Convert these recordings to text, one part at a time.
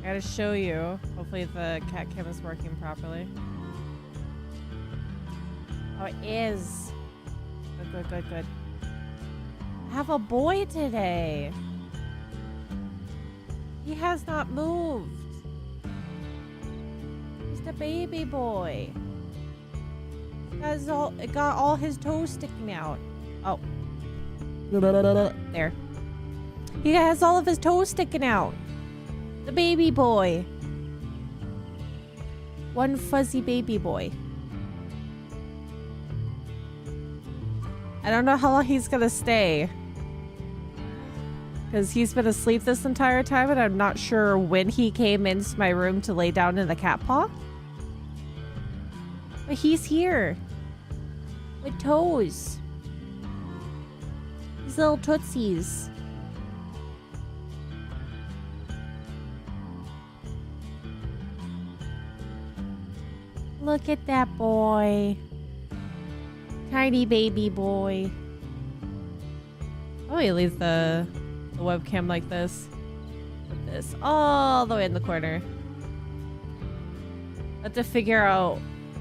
I gotta show you. Hopefully the cat cam is working properly. Oh, it is. Good, good, good, good. I have a boy today. He has not moved. He's the baby boy. It got all his toes sticking out. Oh. There. He has all of his toes sticking out. The baby boy. One fuzzy baby boy. I don't know how long he's gonna stay. Because he's been asleep this entire time and I'm not sure when he came into my room to lay down in the cat paw. But he's here. With toes. These little tootsies. Look at that boy. Tiny baby boy. Oh, he leaves the webcam like this. Put this all the way in the corner. I have to figure out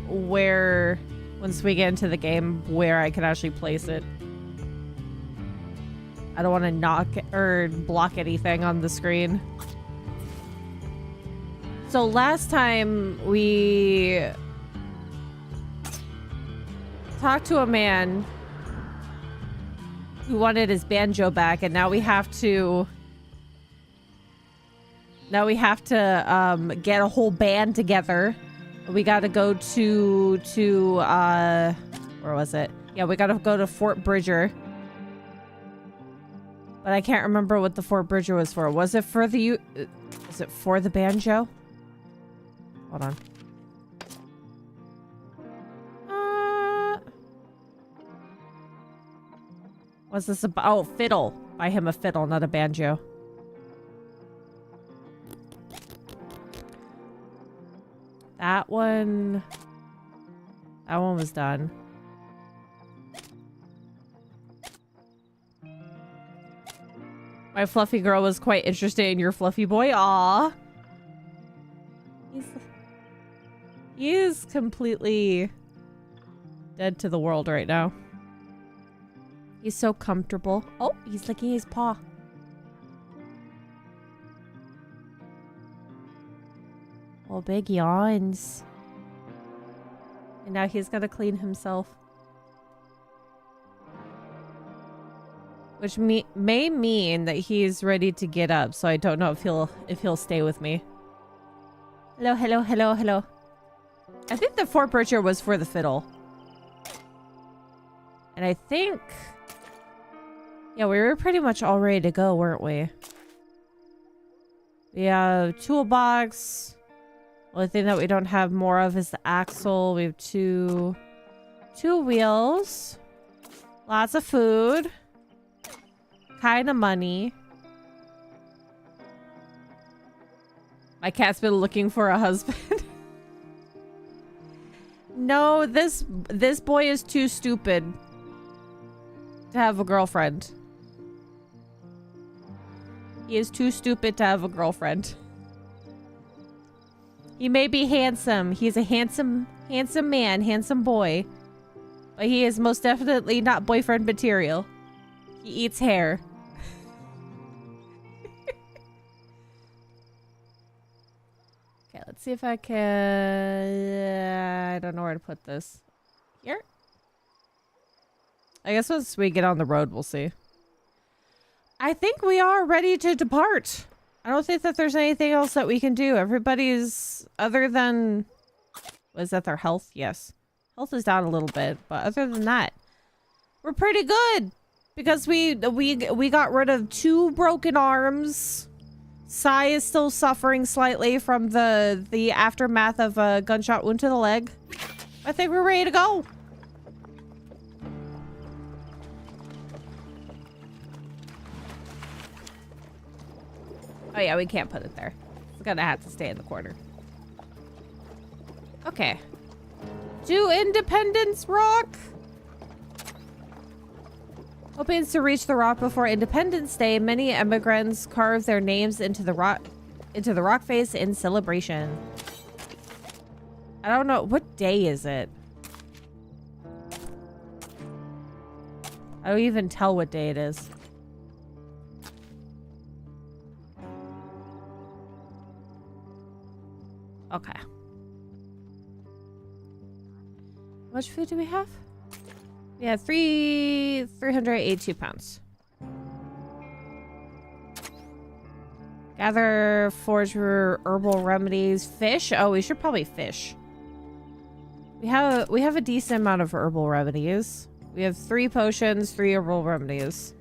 where, once we get into the game, where I can actually place it. I don't want to knock or block anything on the screen. So last time we talked to a man who wanted his banjo back, and now we have to get a whole band together. We got to go to where was it? Yeah, we got to go to Fort Bridger. But I can't remember what the Fort Bridger was for. Was it for the banjo? Hold on. What's this about? Oh, fiddle. Buy him a fiddle, not a banjo. That one was done. My fluffy girl was quite interested in your fluffy boy. Aww. He is completely dead to the world right now. He's so comfortable. Oh, he's licking his paw. Oh, big yawns. And now he's got to clean himself. Which may mean that he's ready to get up, so I don't know if he'll stay with me. Hello, hello, hello, hello. I think the Fort Bridger was for the fiddle. And I think... yeah, we were pretty much all ready to go, weren't we? We have toolbox. Only thing that we don't have more of is the axle. We have two wheels. Lots of food. Kind of money. My cat's been looking for a husband. No, this boy is too stupid to have a girlfriend. He is too stupid to have a girlfriend. He may be handsome. He's a handsome man, handsome boy. But he is most definitely not boyfriend material. He eats hair. Okay, let's see if I can... I don't know where to put this. Here? I guess once we get on the road, we'll see. I think we are ready to depart. I don't think that there's anything else that we can do. Everybody's, other than... was that their health? Yes. Health is down a little bit, but other than that, we're pretty good. Because we got rid of 2 broken arms. Sai is still suffering slightly from the aftermath of a gunshot wound to the leg. I think we're ready to go. Oh yeah, we can't put it there. It's gonna have to stay in the corner. Okay. To Independence Rock. Hoping to reach the rock before Independence Day, many immigrants carve their names into the rock into the rock face in celebration. I don't know. What day is it? I don't even tell what day it is. Okay. How much food do we have? We have 382 pounds. Gather, forage for herbal remedies. Fish? Oh, we should probably fish. We have a decent amount of herbal remedies. We have 3 potions, 3 herbal remedies.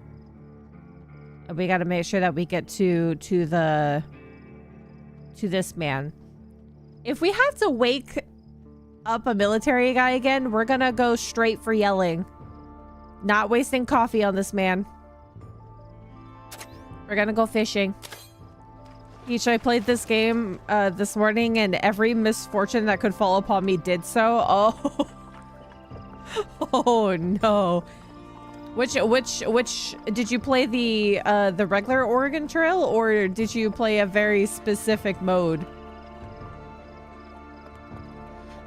And we got to make sure that we get to this man. If we have to wake up a military guy again, we're gonna go straight for yelling. Not wasting coffee on this man. We're gonna go fishing. Each I played this game this morning, and every misfortune that could fall upon me did so. Oh, oh no! Which did you play the regular Oregon Trail, or did you play a very specific mode?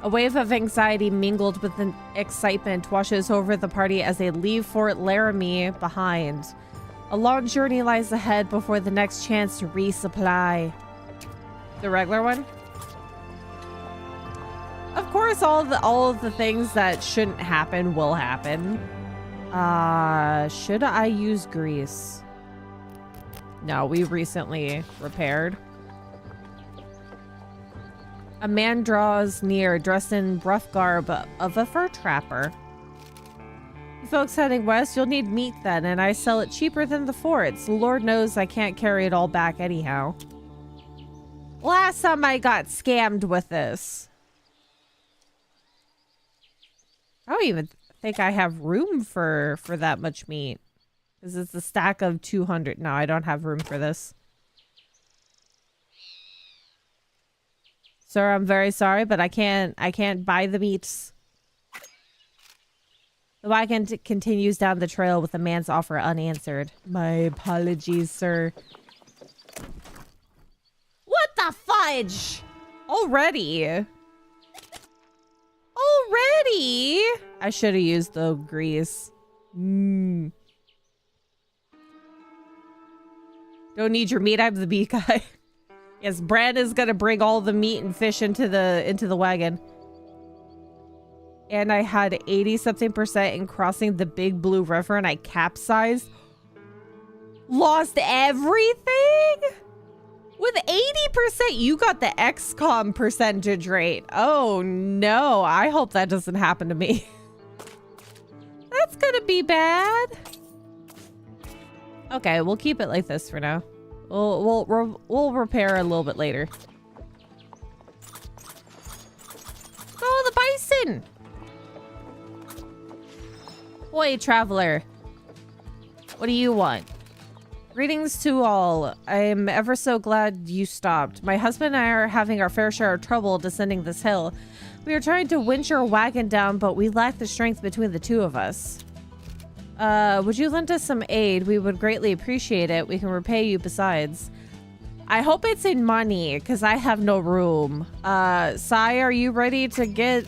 A wave of anxiety mingled with an excitement washes over the party as they leave Fort Laramie behind. A long journey lies ahead before the next chance to resupply. The regular one? Of course, all of the things that shouldn't happen will happen. Should I use grease? No, we recently repaired. A man draws near, dressed in rough garb of a fur trapper. You folks heading west, you'll need meat then, and I sell it cheaper than the forts. Lord knows I can't carry it all back anyhow. Last time I got scammed with this. I don't even think I have room for that much meat. Because it's a stack of 200. No, I don't have room for this. Sir, I'm very sorry, but I can't buy the meats. The wagon continues down the trail with the man's offer unanswered. My apologies, sir. What the fudge? Already? Already? I should have used the grease. Don't need your meat, I'm the meat guy. Yes, Brad is gonna bring all the meat and fish into the wagon. And I had 80-something% in crossing the Big Blue River and I capsized. Lost everything? With 80%, you got the XCOM percentage rate. Oh no, I hope that doesn't happen to me. That's gonna be bad. Okay, we'll keep it like this for now. We'll repair a little bit later. Oh, the bison! Boy, traveler. What do you want? Greetings to all. I'm ever so glad you stopped. My husband and I are having our fair share of trouble descending this hill. We are trying to winch our wagon down, but we lack the strength between the two of us. Would you lend us some aid? We would greatly appreciate it. We can repay you besides. I hope it's in money, because I have no room. Sai, are you ready to get...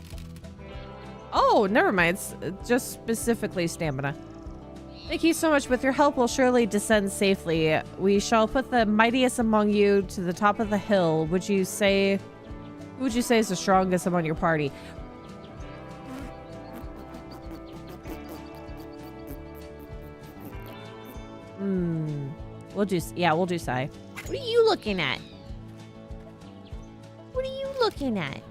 Oh, never mind. It's just specifically stamina. Thank you so much. With your help, we'll surely descend safely. We shall put the mightiest among you to the top of the hill. Would you say... Who would you say is the strongest among your party? We'll do Sai. What are you looking at? What are you looking at?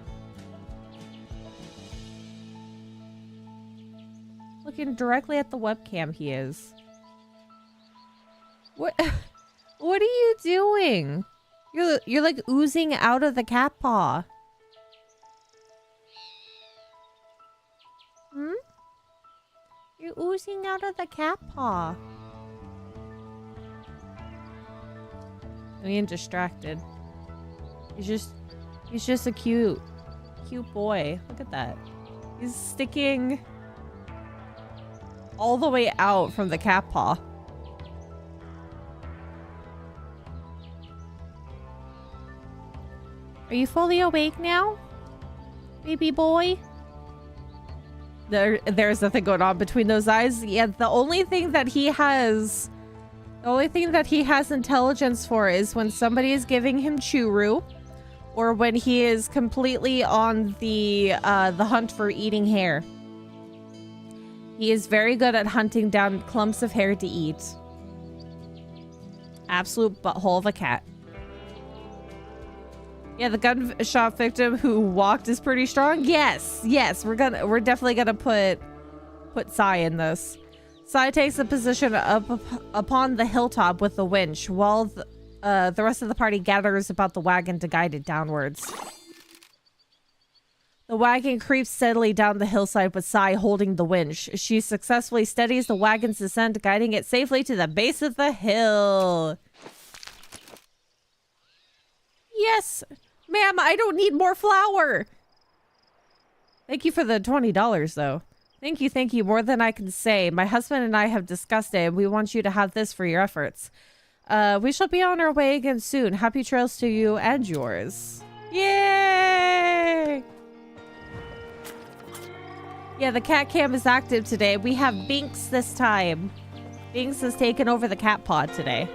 Looking directly at the webcam he is. What are you doing? You're like oozing out of the cat paw. You're oozing out of the cat paw. I'm being distracted. He's just a cute boy. Look at that. He's sticking all the way out from the cat paw. Are you fully awake now? Baby boy? There's nothing going on between those eyes. Yeah, the only thing that he has intelligence for is when somebody is giving him churu, or when he is completely on the hunt for eating hair. He is very good at hunting down clumps of hair to eat. Absolute butthole of a cat. Yeah, the gunshot victim who walked is pretty strong. Yes, we're definitely gonna put Sai in this. Sai takes a position upon the hilltop with the winch, while the rest of the party gathers about the wagon to guide it downwards. The wagon creeps steadily down the hillside with Sai holding the winch. She successfully steadies the wagon's descent, guiding it safely to the base of the hill. Yes! Ma'am, I don't need more flour! Thank you for the $20, though. Thank you, more than I can say. My husband and I have discussed it, and we want you to have this for your efforts. We shall be on our way again soon. Happy trails to you and yours. Yay! Yeah, the cat cam is active today. We have Binks this time. Binks has taken over the cat pod today.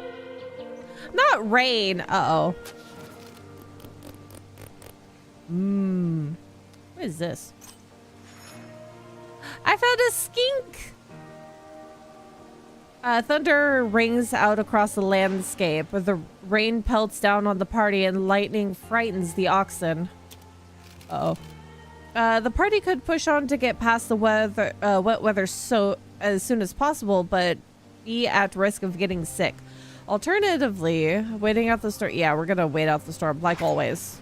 Not Rain. Uh-oh. What is this? I found a skink! Thunder rings out across the landscape. The rain pelts down on the party and lightning frightens the oxen. Uh-oh. The party could push on to get past the wet weather as soon as possible, but be at risk of getting sick. Alternatively, waiting out the storm. Yeah, we're gonna wait out the storm, like always.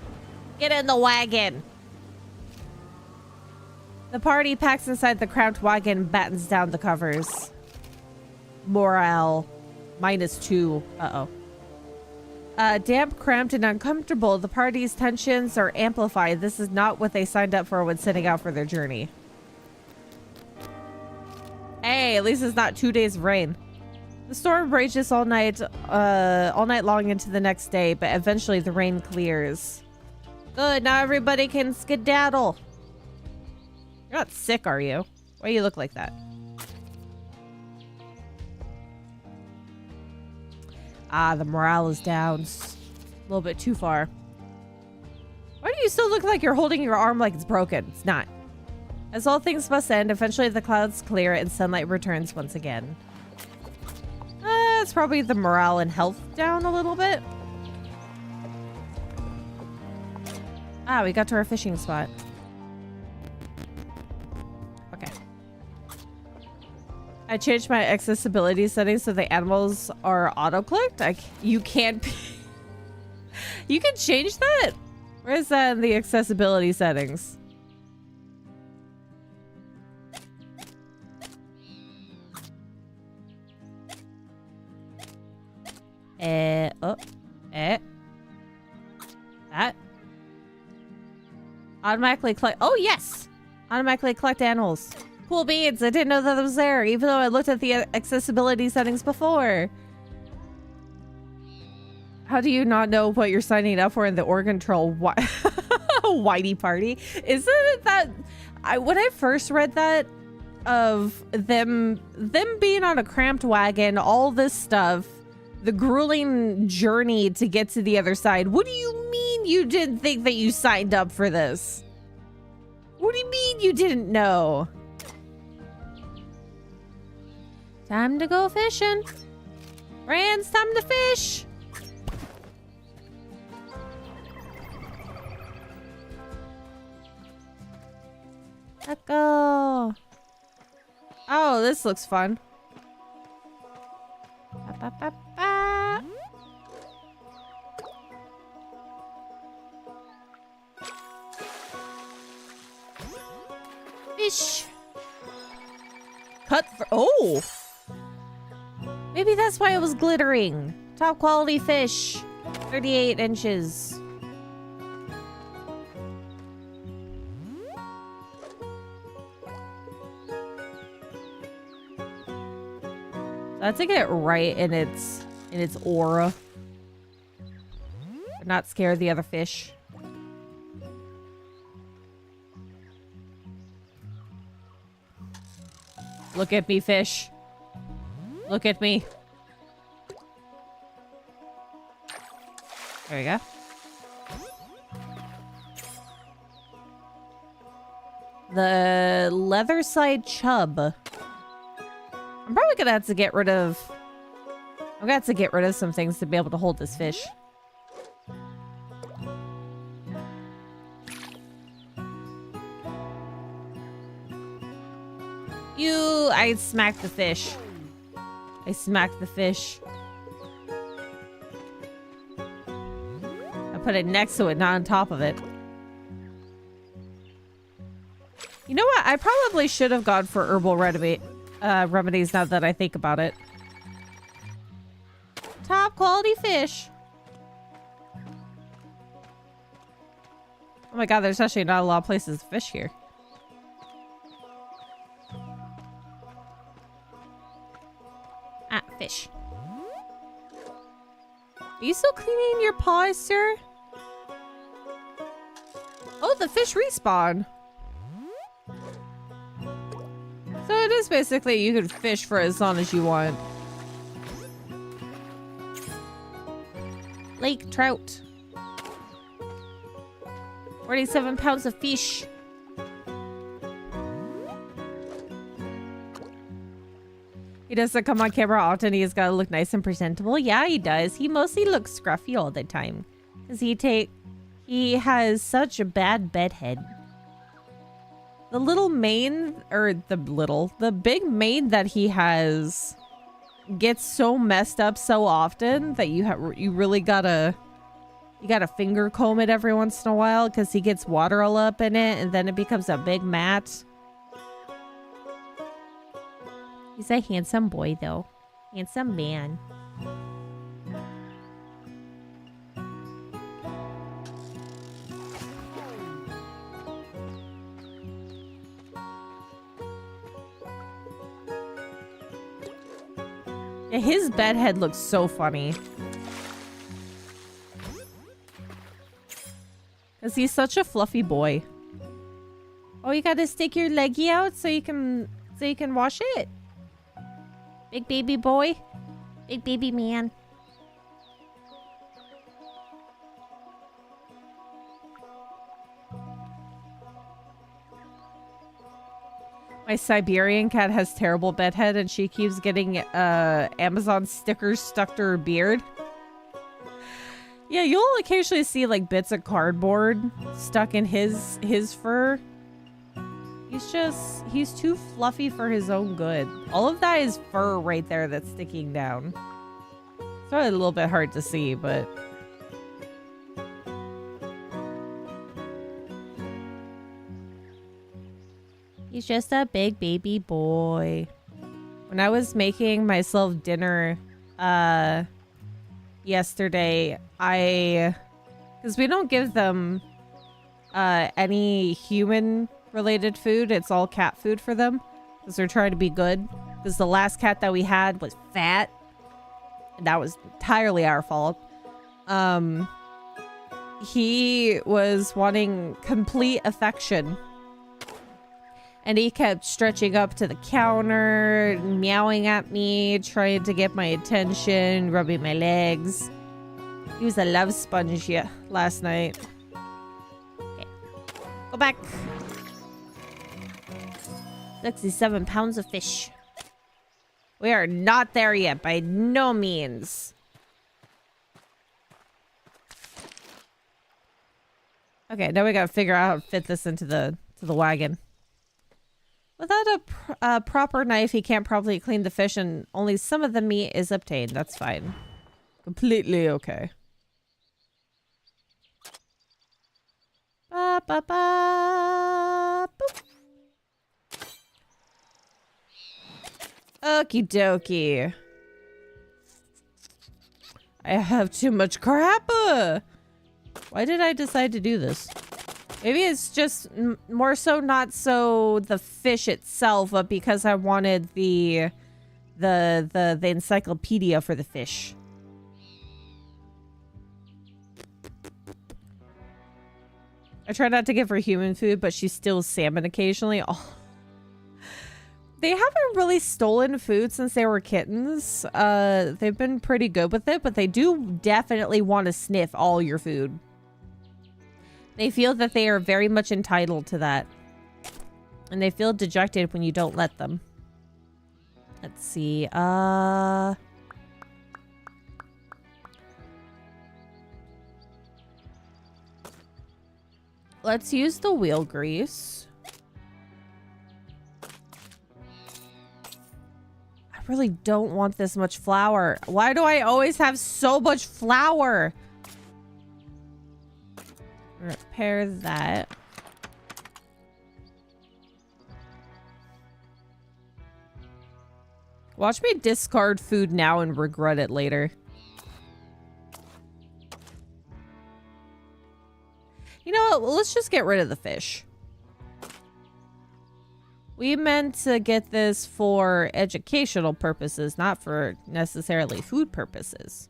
Get in the wagon! The party packs inside the cramped wagon, battens down the covers. Morale -2. Uh-oh. Damp, cramped, and uncomfortable, the party's tensions are amplified. This is not what they signed up for when setting out for their journey. Hey, at least it's not 2 days of rain. The storm rages all night long into the next day, but eventually the rain clears. Good, now everybody can skedaddle. You're not sick, are you? Why do you look like that? Ah, the morale is down. A little bit too far. Why do you still look like you're holding your arm like it's broken? It's not. As all things must end, eventually the clouds clear and sunlight returns once again. It's probably the morale and health down a little bit. Ah, we got to our fishing spot. Okay. I changed my accessibility settings so the animals are auto-clicked. You can't be... You can change that? Where is that in the accessibility settings? That. Automatically collect. Oh, yes! Automatically collect animals. Cool beans. I didn't know that was there, even though I looked at the accessibility settings before. How do you not know what you're signing up for in the Oregon Trail Whitey party? Isn't it that... when I first read that, of them being on a cramped wagon, all this stuff, the grueling journey to get to the other side. What do you mean you didn't think that you signed up for this? What do you mean you didn't know? Time to go fishing. Friends, time to fish. Let's go. Oh, this looks fun. Ba, ba, ba, ba. Fish. Cut for... Oh! Maybe that's why it was glittering. Top quality fish. 38 inches. Let's get it right in its aura. But not scare the other fish. Look at me, fish. Look at me. There we go. The leather side chub. I'm probably gonna have to get rid of... I'm gonna have to get rid of some things to be able to hold this fish. I smacked the fish. I smacked the fish. I put it next to it, not on top of it. You know what? I probably should have gone for herbal remedies now that I think about it. Top quality fish. Oh my god, there's actually not a lot of places to fish here. Ah, fish. Are you still cleaning your paws, sir? Oh, the fish respawn. So it is basically you can fish for as long as you want. Lake trout. 47 pounds of fish. He doesn't come on camera often. He's got to look nice and presentable. Yeah, he does. He mostly looks scruffy all the time. Because he has such a bad bedhead. The little mane, or the big mane that he has gets so messed up so often that you really gotta finger comb it every once in a while because he gets water all up in it and then it becomes a big mat. He's a handsome boy though. Handsome man. His bedhead looks so funny. Because he's such a fluffy boy. Oh, you gotta stick your leggy out so you can wash it? Big baby boy? Big baby man. My Siberian cat has terrible bedhead and she keeps getting Amazon stickers stuck to her beard. Yeah, you'll occasionally see like bits of cardboard stuck in his fur. He's too fluffy for his own good. All of that is fur right there that's sticking down. It's probably a little bit hard to see, but... He's just a big baby boy. When I was making myself dinner yesterday, because we don't give them any human related food. It's all cat food for them because they're trying to be good. Because the last cat that we had was fat. And that was entirely our fault. He was wanting complete affection. And he kept stretching up to the counter, meowing at me, trying to get my attention, rubbing my legs. He was a love sponge last night. Okay. Go back. 67 pounds of fish. We are not there yet, by no means. Okay, now we gotta figure out how to fit this into the wagon. Without a proper knife, he can't properly clean the fish and only some of the meat is obtained. That's fine. Completely okay. Ba, ba, ba, boop. Okie dokie. I have too much crap. Why did I decide to do this? Maybe it's just more so not so the fish itself, but because I wanted the encyclopedia for the fish. I try not to give her human food, but she steals salmon occasionally. Oh. They haven't really stolen food since they were kittens. They've been pretty good with it, but they do definitely want to sniff all your food. They feel that they are very much entitled to that. And they feel dejected when you don't let them. Let's see. Let's use the wheel grease. I really don't want this much flour. Why do I always have so much flour? Repair that. Watch me discard food now and regret it later. You know what? Well, let's just get rid of the fish. We meant to get this for educational purposes, not for necessarily food purposes.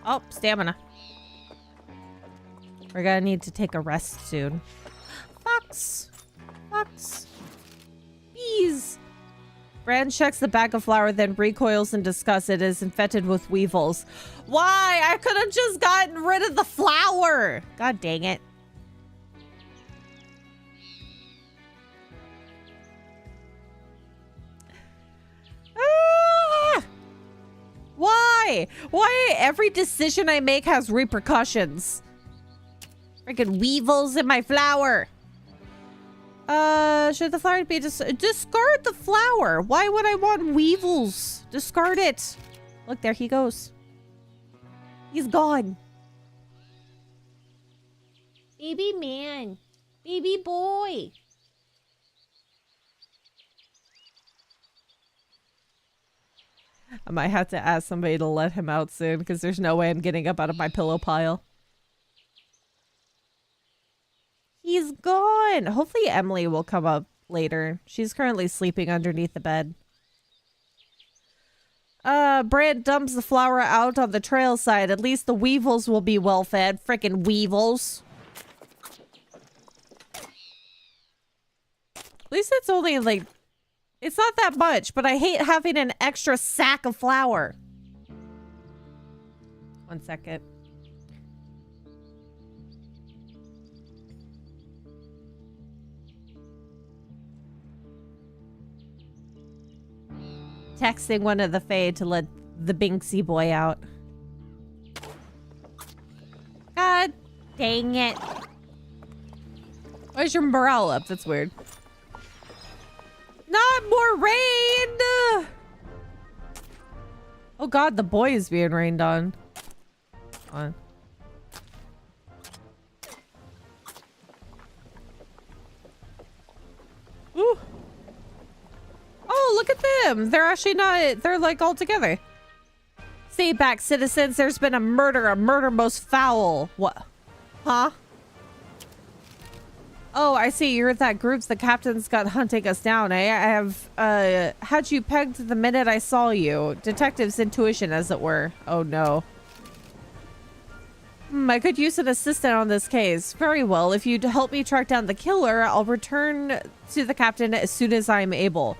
Oh, stamina. We're gonna need to take a rest soon. Fox! Fox! Bees! Brand checks the bag of flour, then recoils in disgust. It is infected with weevils. Why? I could have just gotten rid of the flour! God dang it. Ah! Why? Why every decision I make has repercussions? Freaking weevils in my flour. Should the flour be discard the flour? Why would I want weevils? Discard it. Look, there he goes. He's gone. Baby man. Baby boy. I might have to ask somebody to let him out soon because there's no way I'm getting up out of my pillow pile. He's gone. Hopefully Emily will come up later. She's currently sleeping underneath the bed. Brand dumps the flour out on the trail side. At least the weevils will be well fed. Frickin' weevils. At least it's only like... It's not that much, but I hate having an extra sack of flour. 1 second. Texting one of the Fae to let the Binksy boy out. God dang it. Why is your morale up? That's weird. Not more rain! Oh god, the boy is being rained on. Come on. Ooh. Oh, look at them. They're actually not, they're like all together. Stay back, citizens. There's been a murder most foul. What? Huh? Oh, I see. You're that group the captain's got hunting us down. I have, had you pegged the minute I saw you. Detective's intuition, as it were. Oh, no. I could use an assistant on this case. Very well. If you'd help me track down the killer, I'll return to the captain as soon as I'm able.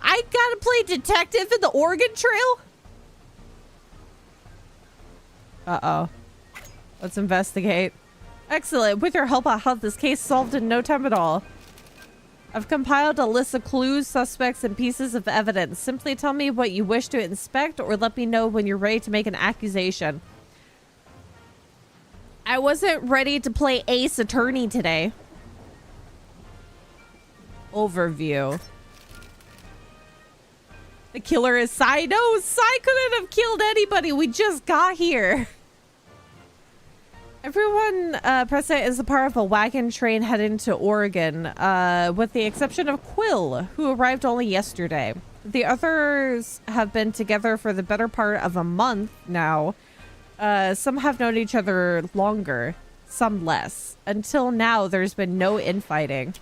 I gotta play detective in the Oregon Trail? Uh-oh. Let's investigate. Excellent. With your help, I'll have this case solved in no time at all. I've compiled a list of clues, suspects, and pieces of evidence. Simply tell me what you wish to inspect or let me know when you're ready to make an accusation. I wasn't ready to play Ace Attorney today. Overview. The killer is Sai. No, Sai couldn't have killed anybody. We just got here. Everyone present is a part of a wagon train heading to Oregon, with the exception of Quill, who arrived only yesterday. The others have been together for the better part of a month now. Some have known each other longer, some less. Until now, there's been no infighting.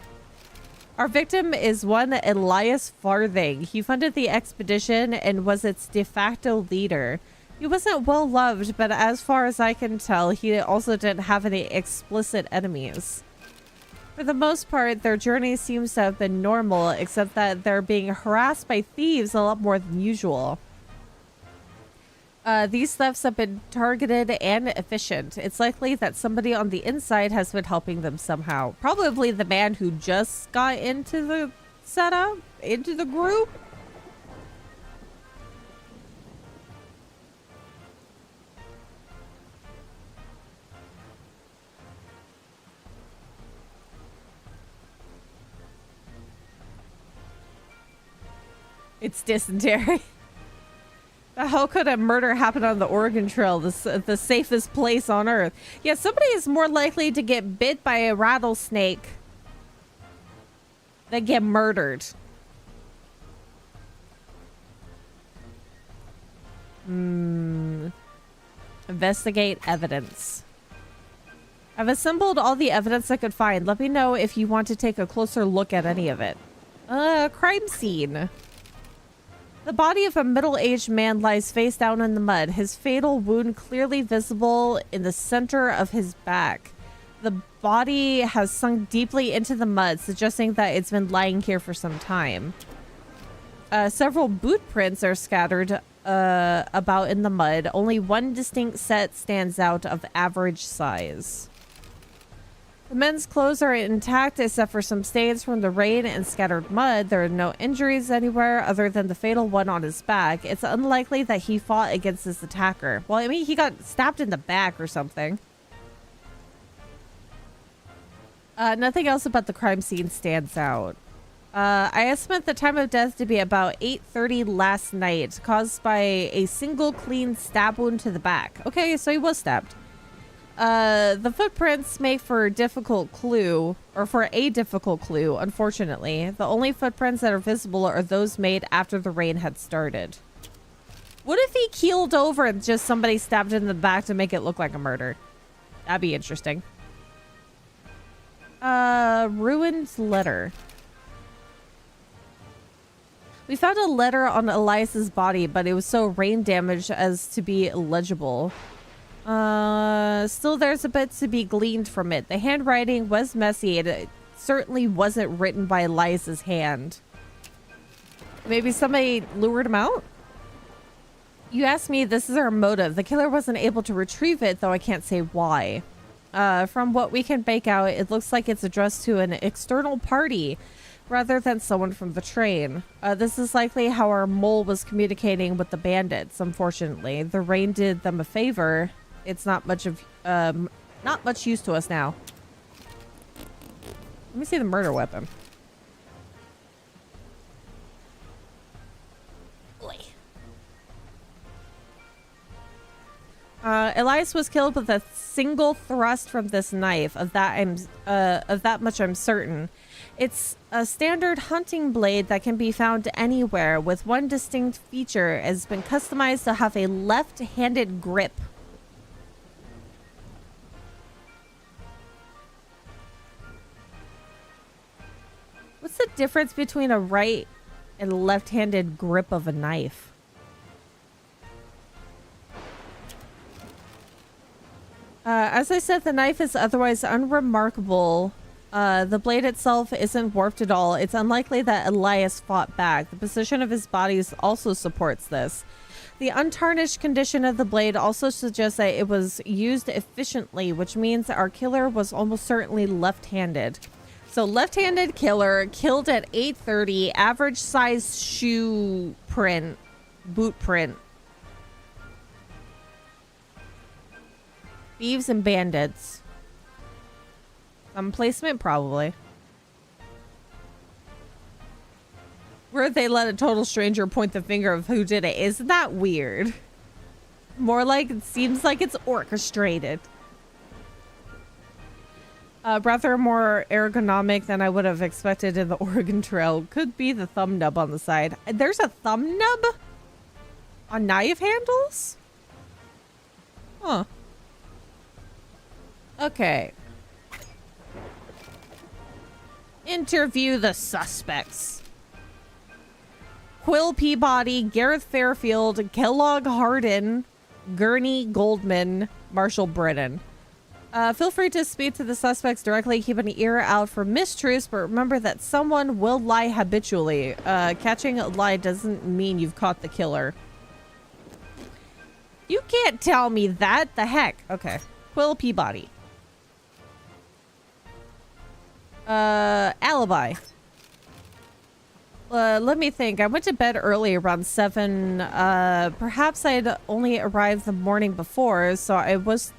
Our victim is one Elias Farthing. He funded the expedition and was its de facto leader. He wasn't well loved, but as far as I can tell, he also didn't have any explicit enemies. For the most part, their journey seems to have been normal, except that they're being harassed by thieves a lot more than usual. These thefts have been targeted and efficient. It's likely that somebody on the inside has been helping them somehow. Probably the man who just got into the setup, into the group. It's dysentery. How could a murder happen on the Oregon Trail, the safest place on Earth? Yeah, somebody is more likely to get bit by a rattlesnake than get murdered. Investigate evidence. I've assembled all the evidence I could find. Let me know if you want to take a closer look at any of it. Crime scene. The body of a middle-aged man lies face down in the mud, his fatal wound clearly visible in the center of his back. The body has sunk deeply into the mud, suggesting that it's been lying here for some time. Several boot prints are scattered about in the mud. Only one distinct set stands out of average size. The men's clothes are intact except for some stains from the rain and scattered mud. There are no injuries anywhere other than the fatal one on his back. It's unlikely that he fought against his attacker. Well, I mean, he got stabbed in the back or something. Nothing else about the crime scene stands out. I estimate the time of death to be about 8:30 last night, caused by a single clean stab wound to the back. Okay, so he was stabbed. The footprints make for a difficult clue, unfortunately. The only footprints that are visible are those made after the rain had started. What if he keeled over and just somebody stabbed him in the back to make it look like a murder? That'd be interesting. Ruined letter. We found a letter on Elias's body, but it was so rain damaged as to be illegible. Still there's a bit to be gleaned from it. The handwriting was messy and it certainly wasn't written by Elias's hand. Maybe somebody lured him out? You asked me, this is our motive. The killer wasn't able to retrieve it, though I can't say why. From what we can make out, it looks like it's addressed to an external party rather than someone from the train. This is likely how our mole was communicating with the bandits, unfortunately. The rain did them a favor. It's not much use to us now. Let me see the murder weapon. Elias was killed with a single thrust from this knife. Of that much I'm certain. It's a standard hunting blade that can be found anywhere, with one distinct feature. It has been customized to have a left-handed grip. What's the difference between a right and left-handed grip of a knife? As I said, the knife is otherwise unremarkable. The blade itself isn't warped at all. It's unlikely that Elias fought back. The position of his body also supports this. The untarnished condition of the blade also suggests that it was used efficiently, which means our killer was almost certainly left-handed. So left-handed killer killed at 8:30, average size shoe print, boot print. Thieves and bandits. Some placement, probably. Where they let a total stranger point the finger of who did it. Isn't that weird? More like it seems like it's orchestrated. Rather more ergonomic than I would have expected in the Oregon Trail. Could be the thumb nub on the side. There's a thumb nub on knife handles? Huh. Okay. Interview the suspects. Quill Peabody, Gareth Fairfield, Kellogg Hardin, Gurney Goldman, Marshall Brennan. Feel free to speak to the suspects directly. Keep an ear out for mistruths, but remember that someone will lie habitually. Catching a lie doesn't mean you've caught the killer. You can't tell me that. The heck? Okay. Quill Peabody. Alibi. Let me think. I went to bed early around 7. Perhaps I'd only arrived the morning before, so I was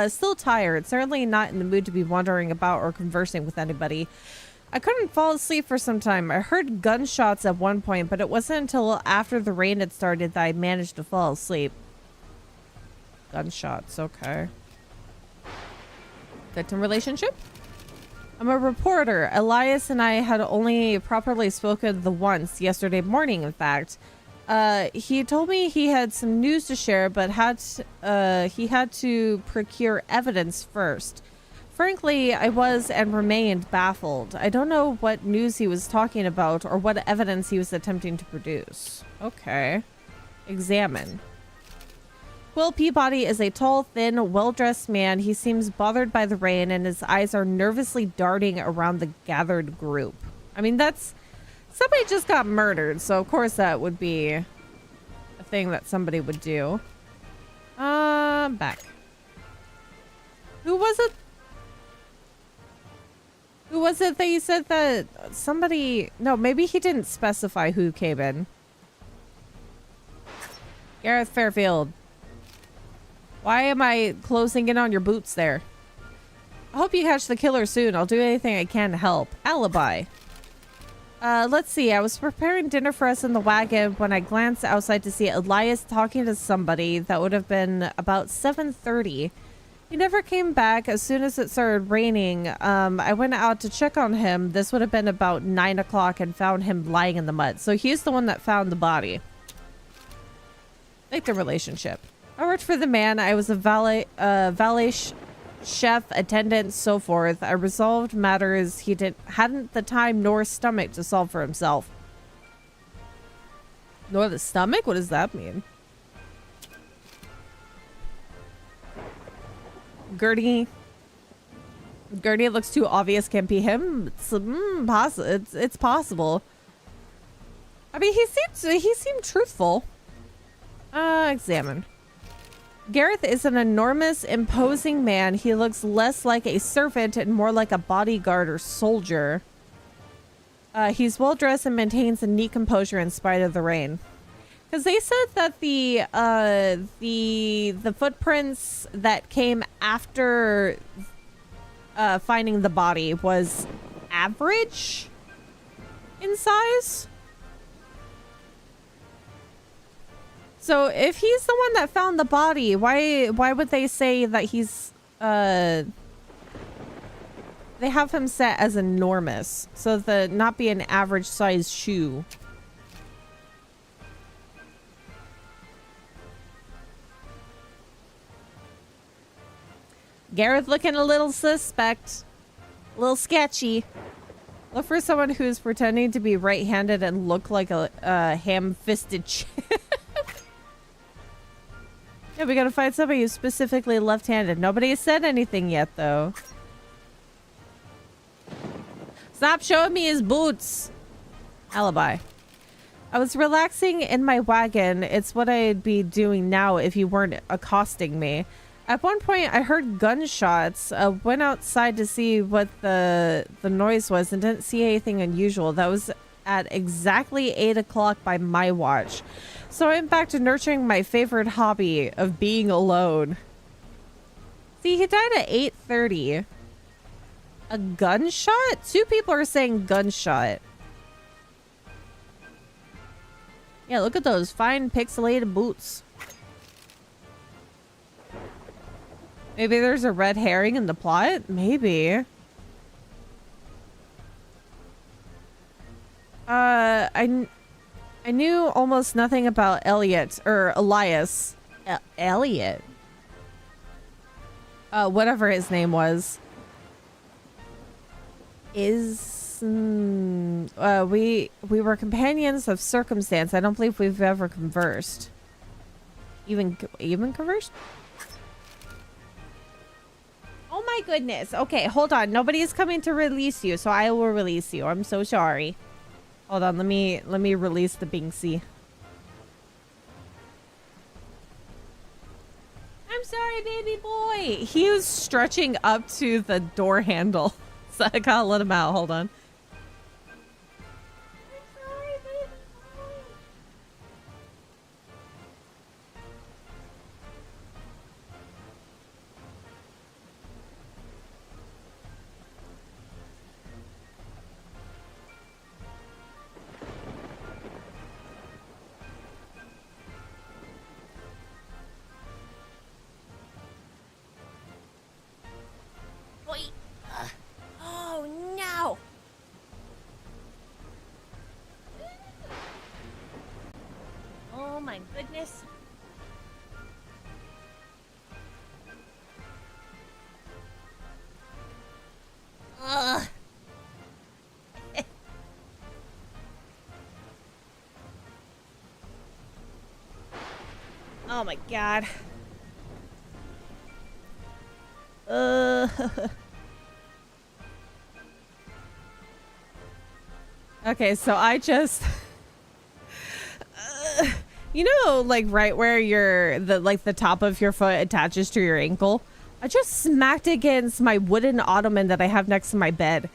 still tired. Certainly not in the mood to be wandering about or conversing with anybody. I couldn't fall asleep for some time. I heard gunshots at one point, but it wasn't until after the rain had started that I managed to fall asleep. Gunshots, okay. Victim relationship? I'm a reporter. Elias and I had only properly spoken the once, yesterday morning, in fact. He told me he had some news to share, but he had to procure evidence first. Frankly, I was and remained baffled. I don't know what news he was talking about or what evidence he was attempting to produce. Okay. Examine. Will Peabody is a tall, thin, well-dressed man. He seems bothered by the rain and his eyes are nervously darting around the gathered group. I mean, that's... Somebody just got murdered, so of course that would be a thing that somebody would do. Back. Who was it? Who was it that you said that somebody... No, maybe he didn't specify who came in. Gareth Fairfield. Why am I closing in on your boots there? I hope you catch the killer soon. I'll do anything I can to help. Alibi. Let's see. I was preparing dinner for us in the wagon when I glanced outside to see Elias talking to somebody. That would have been about 7:30. He never came back. As soon as it started raining, I went out to check on him. This would have been about 9 o'clock and found him lying in the mud. So he's the one that found the body. Victim relationship. I worked for the man. I was a valet chef, attendant, so forth. I resolved matters he hadn't the time nor stomach to solve for himself. Nor the stomach? What does that mean? Gertie. Gertie looks too obvious. Can't be him. It's possible. I mean, he seemed truthful. Examine. Gareth is an enormous, imposing man. He looks less like a servant and more like a bodyguard or soldier. He's well dressed and maintains a neat composure in spite of the rain. Because they said that the footprints that came after finding the body was average in size. So if he's the one that found the body, why would they say that he's they have him set as enormous, so that not be an average size shoe? Gareth looking a little suspect, a little sketchy. Look for someone who's pretending to be right-handed and look like a ham-fisted chip. Yeah, we gotta find somebody who's specifically left-handed. Nobody has said anything yet, though. Stop showing me his boots. Alibi. I was relaxing in my wagon. It's what I'd be doing now if you weren't accosting me. At one point, I heard gunshots. Went outside to see what the noise was and didn't see anything unusual. That was at exactly 8 o'clock by my watch. So I went back to nurturing my favorite hobby of being alone. See, he died at 8:30. A gunshot? 2 people are saying gunshot. Yeah, look at those fine pixelated boots. Maybe there's a red herring in the plot? Maybe. I knew almost nothing about Elias. Elliot. Whatever his name was. We were companions of circumstance. I don't believe we've ever conversed. Even conversion? Oh my goodness. Okay, hold on. Nobody is coming to release you, so I will release you. I'm so sorry. Hold on. Let me release the Binksy. I'm sorry, baby boy. He was stretching up to the door handle, so I gotta let him out. Hold on. I'm sorry, baby boy. Oh no! Oh my goodness. Ugh. Oh my god. Okay, so I just you know, like right where the top of your foot attaches to your ankle? I just smacked against my wooden ottoman that I have next to my bed.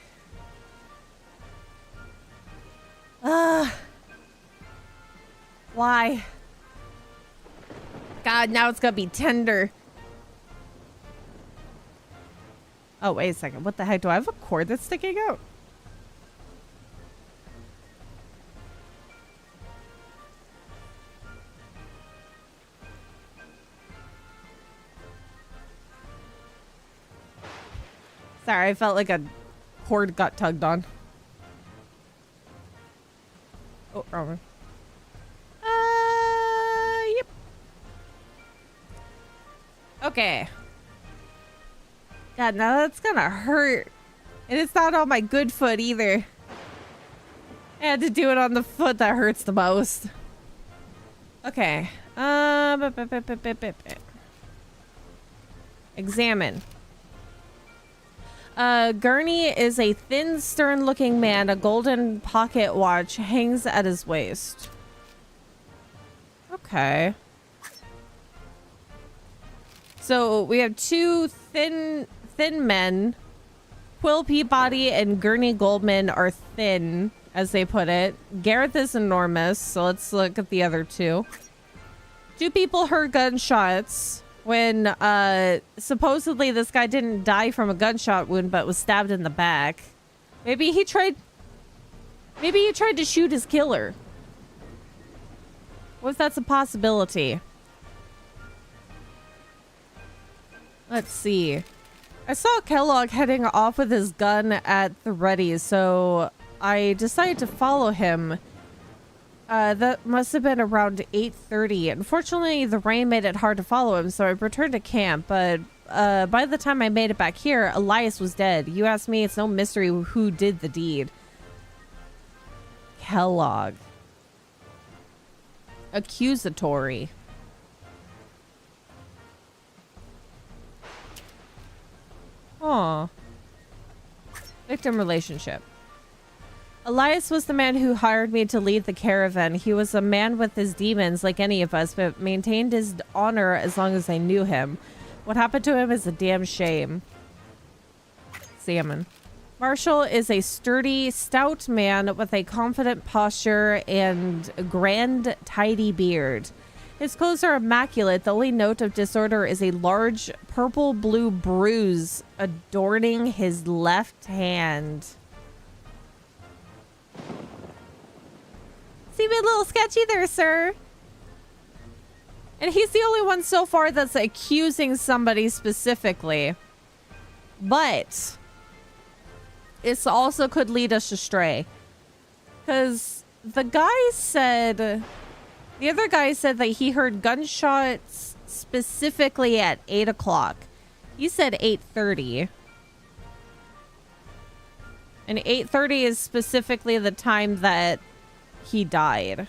Why? God, now it's gonna be tender. Oh, wait a second. What the heck? Do I have a cord that's sticking out? Sorry, I felt like a cord got tugged on. Oh, wrong one. Yep. Okay. God, now that's gonna hurt. And it's not on my good foot either. I had to do it on the foot that hurts the most. Okay. Examine. Gurney is a thin, stern-looking man. A golden pocket watch hangs at his waist. Okay. So we have two thin men. Quill Peabody and Gurney Goldman are thin, as they put it. Gareth is enormous, so let's look at the other two. Two people heard gunshots when supposedly this guy didn't die from a gunshot wound but was stabbed in the back. Maybe he tried to shoot his killer. What if that's a possibility? Let's see. I saw Kellogg heading off with his gun at the ready, so I decided to follow him. That must have been around 8:30. Unfortunately, the rain made it hard to follow him, so I returned to camp. But by the time I made it back here, Elias was dead. You asked me, it's no mystery who did the deed. Kellogg. Accusatory. Aw. Victim relationship. Elias was the man who hired me to lead the caravan. He was a man with his demons like any of us, but maintained his honor as long as I knew him. What happened to him is a damn shame. Salmon. Marshall is a sturdy, stout man with a confident posture and a grand, tidy beard. His clothes are immaculate. The only note of disorder is a large purple-blue bruise adorning his left hand. Seem a little sketchy there, sir. And he's the only one so far that's accusing somebody specifically. But this also could lead us astray. Because the other guy said that he heard gunshots specifically at 8 o'clock. He said 8:30. And 8:30 is specifically the time that he died.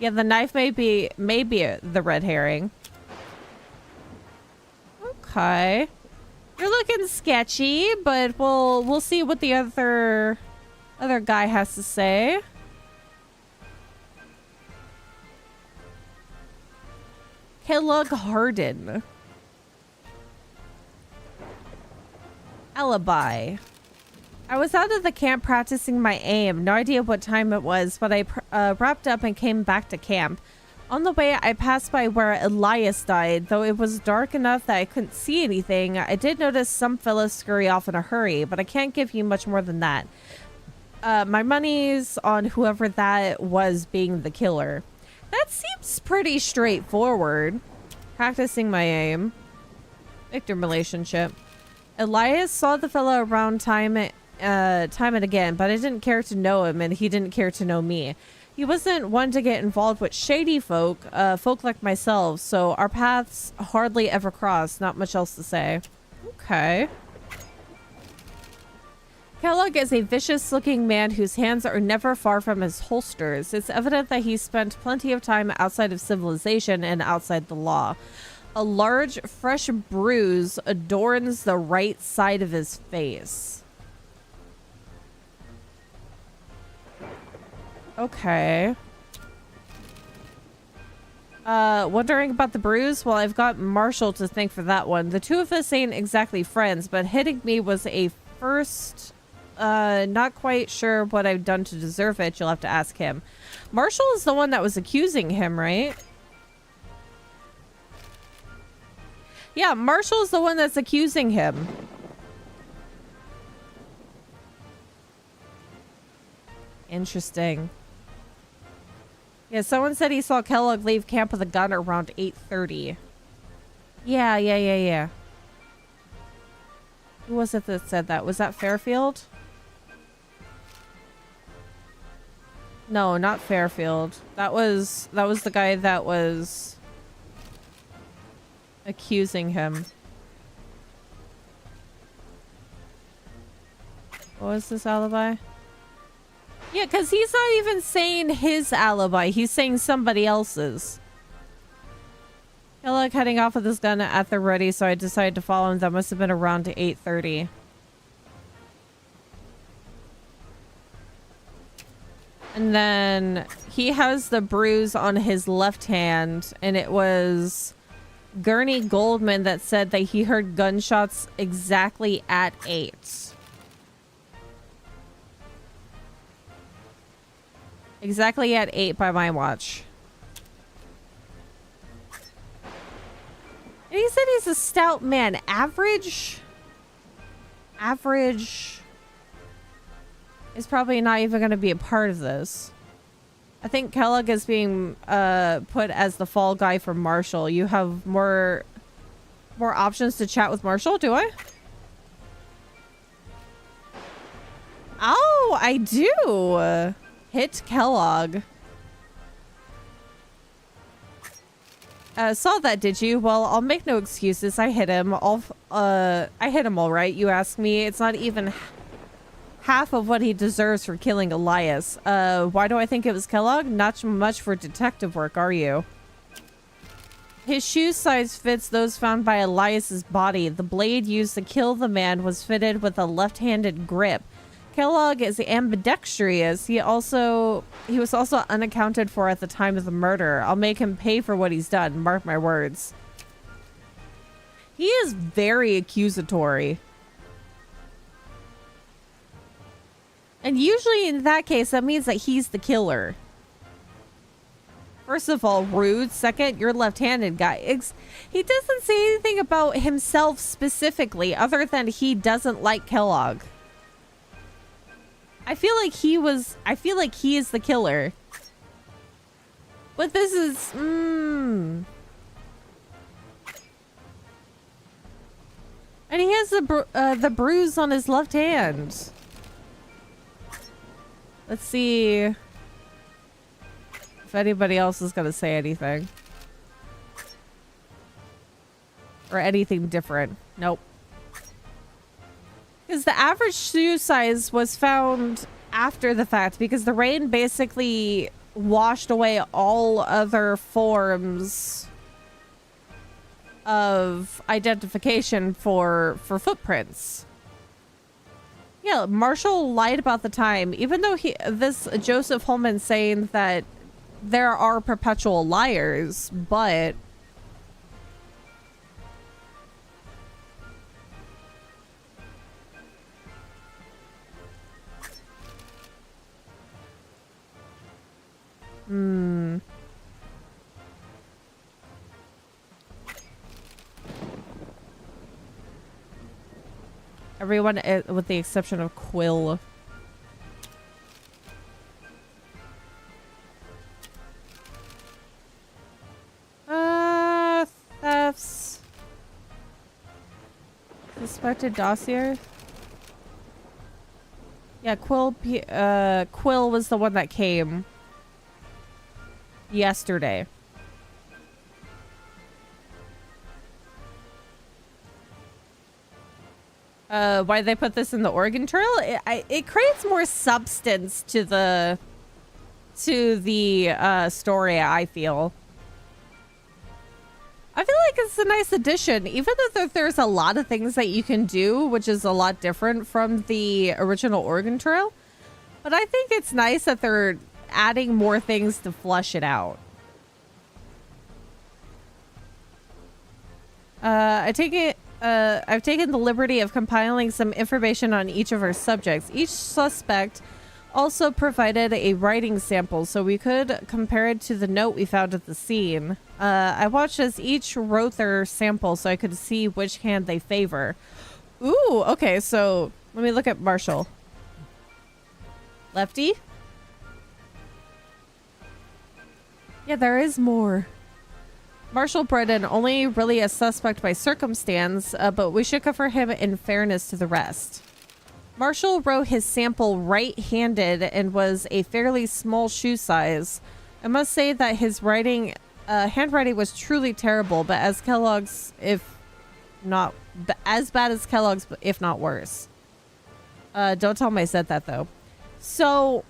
Yeah, the knife may be the red herring. Okay. You're looking sketchy, but we'll see what the other guy has to say. Kellogg Harden. Alibi. I was out of the camp practicing my aim. No idea what time it was, but I wrapped up and came back to camp. On the way, I passed by where Elias died. Though it was dark enough that I couldn't see anything, I did notice some fellas scurry off in a hurry, but I can't give you much more than that. My money's on whoever that was being the killer. That seems pretty straightforward. Practicing my aim. Victim relationship. Elias saw the fellow around time and again, but I didn't care to know him, and he didn't care to know me. He wasn't one to get involved with shady folk, folk like myself, so our paths hardly ever crossed. Not much else to say. Okay. Kellogg is a vicious-looking man whose hands are never far from his holsters. It's evident that he spent plenty of time outside of civilization and outside the law. A large, fresh bruise adorns the right side of his face. Okay. Wondering about the bruise? Well, I've got Marshall to thank for that one. The two of us ain't exactly friends, but hitting me was a first. Not quite sure what I've done to deserve it. You'll have to ask him. Marshall is the one that was accusing him, right? Yeah, Marshall's the one that's accusing him. Interesting. Yeah, someone said he saw Kellogg leave camp with a gun around 8:30. Yeah. Who was it that said that? Was that Fairfield? No, not Fairfield. That was the guy that was accusing him. What was this alibi? Yeah, because he's not even saying his alibi. He's saying somebody else's. Kellogg heading off with his gun at the ready, so I decided to follow him. That must have been around 8:30. And then he has the bruise on his left hand, and it was Gurney Goldman that said that he heard gunshots exactly at 8. Exactly at 8 by my watch. And he said he's a stout man. Average is probably not even going to be a part of this. I think Kellogg is being put as the fall guy for Marshall. You have more options to chat with Marshall, do I? Oh, I do. Hit Kellogg. Saw that, did you? Well, I'll make no excuses. I hit him. I hit him all right. You ask me. It's not even half of what he deserves for killing Elias. Why do I think it was Kellogg? Not much for detective work, are you? His shoe size fits those found by Elias's body. The blade used to kill the man was fitted with a left-handed grip. Kellogg is ambidextrous. He was also unaccounted for at the time of the murder. I'll make him pay for what he's done. Mark my words. He is very accusatory. And usually in that case, that means that he's the killer. First of all, rude. Second, you're left-handed guy. He doesn't say anything about himself specifically other than he doesn't like Kellogg. I feel like he is the killer. But this is... And he has the bruise on his left hand. Let's see if anybody else is going to say anything. Or anything different. Nope. Because the average shoe size was found after the fact, because the rain basically washed away all other forms of identification for footprints. Yeah, Marshall lied about the time, even though this Joseph Holman saying that there are perpetual liars, but everyone with the exception of Quill. Thefts. Suspected dossier. Yeah, Quill was the one that came yesterday. Why they put this in the Oregon Trail? It creates more substance to the story, I feel. I feel like it's a nice addition, even though there's a lot of things that you can do, which is a lot different from the original Oregon Trail. But I think it's nice that they're adding more things to flesh it out. I've taken the liberty of compiling some information on each of our subjects. Each suspect also provided a writing sample so we could compare it to the note we found at the scene. I watched as each wrote their sample so I could see which hand they favor. Ooh, okay, so let me look at Marshall. Lefty? Yeah, there is more. Marshall Brennan, only really a suspect by circumstance, but we should cover him in fairness to the rest. Marshall wrote his sample right-handed and was a fairly small shoe size. I must say that his handwriting was truly terrible, but as Kellogg's, if not as bad as Kellogg's, if not worse. Don't tell him I said that though. So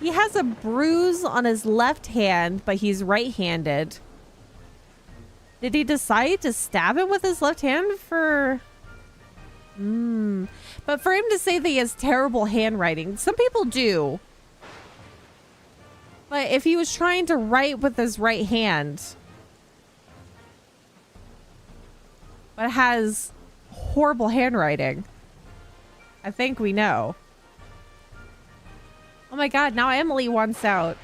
he has a bruise on his left hand, but he's right-handed. Did he decide to stab him with his left hand for... But for him to say that he has terrible handwriting, some people do. But if he was trying to write with his right hand, but has horrible handwriting, I think we know. Oh my god, now Emily wants out.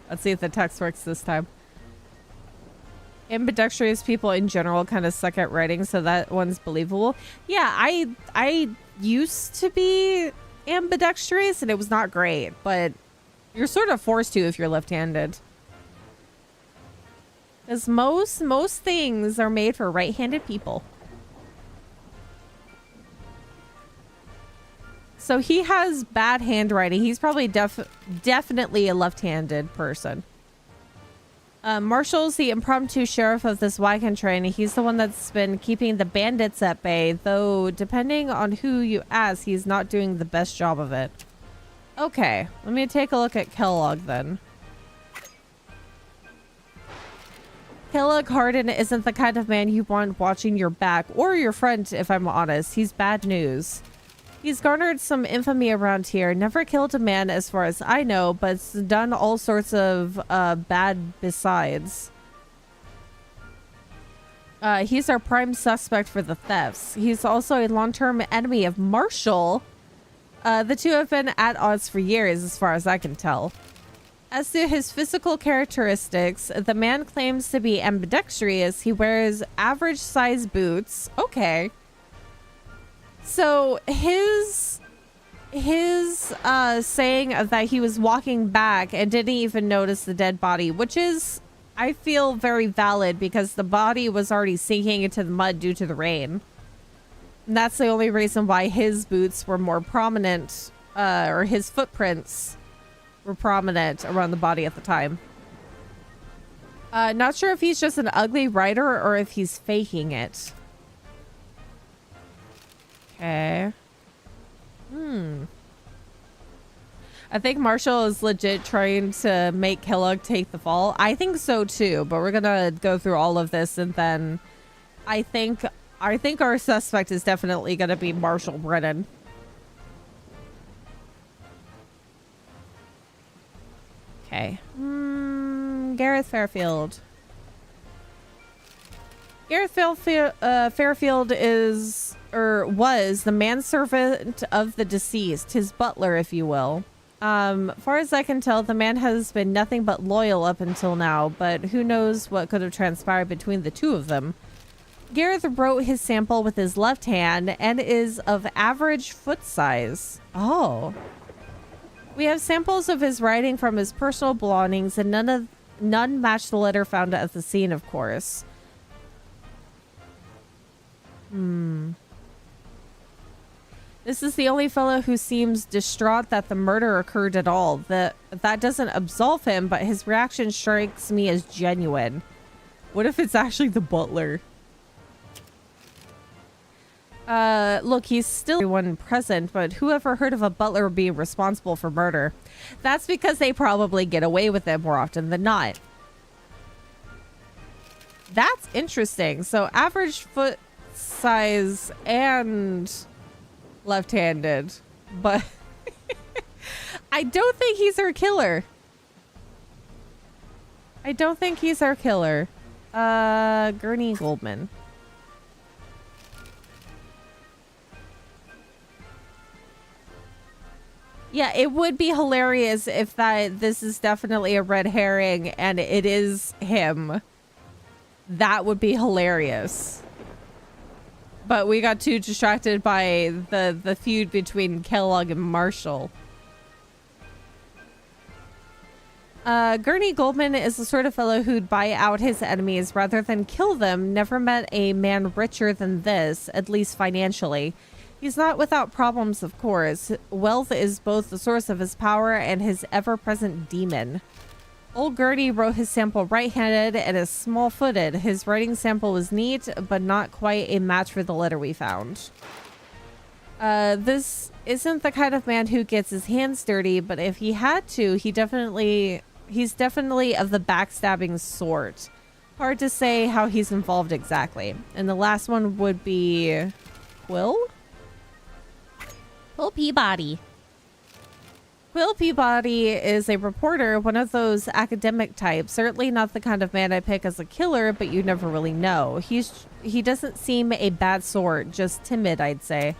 Let's see if the text works this time. Ambidextrous people in general kind of suck at writing, so that one's believable. Yeah, I used to be ambidextrous and it was not great, but you're sort of forced to if you're left-handed. Because most things are made for right-handed people. So he has bad handwriting. He's probably definitely a left-handed person. Marshall's the impromptu sheriff of this wagon train. He's the one that's been keeping the bandits at bay, though depending on who you ask, he's not doing the best job of it. Okay, let me take a look at Kellogg then. Kellogg Hardin isn't the kind of man you want watching your back or your front, if I'm honest. He's bad news. He's garnered some infamy around here. Never killed a man as far as I know, but done all sorts of bad besides. He's our prime suspect for the thefts. He's also a long-term enemy of Marshall. The two have been at odds for years, as far as I can tell. As to his physical characteristics, the man claims to be ambidextrous. He wears average size boots. Okay. So his saying that he was walking back and didn't even notice the dead body, which is, I feel, very valid because the body was already sinking into the mud due to the rain. And that's the only reason why his boots were more prominent, or his footprints were prominent around the body at the time. Not sure if he's just an ugly writer or if he's faking it. Okay. I think Marshall is legit trying to make Kellogg take the fall. I think so too, but we're gonna go through all of this and then I think our suspect is definitely gonna be Marshall Brennan. Okay. Gareth Fairfield. Gareth Fairfield is, or was, the manservant of the deceased, his butler, if you will. Far as I can tell, the man has been nothing but loyal up until now, but who knows what could have transpired between the two of them. Gareth wrote his sample with his left hand and is of average foot size. Oh. We have samples of his writing from his personal belongings, and none match the letter found at the scene, of course. This is the only fellow who seems distraught that the murder occurred at all. That doesn't absolve him, but his reaction strikes me as genuine. What if it's actually the butler? Look, he's still one present, but who ever heard of a butler being responsible for murder? That's because they probably get away with it more often than not. That's interesting. So average foot size and left-handed, but I don't think he's our killer. I don't think he's our killer. Gurney Goldman. Yeah, it would be hilarious if this is definitely a red herring and it is him. That would be hilarious. But we got too distracted by the feud between Kellogg and Marshall. Gurney Goldman is the sort of fellow who'd buy out his enemies rather than kill them. Never met a man richer than this, at least financially. He's not without problems, of course. Wealth is both the source of his power and his ever-present demon. Old Gurney wrote his sample right-handed and is small-footed. His writing sample was neat, but not quite a match for the letter we found. This isn't the kind of man who gets his hands dirty, but if he had to, he's definitely of the backstabbing sort. Hard to say how he's involved exactly. And the last one would be Quill Peabody. Quill Peabody is a reporter, one of those academic types. Certainly not the kind of man I pick as a killer, but you never really know. He doesn't seem a bad sort, just timid, I'd say.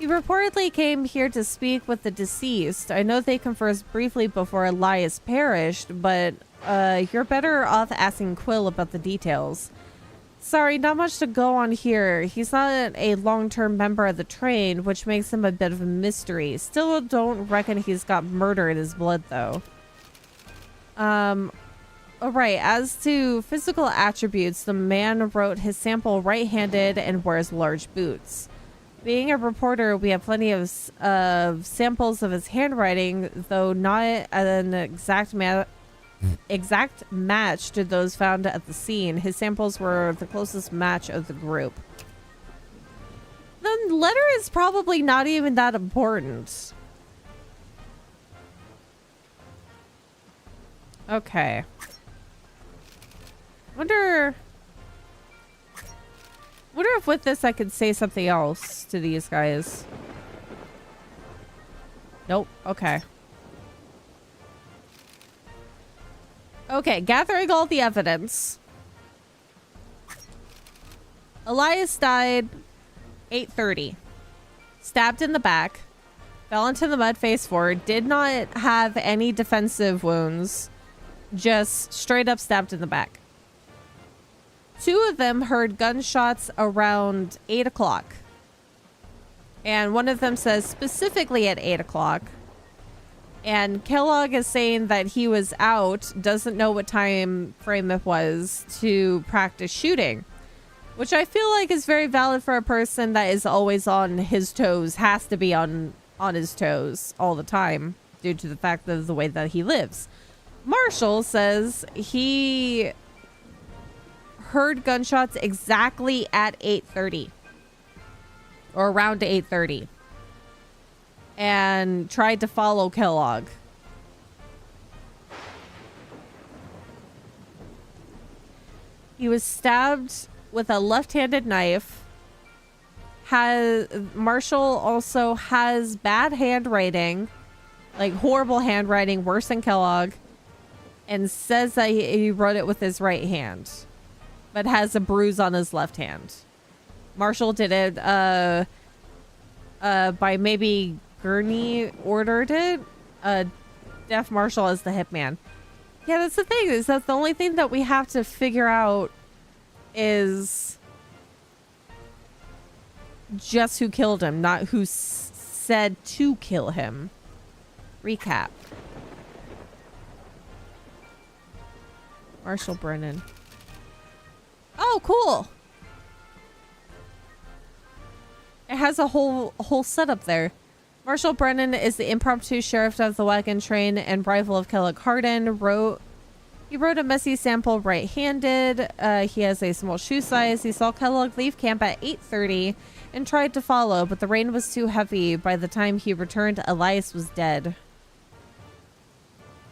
He reportedly came here to speak with the deceased. I know they conversed briefly before Elias perished, but you're better off asking Quill about the details. Sorry, not much to go on here. He's not a long-term member of the train, which makes him a bit of a mystery. Still don't reckon he's got murder in his blood, though. Alright, as to physical attributes, the man wrote his sample right-handed and wears large boots. Being a reporter, we have plenty of samples of his handwriting, though not an exact match to those found at the scene. His samples were the closest match of the group. The letter is probably not even that important. Okay. Wonder if with this I could say something else to these guys. Nope. Okay. Okay, gathering all the evidence. Elias died 8:30. Stabbed in the back. Fell into the mud face forward. Did not have any defensive wounds. Just straight up stabbed in the back. 2 of them heard gunshots around 8 o'clock. And one of them says specifically at 8 o'clock. And Kellogg is saying that he was out, doesn't know what time frame it was, to practice shooting. Which I feel like is very valid for a person that is always on his toes, has to be on his toes all the time, due to the fact of the way that he lives. Marshall says he heard gunshots exactly at 8:30 or around 8:30 and tried to follow Kellogg. He was stabbed with a left-handed knife. Marshall also has bad handwriting, like horrible handwriting, worse than Kellogg, and says that he wrote it with his right hand, but has a bruise on his left hand. Marshall did it by maybe Gurney ordered it. Deaf Marshall as the hitman. Yeah, that's the thing, is that the only thing that we have to figure out is just who killed him, not who said to kill him. Recap. Marshall Brennan. Oh, cool. It has a whole setup there. Marshall Brennan is the impromptu sheriff of the wagon train and rival of Kellogg Hardin. He wrote a messy sample right-handed. He has a small shoe size. He saw Kellogg leave camp at 8:30 and tried to follow, but the rain was too heavy. By the time he returned, Elias was dead.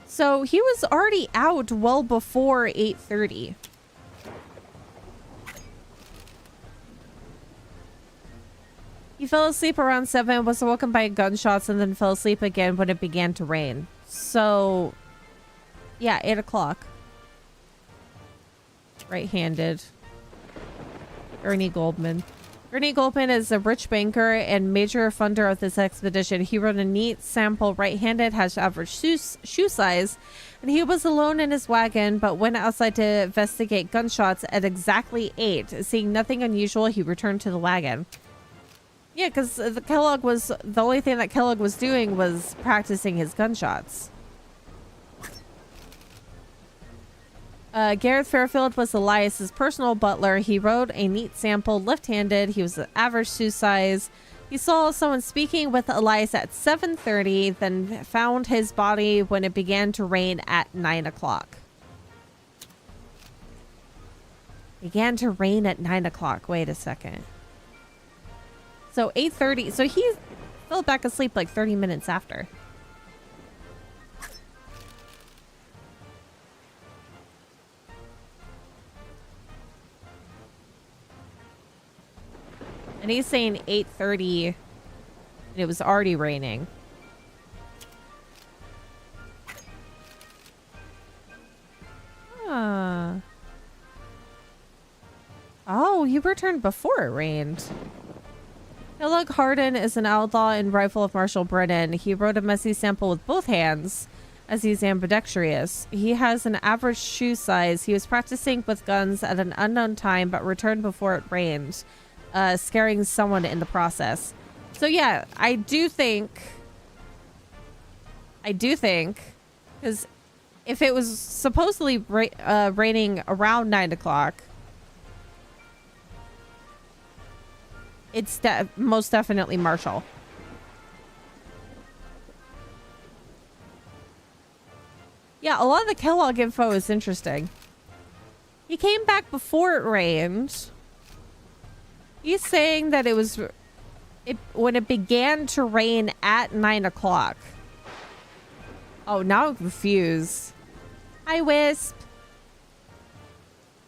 So he was already out well before 8:30. He fell asleep around 7, was awoken by gunshots, and then fell asleep again when it began to rain. So, yeah, 8 o'clock. Right-handed. Ernie Goldman. Ernie Goldman is a rich banker and major funder of this expedition. He wrote a neat sample right-handed, has average shoe size, and he was alone in his wagon, but went outside to investigate gunshots at exactly 8. Seeing nothing unusual, he returned to the wagon. Yeah, because the only thing that Kellogg was doing was practicing his gunshots. Gareth Fairfield was Elias's personal butler. He wrote a neat sample left-handed. He was the average shoe size. He saw someone speaking with Elias at 7:30, then found his body when it began to rain at 9 o'clock. Began to rain at 9 o'clock. Wait a second. So 8:30. So he fell back asleep like 30 minutes after. And he's saying 8:30 and it was already raining. Oh, you returned before it rained. Kellogg Hardin is an outlaw and rival of Marshall Brennan. He wrote a messy sample with both hands, as he's ambidextrous. He has an average shoe size. He was practicing with guns at an unknown time, but returned before it rained, scaring someone in the process. So yeah, I do think, because if it was supposedly raining around 9 o'clock, it's most definitely Marshall. Yeah, a lot of the Kellogg info is interesting. He came back before it rained. He's saying that it was when it began to rain at 9 o'clock. Oh, now I'm confused. Hi, Wisp.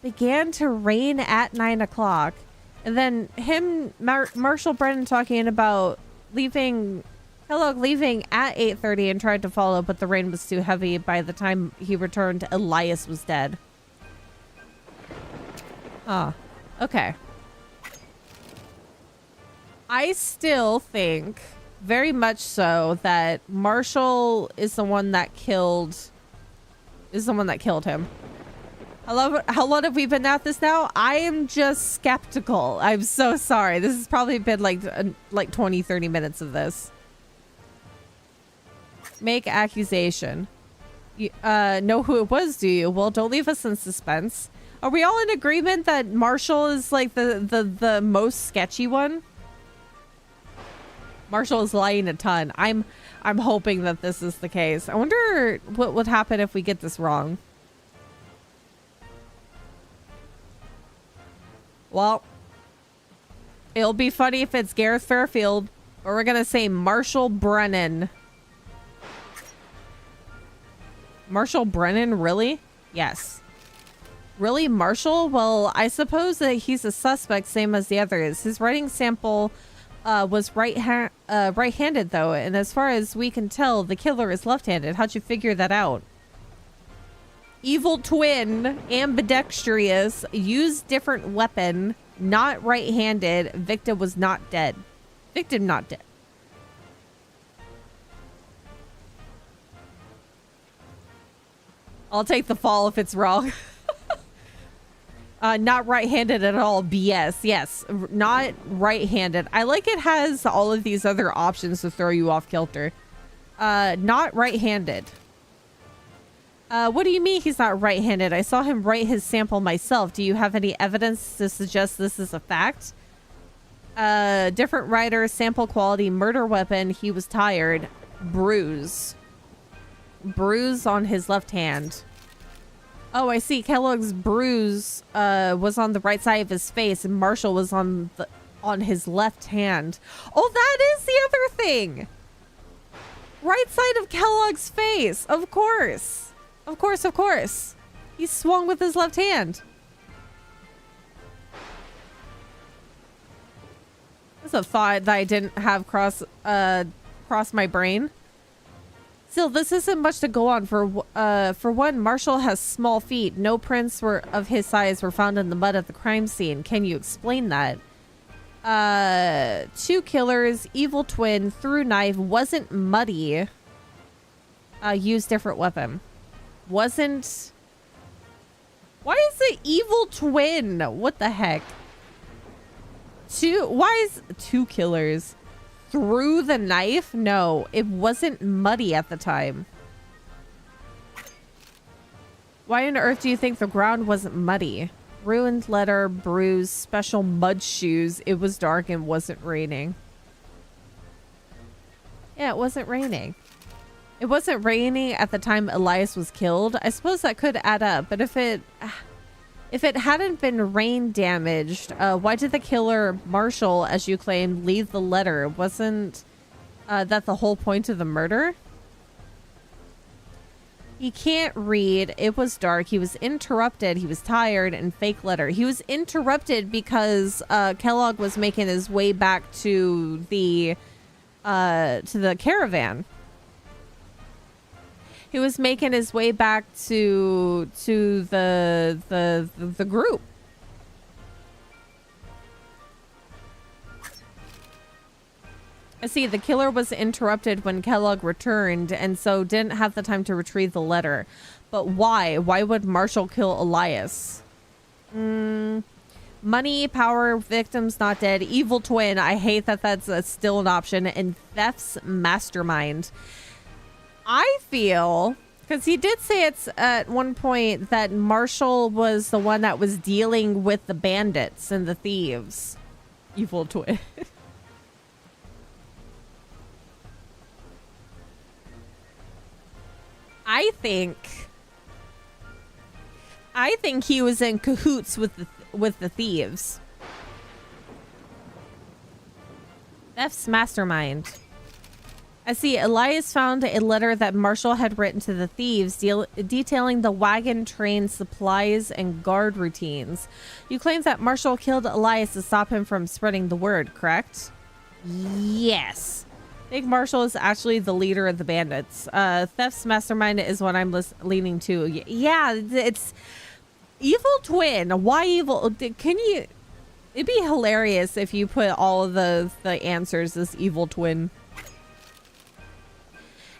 Began to rain at 9 o'clock. And then Marshall Brennan talking about Kellogg leaving at 8:30 and tried to follow, but the rain was too heavy. By the time he returned, Elias was dead. Ah, okay. I still think, very much so, that Marshall is the one that killed him. How long have we been at this now? I am just skeptical. I'm so sorry. This has probably been like 20, 30 minutes of this. Make accusation. You, know who it was, do you? Well, don't leave us in suspense. Are we all in agreement that Marshall is like the most sketchy one? Marshall is lying a ton. I'm hoping that this is the case. I wonder what would happen if we get this wrong. Well, it'll be funny if it's Gareth Fairfield, or we're gonna say Marshall Brennan. Marshall Brennan, really? Yes. Really, Marshall? Well, I suppose that he's a suspect, same as the others. His writing sample was right-handed, though, and as far as we can tell, the killer is left-handed. How'd you figure that out? Evil twin, ambidextrous, used different weapon, not right-handed. Victim was not dead. Victim not dead. I'll take the fall if it's wrong. Not right-handed at all. BS. Yes, not right-handed. I like it has all of these other options to throw you off kilter. Not right-handed. What do you mean he's not right-handed? I saw him write his sample myself. Do you have any evidence to suggest this is a fact? Different writer, sample quality, murder weapon. He was tired. Bruise. Bruise on his left hand. Oh, I see. Kellogg's bruise was on the right side of his face, and Marshall was on his left hand. Oh, that is the other thing. Right side of Kellogg's face. Of course. Of course, of course. He swung with his left hand. That's a thought that I didn't have cross my brain. Still, this isn't much to go on. For one, Marshall has small feet. No prints of his size were found in the mud at the crime scene. Can you explain that? Two killers, evil twin, threw knife, wasn't muddy. Used different weapon. Wasn't... Why is it evil twin? What the heck? Why is two killers? Through the knife? No, it wasn't muddy at the time. Why on earth do you think the ground wasn't muddy? Ruined letter, bruise, special mud shoes. It was dark and wasn't raining. Yeah, it wasn't raining. It wasn't raining at the time Elias was killed. I suppose that could add up, but if it hadn't been rain damaged, why did the killer, Marshall, as you claimed, leave the letter? Wasn't that the whole point of the murder? He can't read. It was dark. He was interrupted. He was tired, and fake letter. He was interrupted because Kellogg was making his way back to the caravan. He was making his way back to the group. I see. The killer was interrupted when Kellogg returned, and so didn't have the time to retrieve the letter. But why? Why would Marshall kill Elias? Money, power, victims not dead, evil twin. I hate that that's still an option. And theft's mastermind. I feel, because he did say it's at one point that Marshall was the one that was dealing with the bandits and the thieves. Evil twin. I think he was in cahoots with the thieves. Theft's mastermind. I see. Elias found a letter that Marshall had written to the thieves detailing the wagon train supplies and guard routines. You claim that Marshall killed Elias to stop him from spreading the word, correct? Yes. I think Marshall is actually the leader of the bandits. Theft's mastermind is what I'm leaning to. Yeah, it's evil twin. Why evil? Can you... It'd be hilarious if you put all of the answers as evil twin.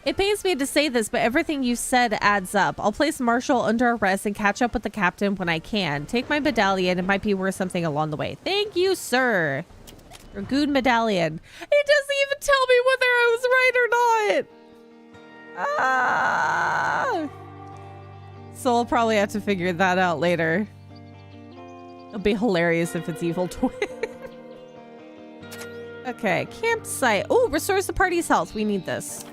It pains me to say this, but everything you said adds up. I'll place Marshall under arrest and catch up with the captain when I can. Take my medallion. It might be worth something along the way. Thank you, sir. Dragoon medallion. It doesn't even tell me whether I was right or not. So I'll probably have to figure that out later. It'll be hilarious if it's evil twin. Okay, campsite. Oh, restores the party's health. We need this.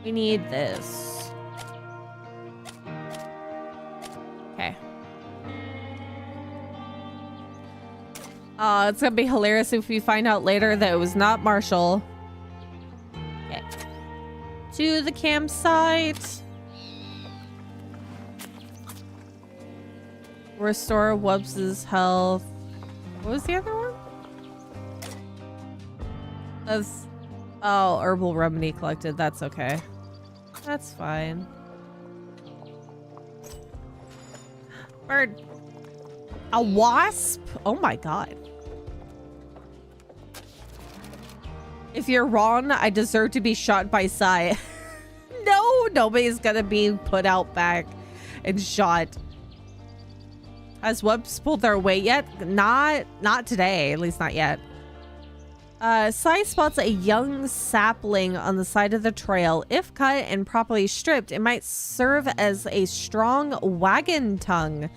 We need this. Okay. It's gonna be hilarious if we find out later that it was not Marshall. Okay. To the campsite. Restore Wubbs' health. What was the other one? Oh, herbal remedy collected. That's okay. That's fine. Bird. A wasp? Oh my god. If you're wrong, I deserve to be shot by Sai. No, nobody's gonna be put out back and shot. Has Wubbs pulled their weight yet? Not today, at least not yet. Sai spots a young sapling on the side of the trail. If cut and properly stripped, it might serve as a strong wagon tongue.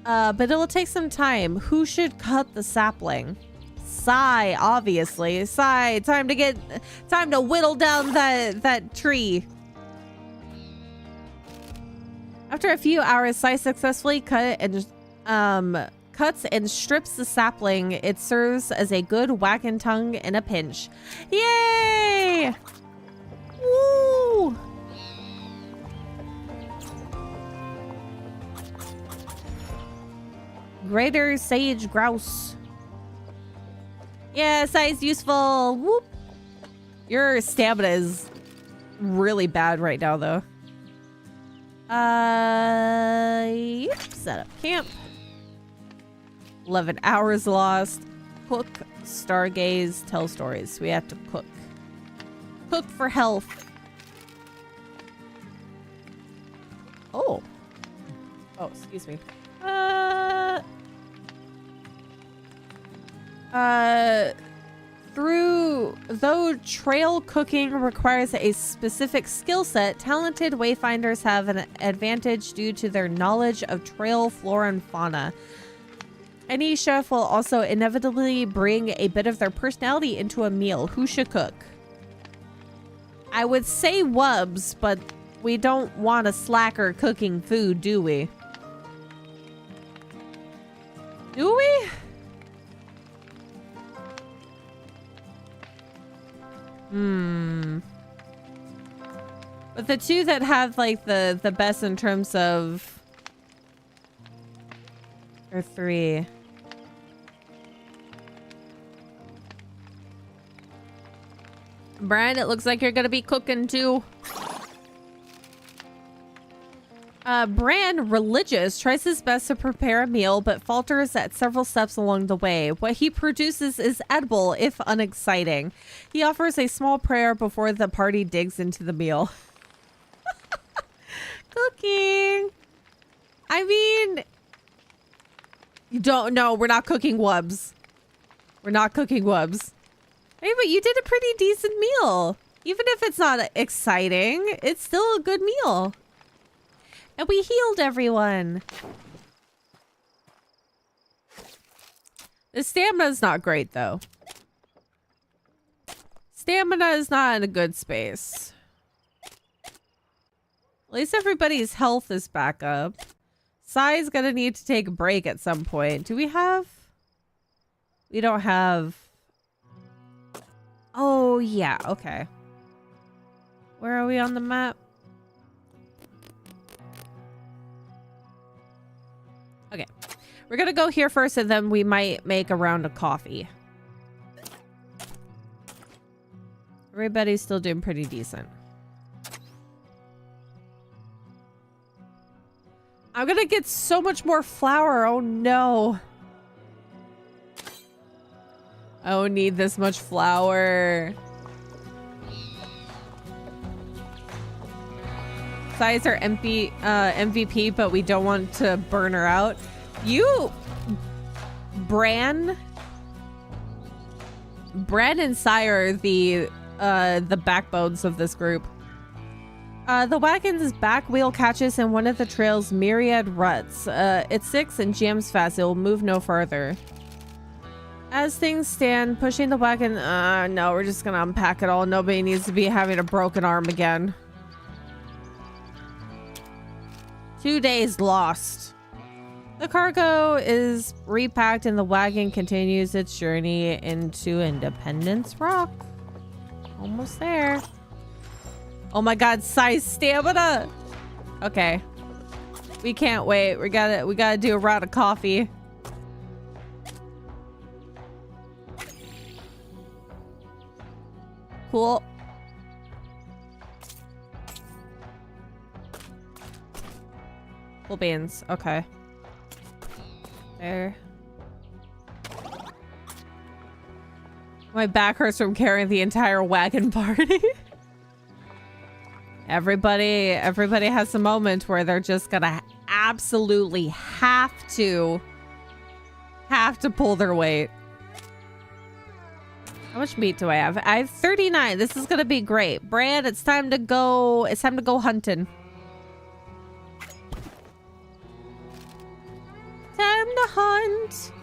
But it'll take some time. Who should cut the sapling? Sai, obviously. Sai, time to whittle down that tree. After a few hours, Sai successfully cuts and strips the sapling. It serves as a good wagon tongue in a pinch. Yay! Woo! Greater sage grouse. Yeah, Sai's useful. Whoop. Your stamina is really bad right now, though. Yep. Set up camp. 11 hours lost. Cook, stargaze, tell stories. We have to cook. Cook for health. Oh. Oh, excuse me. Though trail cooking requires a specific skill set, talented wayfinders have an advantage due to their knowledge of trail flora and fauna. Any chef will also inevitably bring a bit of their personality into a meal. Who should cook? I would say Wubbs, but we don't want a slacker cooking food, do we? Do we? But the two that have like the best in terms of are three. Brian, it looks like you're gonna be cooking too. Bran, religious, tries his best to prepare a meal, but falters at several steps along the way. What he produces is edible, if unexciting. He offers a small prayer before the party digs into the meal. Cooking! I mean... You don't know, we're not cooking Wubbs. We're not cooking Wubbs. Hey, but you did a pretty decent meal. Even if it's not exciting, it's still a good meal. And we healed everyone. The stamina's not great, though. Stamina is not in a good space. At least everybody's health is back up. Sai's gonna need to take a break at some point. Do we have... We don't have... Oh, yeah. Okay. Where are we on the map? Okay. We're gonna go here first, and then we might make a round of coffee. Everybody's still doing pretty decent. I'm gonna get so much more flour. Oh, no. I don't need this much flour. Size our MVP, but we don't want to burn her out. You, Bran and Sire are the backbones of this group. The wagon's back wheel catches in one of the trail's myriad ruts. It sticks and jams fast. It will move no further. As things stand, pushing the wagon... no, we're just gonna unpack it all. Nobody needs to be having a broken arm again. 2 days lost. The cargo is repacked and the wagon continues its journey into Independence Rock. Almost there. Oh my god, size stamina! Okay. We can't wait. We gotta do a round of coffee. Cool. Cool beans. Okay. There. My back hurts from carrying the entire wagon party. Everybody has a moment where they're just gonna absolutely have to pull their weight. How much meat do I have? I have 39. This is gonna be great. Brand, it's time to go hunting. Time to hunt.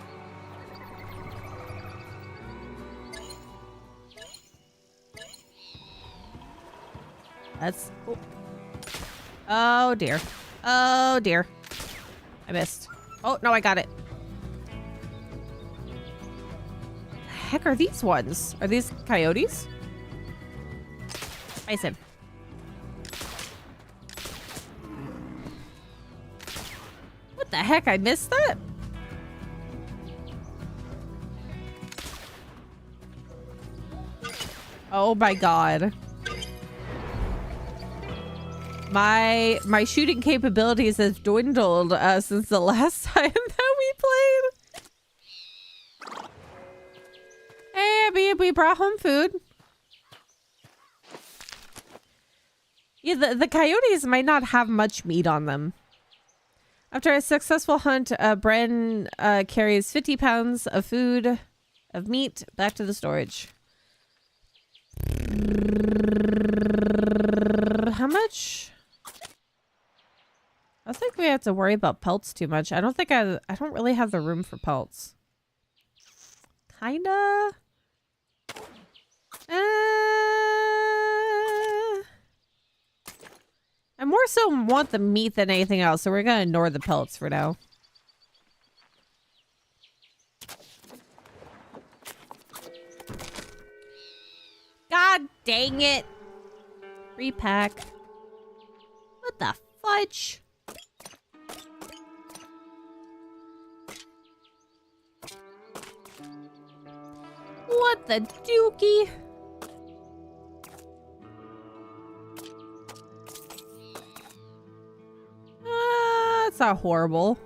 That's... Oh dear. Oh dear. I missed. Oh, no, I got it. The heck are these ones? Are these coyotes? Bison. What the heck? I missed that? Oh my god. My shooting capabilities has dwindled since the last time that we played. Hey, we brought home food. Yeah, the coyotes might not have much meat on them. After a successful hunt, Bren carries 50 pounds of meat back to the storage. How much? I don't think we have to worry about pelts too much. I don't really have the room for pelts. Kinda. I more so want the meat than anything else, so we're gonna ignore the pelts for now. God dang it! Repack. What the fudge? What the dookie? That's not horrible.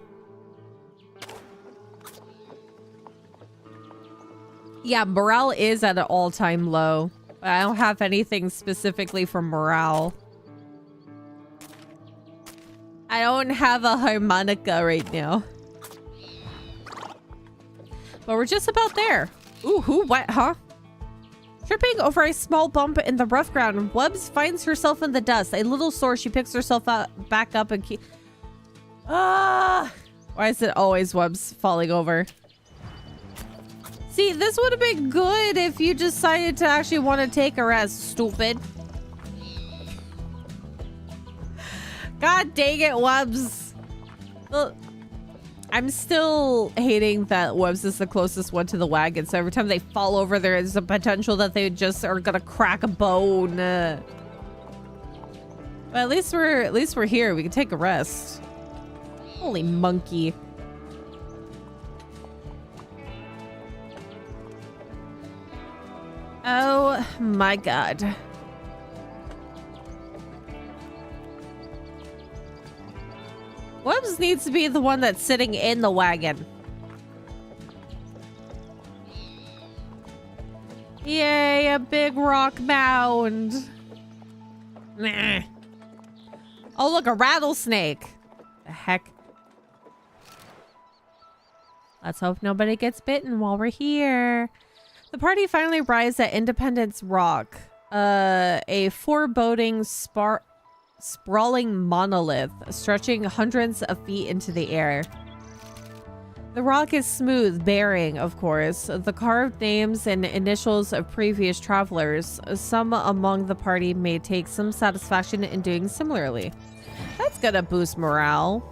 Yeah, morale is at an all-time low. But I don't have anything specifically for morale. I don't have a harmonica right now. But we're just about there. Ooh, what, huh? Tripping over a small bump in the rough ground, Wubbs finds herself in the dust. A little sore, she picks herself back up and why is it always Wubbs falling over? See, this would have been good if you decided to actually want to take her as stupid. God dang it, Wubbs. Well, I'm still hating that Wubbs is the closest one to the wagon, so every time they fall over, there is a potential that they just are gonna crack a bone. But at least we're here. We can take a rest. Holy monkey. Oh my god. Wubbs needs to be the one that's sitting in the wagon. Yay, a big rock mound. Nah. Oh, look, a rattlesnake. The heck? Let's hope nobody gets bitten while we're here. The party finally arrives at Independence Rock, a foreboding, sprawling monolith stretching hundreds of feet into the air. The rock is smooth, bearing, of course, the carved names and initials of previous travelers. Some among the party may take some satisfaction in doing similarly. That's gonna boost morale.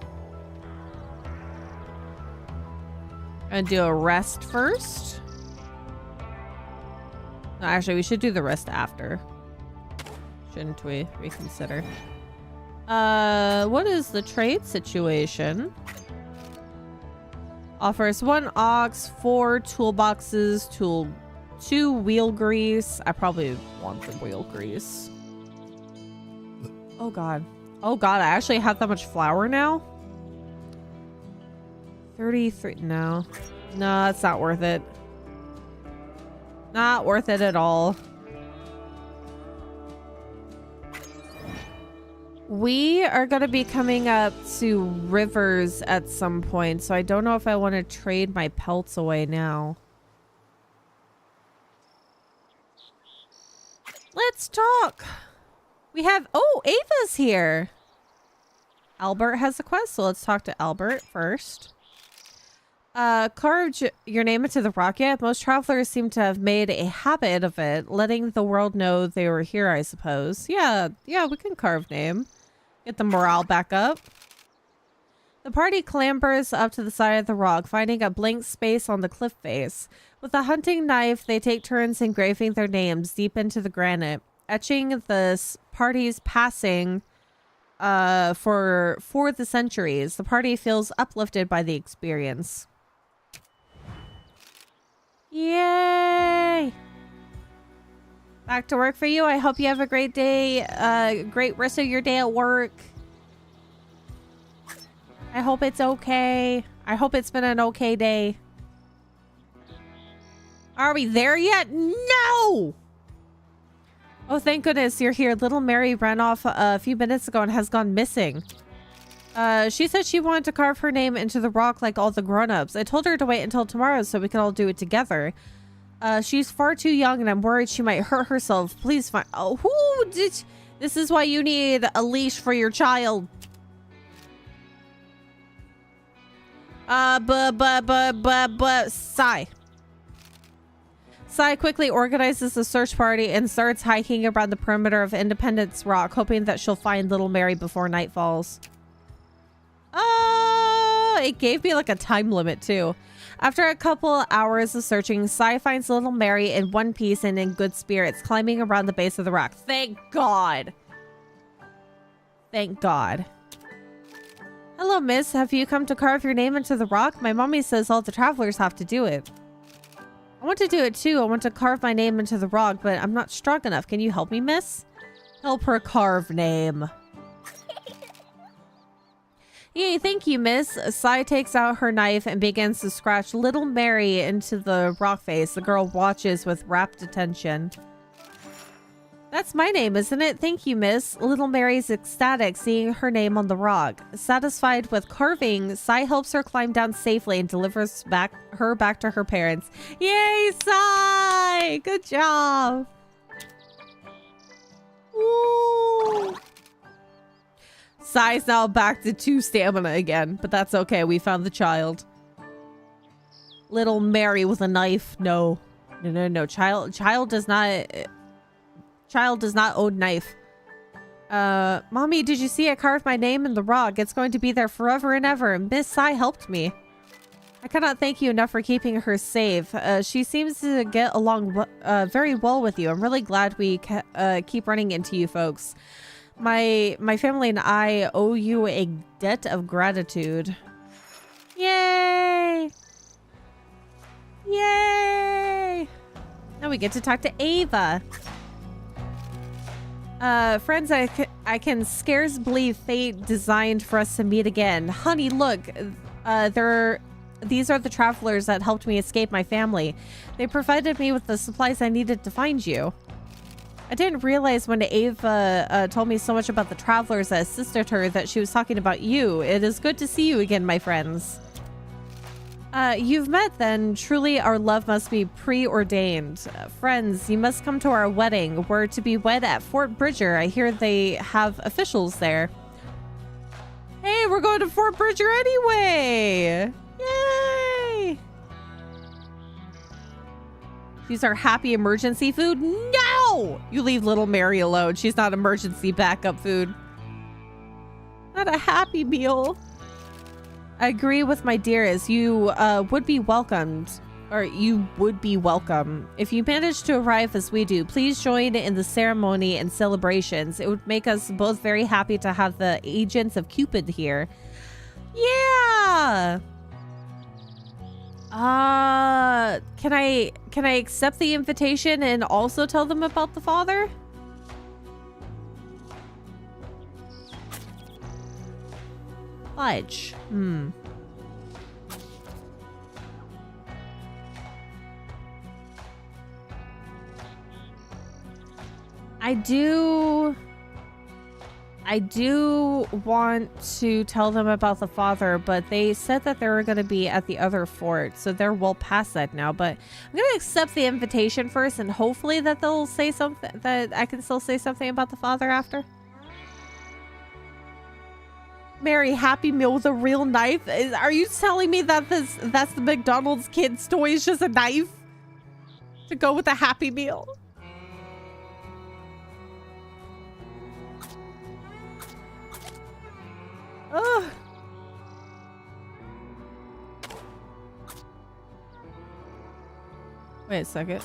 Gonna do a rest first. No, actually, we should do the rest after. Shouldn't we reconsider? What is the trade situation? Offers 1 ox, 4 toolboxes, 2 wheel grease. I probably want the wheel grease. Oh god. Oh god, I actually have that much flour now? 33. No. No, it's not worth it. Not worth it at all. We are going to be coming up to rivers at some point, so I don't know if I want to trade my pelts away now. Let's talk. We have... Oh, Ava's here. Albert has a quest, so let's talk to Albert first. Carved your name into the rock yet? Most travelers seem to have made a habit of it, letting the world know they were here, I suppose. Yeah, we can carve name. Get the morale back up. The party clambers up to the side of the rock, finding a blank space on the cliff face. With a hunting knife, they take turns engraving their names deep into the granite, etching the party's passing for the centuries. The party feels uplifted by the experience. Yay! Back to work for you. I hope you have a great day. Great rest of your day at work. I hope it's okay. I hope it's been an okay day. Are we there yet? No! Oh, thank goodness you're here. Little Mary ran off a few minutes ago and has gone missing. She said she wanted to carve her name into the rock like all the grown-ups. I told her to wait until tomorrow so we can all do it together. She's far too young and I'm worried she might hurt herself. Please find... Oh, who did... This is why you need a leash for your child. Sigh. Sigh quickly organizes the search party and starts hiking around the perimeter of Independence Rock, hoping that she'll find little Mary before night falls. It gave me like a time limit too. After a couple hours of searching, Sai finds little Mary in one piece and in good spirits, climbing around the base of the rock. Thank God. Thank God. Hello, miss. Have you come to carve your name into the rock? My mommy says all the travelers have to do it. I want to do it too. I want to carve my name into the rock, but I'm not strong enough. Can you help me, miss? Help her carve name. Yay, thank you, miss. Sai takes out her knife and begins to scratch little Mary into the rock face. The girl watches with rapt attention. That's my name, isn't it? Thank you, miss. Little Mary's ecstatic seeing her name on the rock. Satisfied with carving, Sai helps her climb down safely and delivers her back to her parents. Yay, Sai! Good job! Woo! Sai's now back to 2 stamina again, but that's okay. We found the child. Little Mary with a knife. No. No. Child does not own knife. Mommy, did you see I carved my name in the rock? It's going to be there forever and ever. Miss Sai helped me. I cannot thank you enough for keeping her safe. She seems to get along very well with you. I'm really glad we keep running into you folks. My family and I owe you a debt of gratitude. Yay! Yay! Now we get to talk to Ava. Friends, I can scarce believe fate designed for us to meet again. Honey, look, these are the travelers that helped me escape my family. They provided me with the supplies I needed to find you. I didn't realize when Ava told me so much about the travelers that assisted her that she was talking about you. It is good to see you again, my friends. You've met then. Truly, our love must be preordained. Friends, you must come to our wedding. We're to be wed at Fort Bridger. I hear they have officials there. Hey, we're going to Fort Bridger anyway! Yay! These are happy emergency food? No! You leave little Mary alone. She's not emergency backup food. Not a happy meal. I agree with my dearest. You would be welcomed. Or you would be welcome. If you manage to arrive as we do, please join in the ceremony and celebrations. It would make us both very happy to have the agents of Cupid here. Yeah! Can I accept the invitation and also tell them about the father? Fudge. I do want to tell them about the father, but they said that they were going to be at the other fort, so they're well past that now. But I'm going to accept the invitation first, and hopefully that they'll say something, that I can still say something about the father after. Mary, Happy Meal with a real knife? Are you telling me that that's the McDonald's kid's toy is just a knife to go with a Happy Meal? Ugh. Wait a second.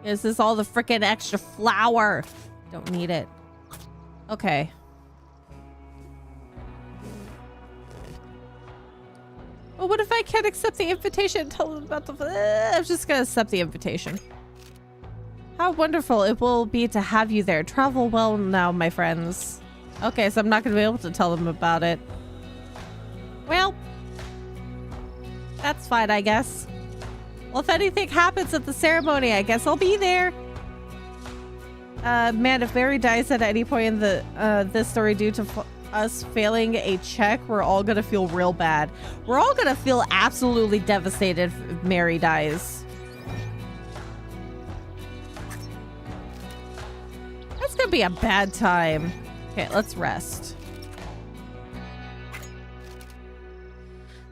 Is this all the freaking extra flour? Don't need it. Okay. Well, what if I can't accept the invitation and tell them about the... I'm just gonna accept the invitation. How wonderful it will be to have you there. Travel well now, my friends. Okay, so I'm not going to be able to tell them about it. Well, that's fine, I guess. Well, if anything happens at the ceremony, I guess I'll be there. Man, if Mary dies at any point in the this story due to us failing a check, we're all going to feel real bad. We're all going to feel absolutely devastated if Mary dies. That's going to be a bad time. Okay, let's rest.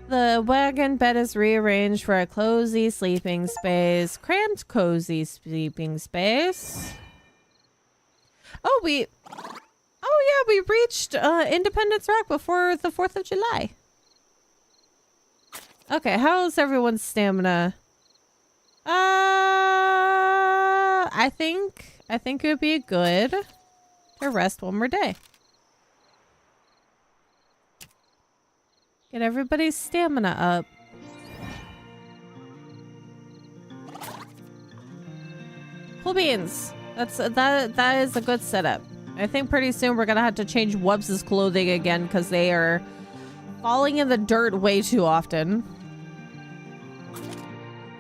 The wagon bed is rearranged for a cozy sleeping space. Cramped cozy sleeping space. Oh, yeah, we reached Independence Rock before the 4th of July. Okay, how's everyone's stamina? I think it would be good to rest one more day. Get everybody's stamina up. Cool beans. That is a good setup. I think pretty soon we're gonna have to change Wubbs' clothing again because they are falling in the dirt way too often.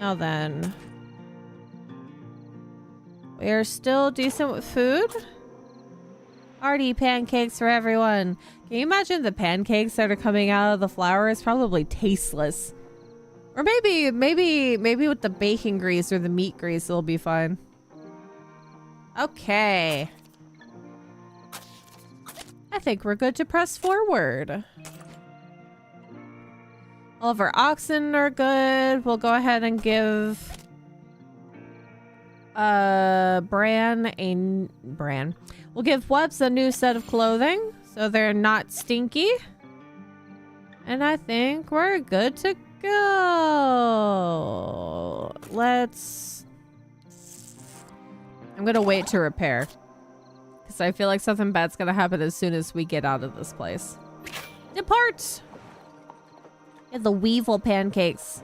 Now then. We are still decent with food. Hearty pancakes for everyone. Can you imagine the pancakes that are coming out of the flour? It's probably tasteless. Or maybe with the bacon grease or the meat grease it'll be fine. Okay. I think we're good to press forward. All of our oxen are good. We'll go ahead and give Bran. We'll give Wubbs a new set of clothing so they're not stinky. And I think we're good to go. I'm gonna wait to repair because I feel like something bad's gonna happen as soon as we get out of this place. Depart! Get the weevil pancakes.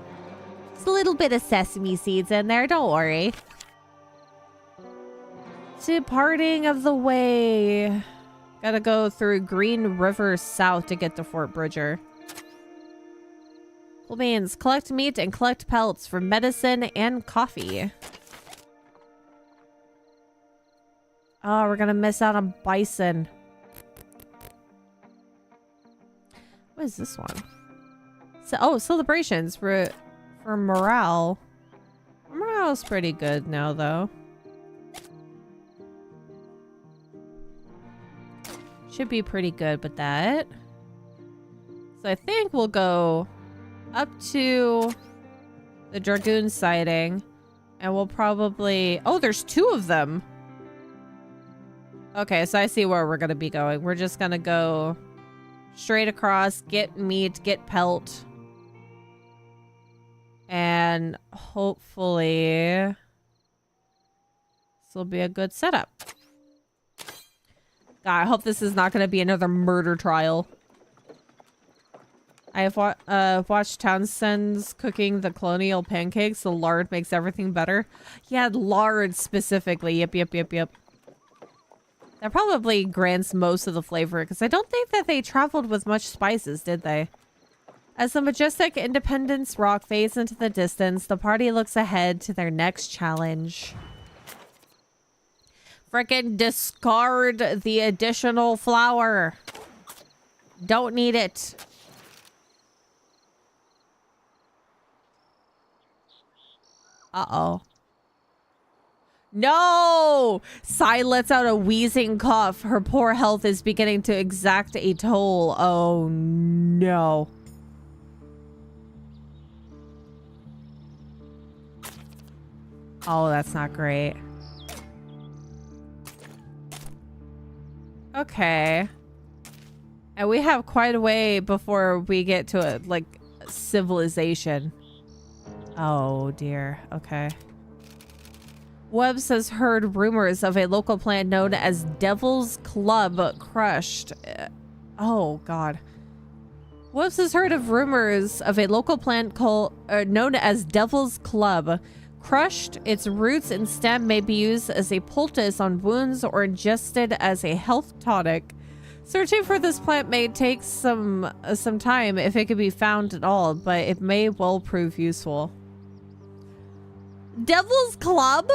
Just a little bit of sesame seeds in there, don't worry. Departing of the way. Gotta go through Green River South to get to Fort Bridger. Cool beans. Collect meat and collect pelts for medicine and coffee. Oh, we're gonna miss out on bison. What is this one? Oh, celebrations for morale. Morale's pretty good now, though. Should be pretty good with that. So I think we'll go up to the Dragoon sighting. And we'll probably... Oh, there's 2 of them. Okay, so I see where we're going to be going. We're just going to go straight across, get meat, get pelt. And hopefully this will be a good setup. God, I hope this is not going to be another murder trial. I have watched Townsend's cooking the colonial pancakes. The lard makes everything better. Yeah, lard specifically. Yep. That probably grants most of the flavor, because I don't think that they traveled with much spices, did they? As the majestic Independence Rock fades into the distance, the party looks ahead to their next challenge. Frickin' discard the additional flour. Don't need it. Uh-oh. No! Sai lets out a wheezing cough. Her poor health is beginning to exact a toll. Oh, no. Oh, that's not great. Okay. And we have quite a way before we get to, like, civilization. Oh, dear. Okay. Webbs has heard rumors of a local plant known as Devil's Club crushed. Oh, God. Webbs has heard of rumors of a local plant known as Devil's Club crushed. Its roots and stem may be used as a poultice on wounds or ingested as a health tonic. Searching for this plant may take some time if it can be found at all, but it may well prove useful. Devil's Club?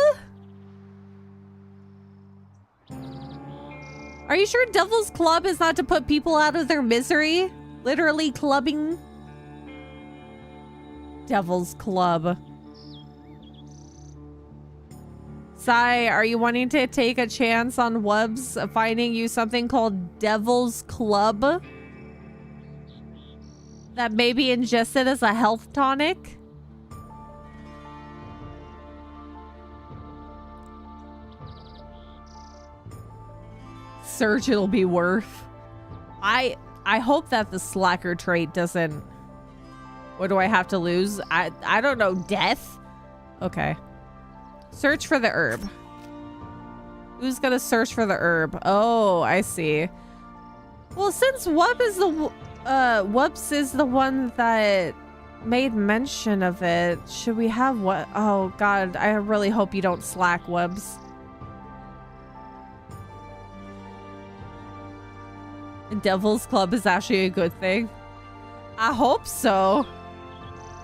Are you sure Devil's Club is not to put people out of their misery? Literally clubbing? Devil's Club. Sai, are you wanting to take a chance on Wubbs finding you something called Devil's Club? That may be ingested as a health tonic? Search, it'll be worth. I hope that the slacker trait doesn't... What do I have to lose? I don't know. Death? Okay. Search for the herb. Who's gonna search for the herb? Oh, I see. Well, since Wubbs is the one that made mention of it, should we have what? Oh God, I really hope you don't slack, Wubbs. Devil's Club is actually a good thing. I hope so.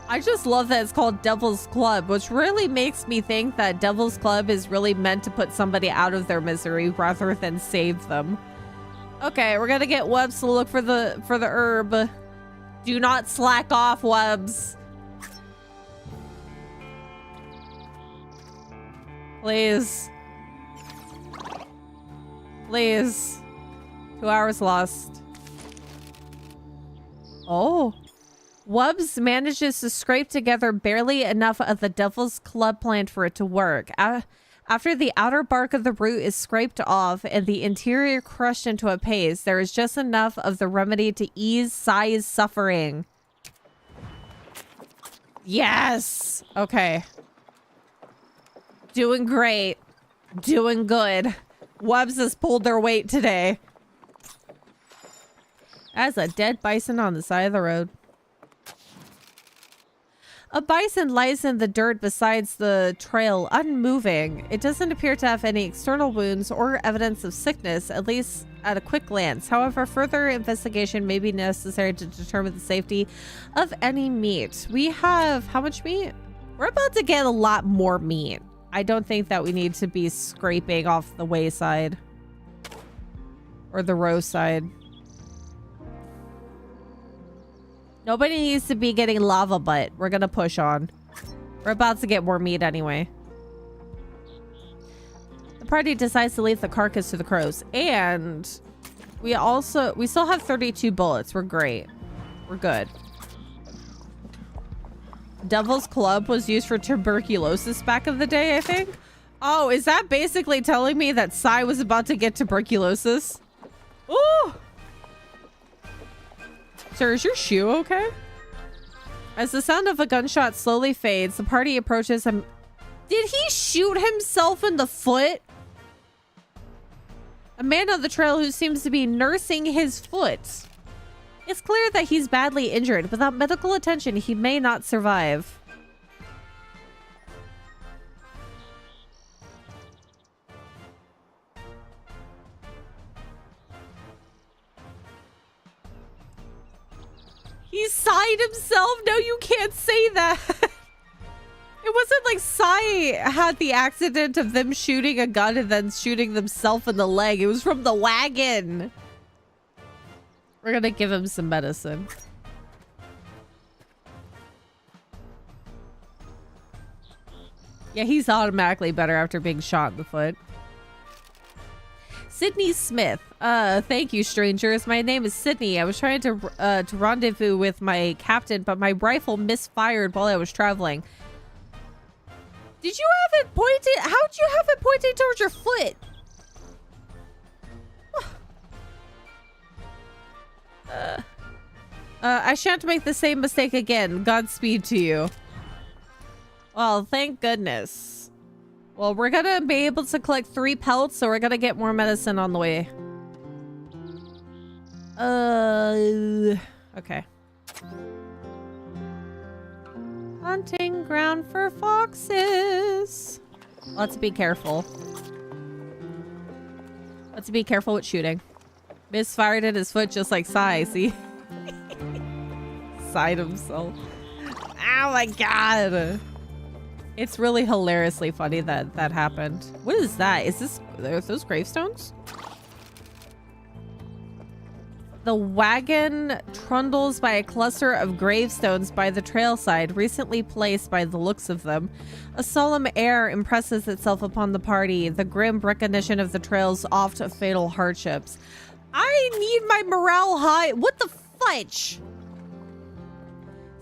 I just love that it's called Devil's Club, which really makes me think that Devil's Club is really meant to put somebody out of their misery rather than save them. Okay, we're gonna get Wubbs to look for the herb. Do not slack off, Wubbs. Please. Please. 2 hours lost. Oh. Wubbs manages to scrape together barely enough of the Devil's Club plant for it to work. After the outer bark of the root is scraped off and the interior crushed into a paste, there is just enough of the remedy to ease Sai's suffering. Yes! Okay. Doing great. Doing good. Wubbs has pulled their weight today. As a dead bison on the side of the road. A bison lies in the dirt beside the trail, unmoving. It doesn't appear to have any external wounds or evidence of sickness, at least at a quick glance. However, further investigation may be necessary to determine the safety of any meat. We have how much meat? We're about to get a lot more meat. I don't think that we need to be scraping off the wayside or the roadside. Nobody needs to be getting lava butt. We're gonna push on. We're about to get more meat anyway. The party decides to leave the carcass to the crows. And we still have 32 bullets. We're great. We're good. Devil's Club was used for tuberculosis back in the day, I think. Oh, is that basically telling me that Sai was about to get tuberculosis? Ooh! Sir, is your shoe okay? As the sound of a gunshot slowly fades, the party approaches him. Did he shoot himself in the foot? A man on the trail who seems to be nursing his foot. It's clear that he's badly injured. Without medical attention, he may not survive. He signed himself? No, you can't say that. It wasn't like Sai had the accident of them shooting a gun and then shooting themselves in the leg. It was from the wagon. We're gonna give him some medicine. Yeah, he's automatically better after being shot in the foot. Sydney Smith. Thank you, strangers. My name is Sydney. I was trying to rendezvous with my captain, but my rifle misfired while I was traveling. Did you have it pointed? How'd you have it pointing towards your foot? I shan't make the same mistake again. Godspeed to you. Well, thank goodness. Well, we're gonna be able to collect 3 pelts, so we're gonna get more medicine on the way. Okay. Hunting ground for foxes. Let's be careful. Let's be careful with shooting. Misfired at his foot just like Sai, see? Sighed himself. Oh my god. It's really hilariously funny that that happened. What is that? Is this... Are those gravestones? The wagon trundles by a cluster of gravestones by the trailside, recently placed by the looks of them. A solemn air impresses itself upon the party, the grim recognition of the trail's oft fatal hardships. I need my morale high. What the fudge?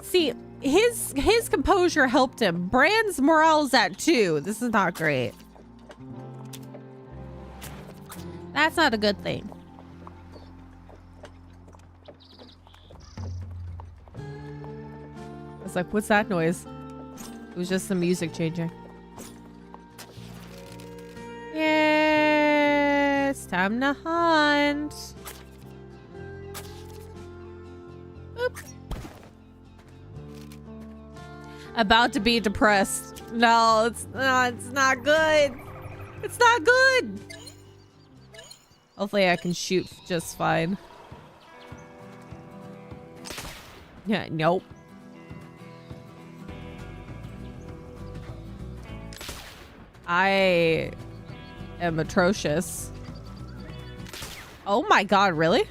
See, his composure helped him. Brand's morale's at 2. This is not great. That's not a good thing. I was like, what's that noise? It was just the music changing. Yeah, it's time to hunt. Boop. About to be depressed. No, it's not good. It's not good. Hopefully I can shoot just fine. Yeah, nope. I am atrocious. Oh my god, really?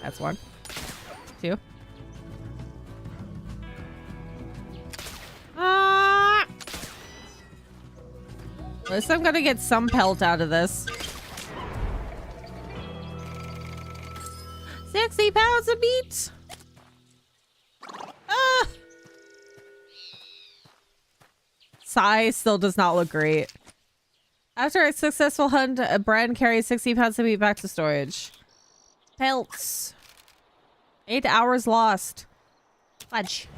That's 1. 2. At least I'm gonna get some pelt out of this. 60 pounds of meat! Ah! Sai still does not look great. After a successful hunt, Brian carries 60 pounds of meat back to storage. Pelts. 8 hours lost. Fudge.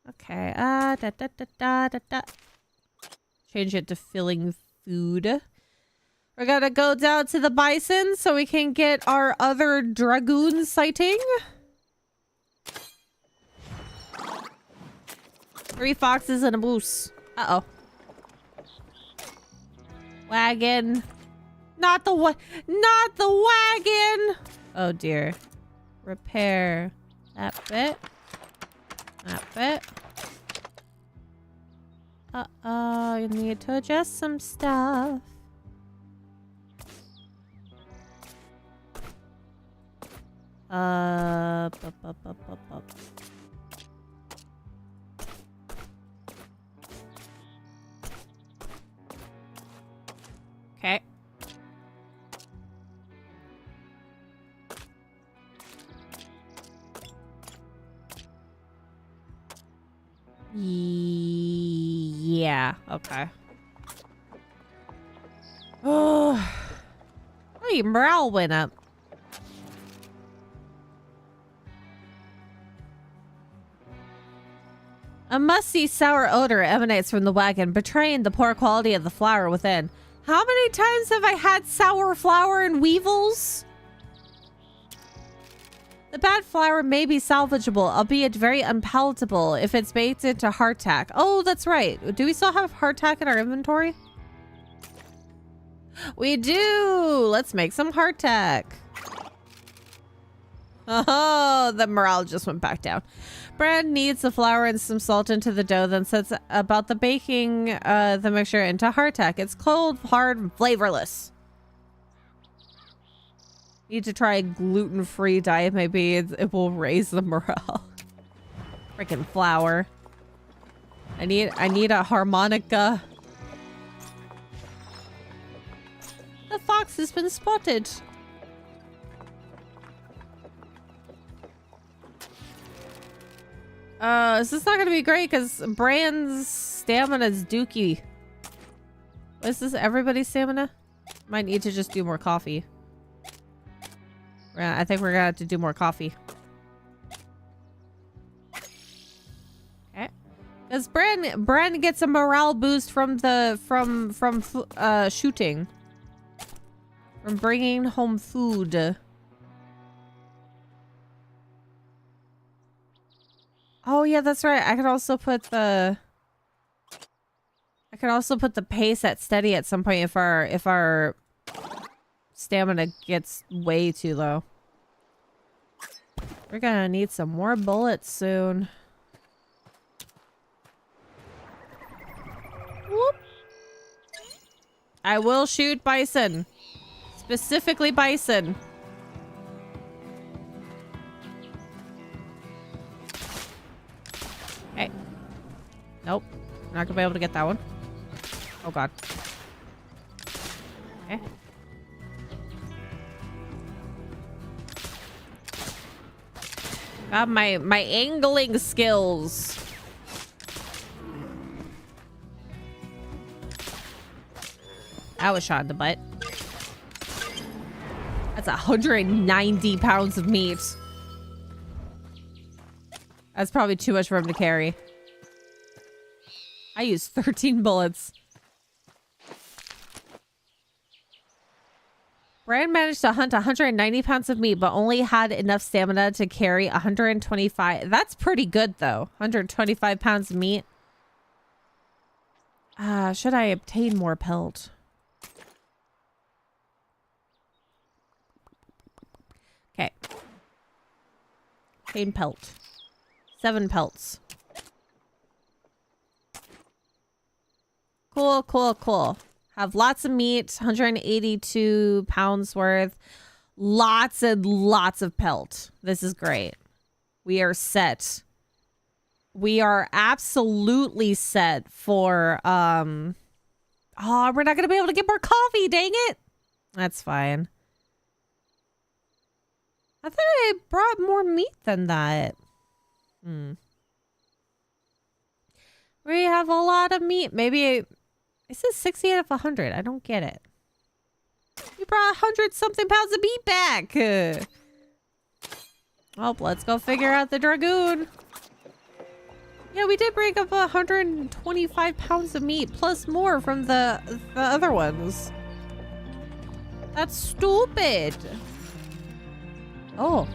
Okay, change it to filling food. We're gonna go down to the bison so we can get our other dragoon sighting. 3 foxes and a moose. Uh-oh. Wagon. Not the wagon! Oh dear. Repair that bit. That bit. Uh-oh, you need to adjust some stuff. Okay. Yeah, okay. Oh, hey, morale went up. A musty, sour odor emanates from the wagon, betraying the poor quality of the flour within. How many times have I had sour flour and weevils? The bad flour may be salvageable, albeit very unpalatable if it's baked into hardtack. Oh, that's right. Do we still have hardtack in our inventory? We do! Let's make some hardtack. Oh, the morale just went back down. Brand needs the flour and some salt into the dough, then sets about the baking the mixture into hardtack. It's cold, hard, and flavorless. Need to try a gluten-free diet. Maybe it will raise the morale. Freaking flour. I need a harmonica. The fox has been spotted. This is not gonna be great because Bran's stamina is dookie. What is this? Everybody's stamina? Might need to just do more coffee. I think we're gonna have to do more coffee. Okay. Because Bran gets a morale boost from the shooting. From bringing home food. Oh yeah, that's right. I could also put the pace at steady at some point if our stamina gets way too low. We're gonna need some more bullets soon. Whoop. I will shoot bison. Specifically bison. Okay. Nope. Not gonna be able to get that one. Oh god. Okay. God, my angling skills. I was shot in the butt. That's 190 pounds of meat. That's probably too much for him to carry. I used 13 bullets. Bran managed to hunt 190 pounds of meat, but only had enough stamina to carry 125. That's pretty good, though. 125 pounds of meat. Should I obtain more pelt? Okay. Obtain pelt. 7 pelts. Cool, cool, cool. Have lots of meat, 182 pounds worth. Lots and lots of pelt. This is great. We are set. We are absolutely set for, oh, we're not going to be able to get more coffee, dang it. That's fine. I thought I brought more meat than that. We have a lot of meat. Maybe it says 60 out of 100. I don't get it. You brought 100-something pounds of meat back. Oh, let's go figure out the Dragoon. Yeah, we did break up 125 pounds of meat, plus more from the other ones. That's stupid. Oh.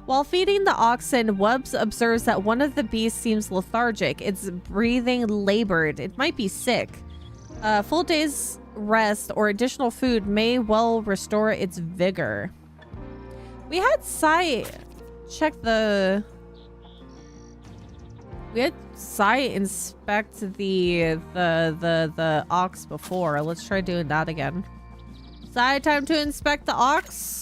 While feeding the oxen, Wubbs observes that one of the beasts seems lethargic. It's breathing labored. It might be sick. A full day's rest or additional food may well restore its vigor. We had Sai check the... We had Sai inspect the ox before. Let's try doing that again. Sai, time to inspect the ox.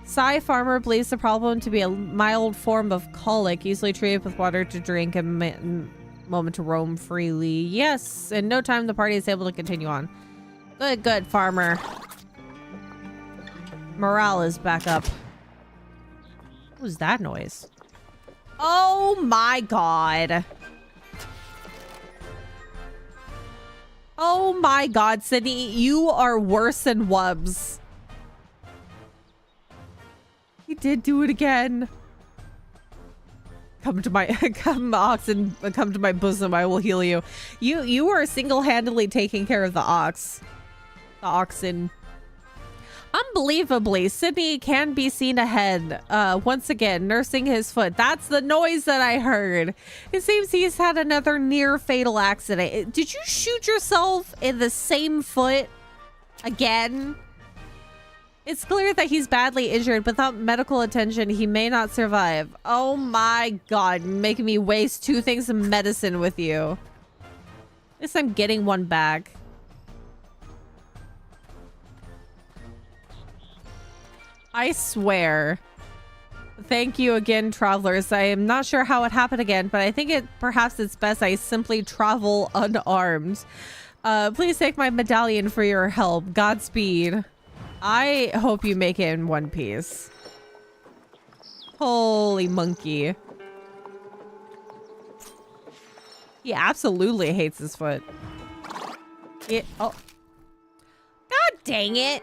Sai farmer believes the problem to be a mild form of colic, easily treated with water to drink and moment to roam freely. Yes, in no time the party is able to continue on. Good, good, farmer. Morale is back up. What was that noise? Oh my god. Oh my god, Sydney, you are worse than Wubs. He did do it again. Come to my oxen, come to my bosom, I will heal you. You are single-handedly taking care of the oxen. Unbelievably, Sydney can be seen ahead, once again, nursing his foot. That's the noise that I heard. It seems he's had another near-fatal accident. Did you shoot yourself in the same foot again? It's clear that he's badly injured. Without medical attention, he may not survive. Oh my god, making me waste 2 things of medicine with you. At least I'm getting one back. I swear. Thank you again, travelers. I am not sure how it happened again, but I think perhaps it's best I simply travel unarmed. Please take my medallion for your help. Godspeed. I hope you make it in one piece. Holy monkey. He absolutely hates his foot. Oh. God dang it.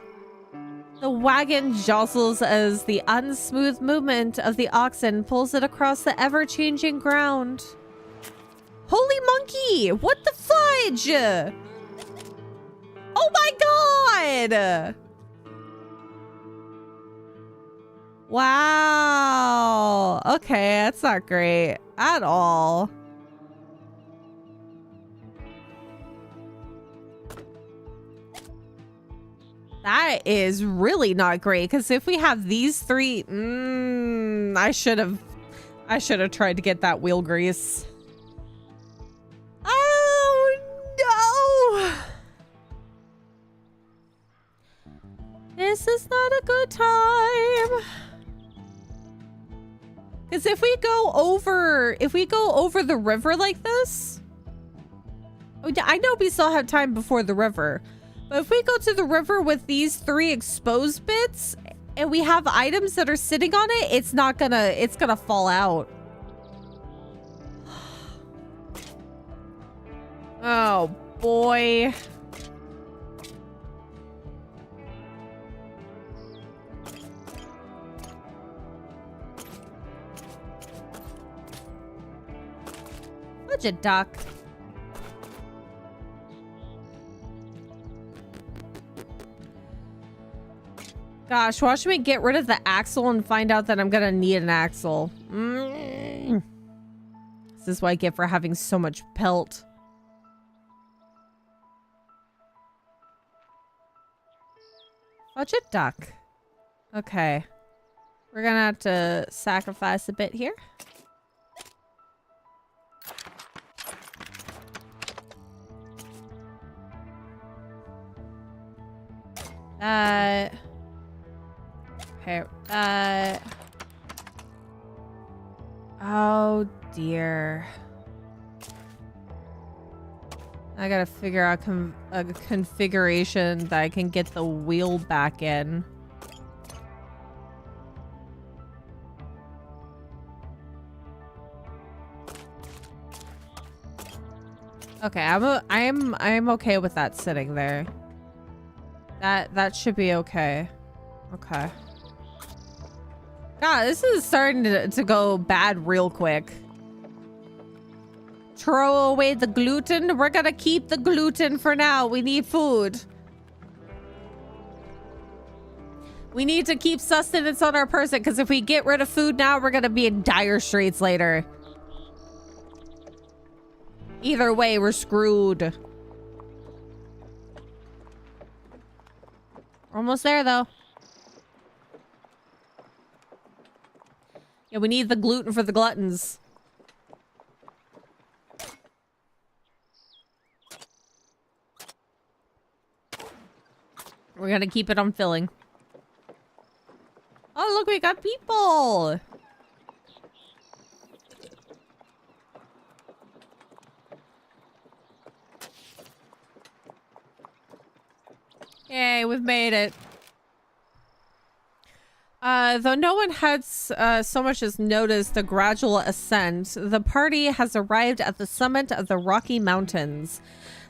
The wagon jostles as the unsmooth movement of the oxen pulls it across the ever-changing ground. Holy monkey! What the fudge? Oh my god! Wow. Okay, that's not great at all. That is really not great, because if we have these 3, I should have tried to get that wheel grease. Oh no! This is not a good time. Because if we go over the river like this, I know we still have time before the river. But if we go to the river with these 3 exposed bits and we have items that are sitting on it, it's gonna fall out. Oh boy. Such a duck. Gosh, watch me get rid of the axle and find out that I'm gonna need an axle. This is what I get for having so much pelt. Such a duck. Okay. We're gonna have to sacrifice a bit here. Okay, oh dear. I gotta figure out a configuration that I can get the wheel back in. Okay, I'm okay with that sitting there. That should be okay. Okay. God, this is starting to go bad real quick. Throw away the gluten. We're gonna keep the gluten for now. We need food. We need to keep sustenance on our person, because if we get rid of food now, we're gonna be in dire straits later. Either way, we're screwed. We're almost there, though. Yeah, we need the gluten for the gluttons. We're gonna keep it on filling. Oh, look, we got people! Yay, we've made it. Though no one had so much as noticed the gradual ascent, the party has arrived at the summit of the Rocky Mountains,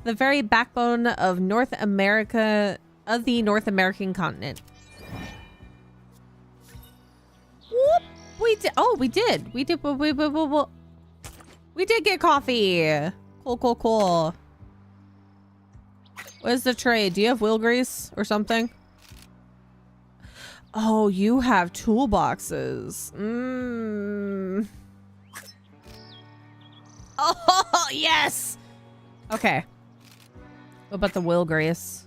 the very backbone of North America, of the North American continent. Whoop! We did. Oh, we did. We did. We did get coffee. Cool, cool, cool. Where's the trade? Do you have wheel grease or something? Oh, you have toolboxes. Oh, yes. Okay. What about the wheel grease?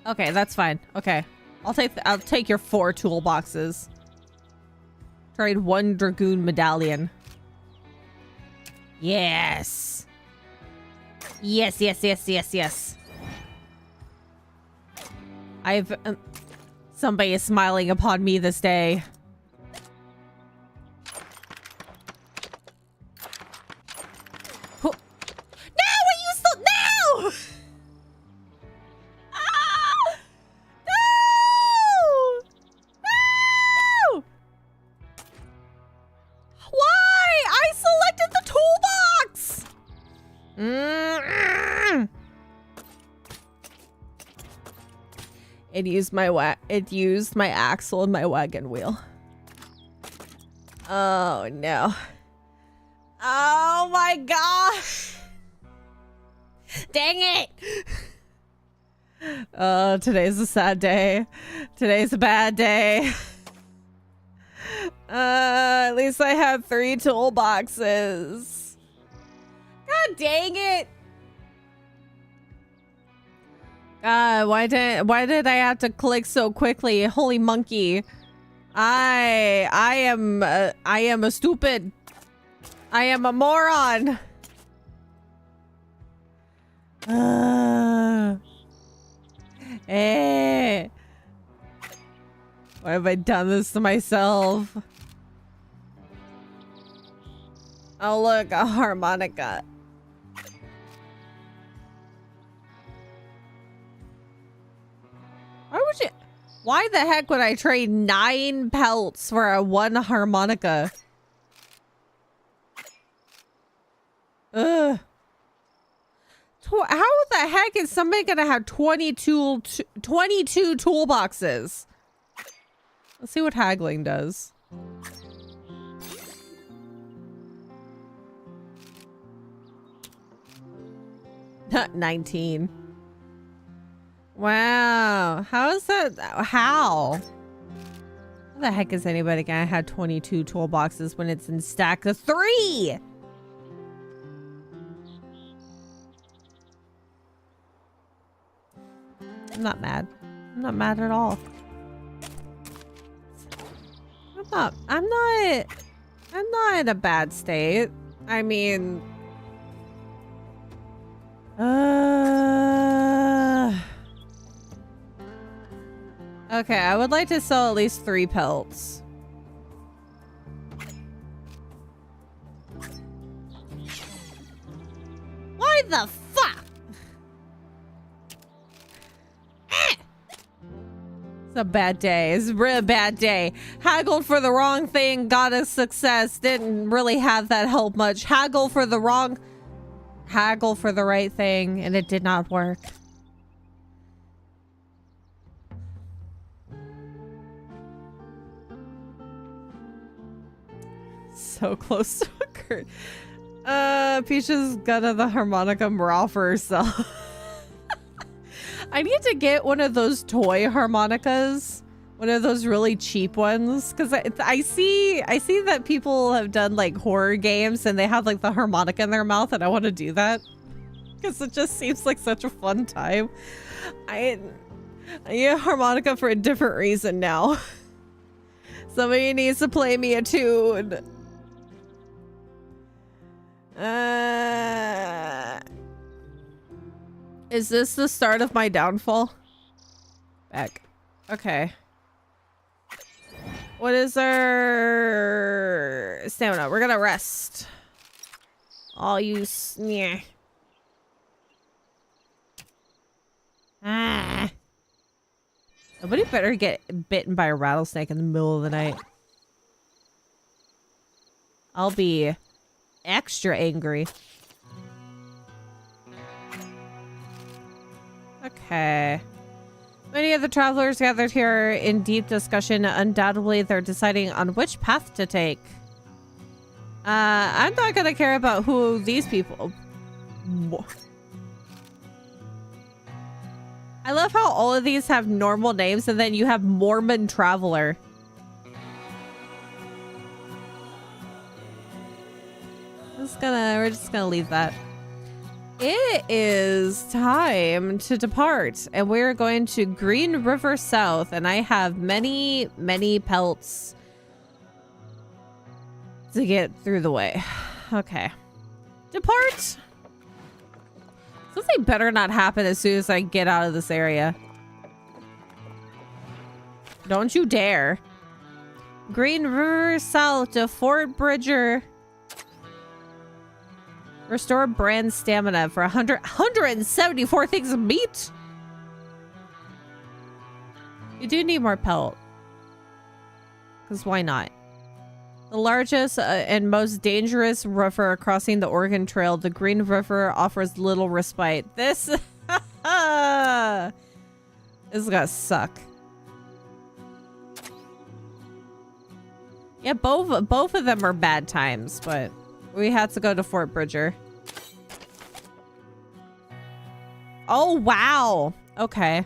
Okay, that's fine. Okay. I'll take your 4 toolboxes. Trade 1 Dragoon medallion. Yes. Yes, yes, yes, yes, yes. Somebody is smiling upon me this day. No! Are you still... No! Ah! No! No! Why? I selected the toolbox! It used my axle and my wagon wheel. Oh no. Oh my gosh. Dang it. Oh, today's a sad day. Today's a bad day. At least I have 3 toolboxes. God dang it. Why did I have to click so quickly? Holy monkey. I am a stupid. I am a moron. Why have I done this to myself? Oh look, a harmonica. Why the heck would I trade 9 pelts for a 1 harmonica? Ugh. How the heck is somebody gonna have 22 toolboxes? Let's see what haggling does. Not 19. Wow. How is that? How? How the heck is anybody gonna have 22 toolboxes when it's in stack of 3? I'm not mad. I'm not mad at all. I'm not in a bad state. I mean, okay, I would like to sell at least 3 pelts. Why the fuck? It's a bad day. It's a really bad day. Haggled for the wrong thing, got a success. Didn't really have that help much. Haggle for the right thing, and it did not work. So close to a curtain. Peach's gonna the harmonica morale for herself. I need to get one of those toy harmonicas, one of those really cheap ones, because I see that people have done like horror games and they have like the harmonica in their mouth, and I want to do that because it just seems like such a fun time. I need a harmonica for a different reason now. Somebody needs to play me a tune. Is this the start of my downfall? Back. Okay. What is our stamina? We're gonna rest. I'll use... Yeah. Nobody better get bitten by a rattlesnake in the middle of the night. I'll be extra angry. Okay. Many of the travelers gathered here in deep discussion. Undoubtedly, they're deciding on which path to take. I'm not gonna care about who these people... I love how all of these have normal names and then you have Mormon Traveler. We're just gonna leave that. It is time to depart, and we're going to Green River South, and I have many, many pelts to get through the way. Okay. Depart! Something better not happen as soon as I get out of this area. Don't you dare. Green River South to Fort Bridger. Restore brand stamina for 174 things of meat. You do need more pelt. Because why not? The largest and most dangerous river crossing the Oregon Trail, the Green River offers little respite. This is gonna suck. Yeah, both of them are bad times, but we had to go to Fort Bridger. Oh, wow. Okay.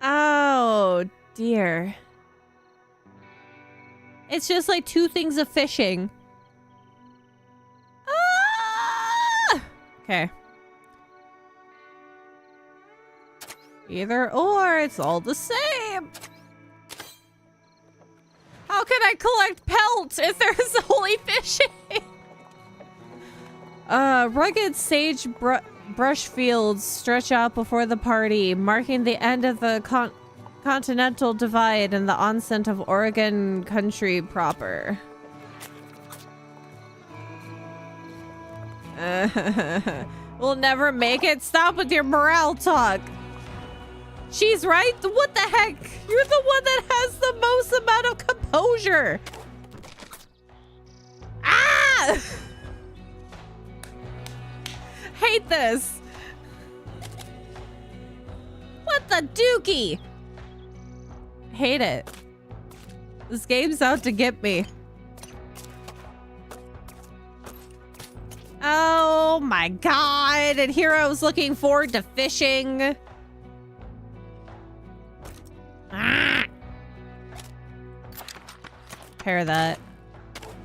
Oh, dear. It's just like 2 things of fishing. Ah! Okay. Either or, it's all the same. How can I collect pelt if there's only fishing? Rugged sage brush fields stretch out before the party, marking the end of the continental divide and the onset of Oregon country proper. We'll never make it. Stop with your morale talk. She's right. What the heck? You're the one that has the most amount of composure. Ah! Hate this. What the dookie? Hate it. This game's out to get me. Oh my god. And here I was looking forward to fishing. Ah. Pair that.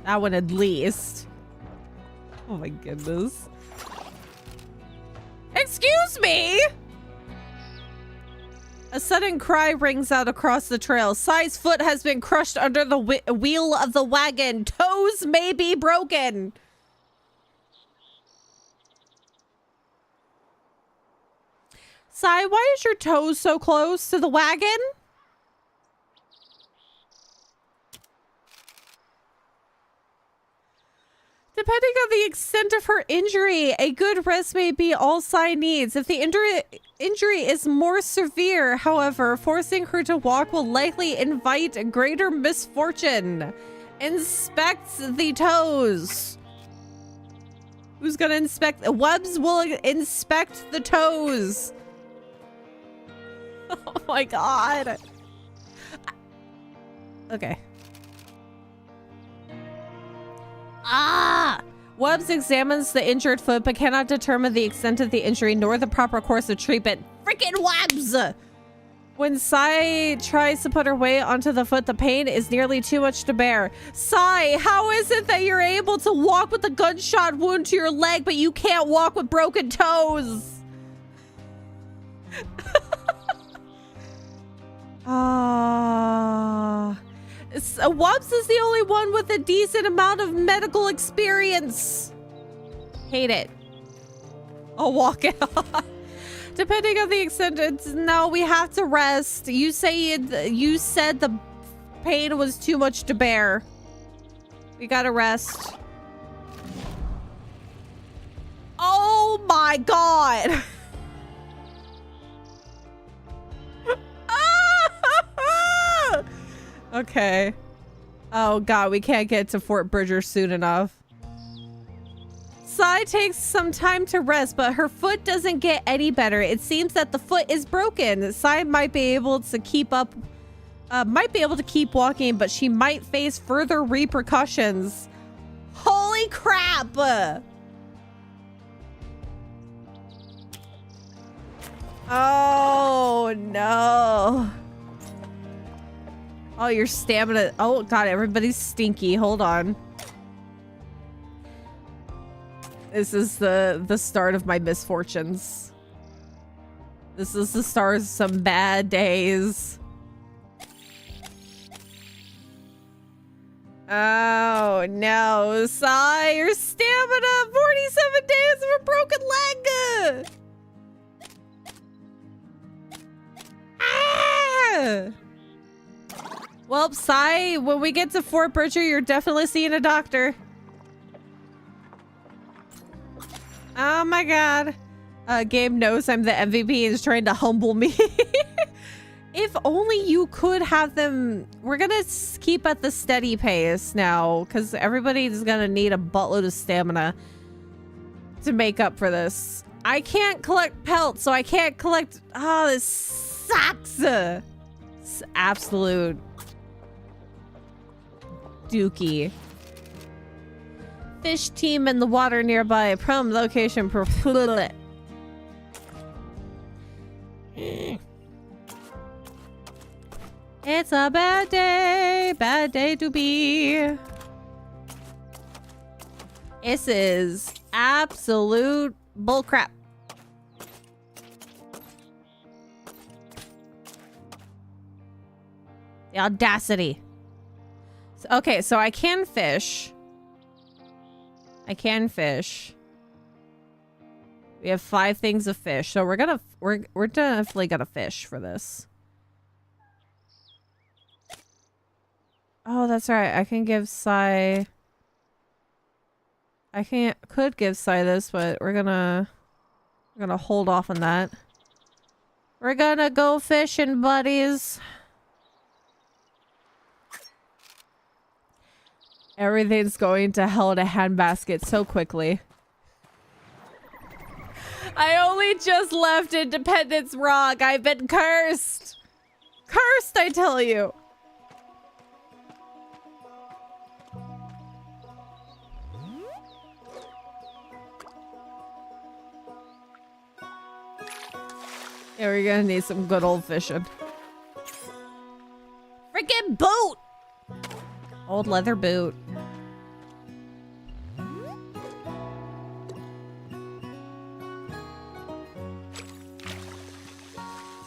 That one at least. Oh my goodness. Excuse me! A sudden cry rings out across the trail. Sai's foot has been crushed under the wheel of the wagon. Toes may be broken. Sai, why is your toes so close to the wagon? Depending on the extent of her injury, a good rest may be all Sai needs. If the injury is more severe, however, forcing her to walk will likely invite greater misfortune. Inspect the toes. Who's gonna inspect? Webs will inspect the toes. Oh my god. Okay. Ah! Webbs examines the injured foot but cannot determine the extent of the injury nor the proper course of treatment. Freaking Webbs! When Sai tries to put her weight onto the foot, the pain is nearly too much to bear. Sai, how is it that you're able to walk with a gunshot wound to your leg but you can't walk with broken toes? Ah... Wobbs is the only one with a decent amount of medical experience. Hate it. I'll walk it off. Depending on the extent, no, we have to rest. You said the pain was too much to bear. We gotta rest. Oh my god! Okay. Oh god, we can't get to Fort Bridger soon enough. Sai takes some time to rest, but her foot doesn't get any better. It seems that the foot is broken. Sai might be able to keep walking, but she might face further repercussions. Holy crap! Oh no. Oh, your stamina. Oh god, everybody's stinky. Hold on. This is the start of my misfortunes. This is the start of some bad days. Oh no, Sai, your stamina! 47 days of a broken leg! Ah! Well, Sai, when we get to Fort Bridger, you're definitely seeing a doctor. Oh my god. Gabe knows I'm the MVP and is trying to humble me. If only you could have them. We're gonna keep at the steady pace now, because everybody's gonna need a buttload of stamina to make up for this. I can't collect pelts, so I can't collect. Oh, this sucks. It's absolute dookie. Fish team in the water nearby. Prone location. It's a bad day to be. This is absolute bullcrap. The audacity. Okay, so I can fish. We have 5 things of fish, so we're definitely gonna fish for this. Oh, that's right. I can give Sai. Could give Sai this, but we're gonna hold off on that. We're gonna go fishing, buddies. Everything's going to hell in a handbasket so quickly. I only just left Independence Rock. I've been cursed. Cursed, I tell you. Yeah, we're gonna need some good old fishing. Freaking boot! Old leather boot.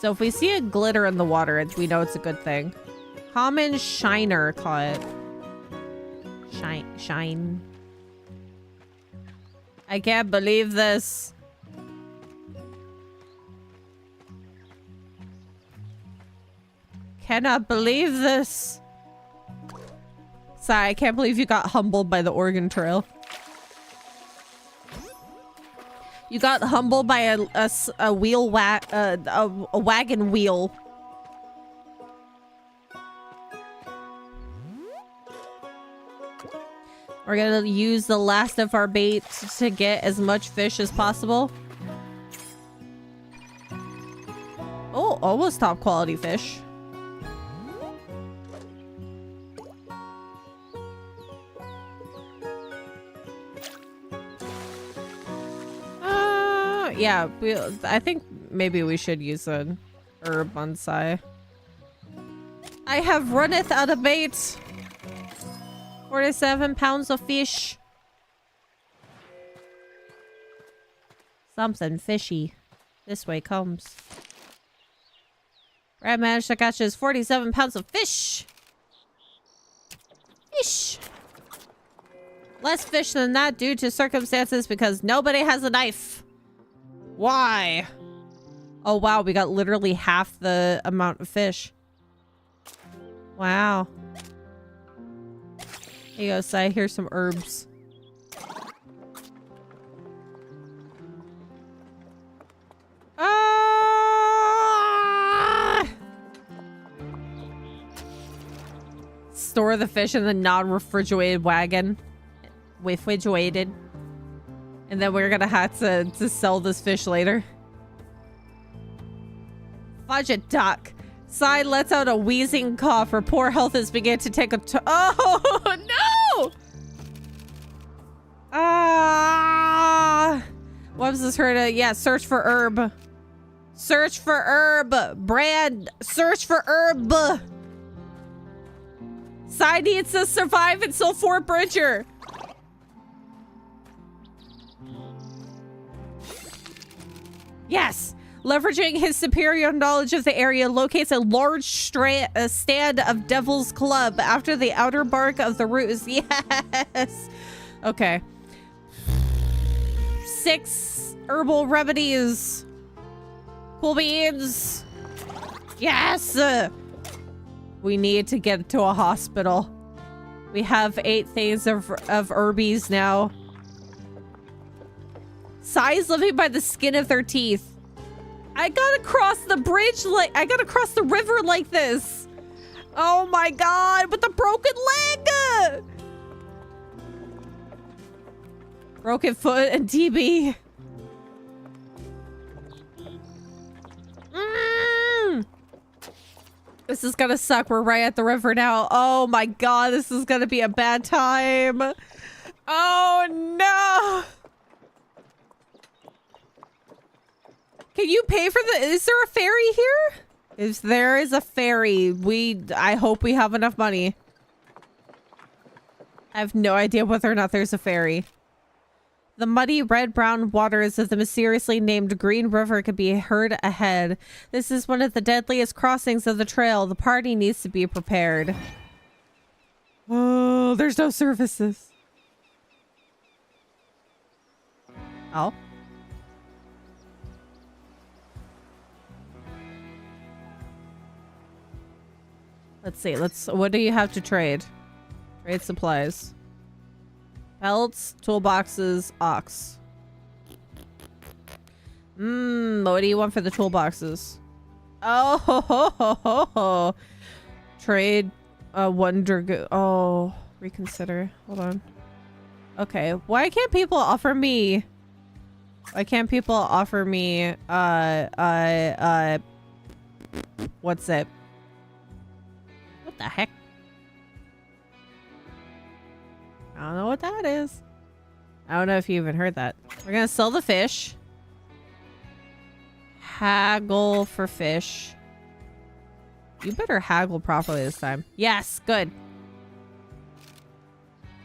So if we see a glitter in the water, we know it's a good thing. Common shiner caught. Shine. I can't believe this. Cannot believe this. Sorry, I can't believe you got humbled by the Oregon Trail. You got humbled by a wagon wheel. We're gonna use the last of our bait to get as much fish as possible. Oh, almost top quality fish. Yeah, I think maybe we should use an herb bonsai. I have runneth out of bait. 47 pounds of fish. Something fishy. This way comes. Brad managed to catch his 47 pounds of fish. Fish. Less fish than that due to circumstances because nobody has a knife. Why? Oh, wow. We got literally half the amount of fish. Wow. Here you go, Sai. Here's some herbs. Store the fish in the non-refrigerated wagon. Refrigerated. And then we're gonna have to sell this fish later. Fudge a duck. Sai lets out a wheezing cough. Her poor health has begun to take a oh no! What was this heard? Yeah, search for herb. Search for herb. Brand. Search for herb. Sai needs to survive until Fort Bridger. Yes. Leveraging his superior knowledge of the area, locates a large stand of Devil's Club after the outer bark of the roots. Yes. Okay. 6 herbal remedies. Cool beans. Yes. We need to get to a hospital. We have 8 things of herbies now. Sai's living by the skin of their teeth. I gotta cross the bridge like I gotta cross the river like this. Oh my god, with the broken leg! Broken foot and TB. This is gonna suck. We're right at the river now. Oh my god, this is gonna be a bad time. Oh no! Can you pay for the... Is there a ferry here? If there is a ferry, I hope we have enough money. I have no idea whether or not there's a ferry. The muddy red-brown waters of the mysteriously named Green River can be heard ahead. This is one of the deadliest crossings of the trail. The party needs to be prepared. Oh, there's no services. Oh. Let's see. What do you have to trade? Trade supplies. Pelts, toolboxes, ox. What do you want for the toolboxes? Oh, ho, ho, ho, ho, ho. Trade, one dragoon. Oh, reconsider. Hold on. Okay, why can't people offer me? Why can't people offer me, what's it? What the heck? I don't know what that is. I don't know if you even heard that. We're gonna sell the fish. Haggle for fish. You better haggle properly this time. Yes, good.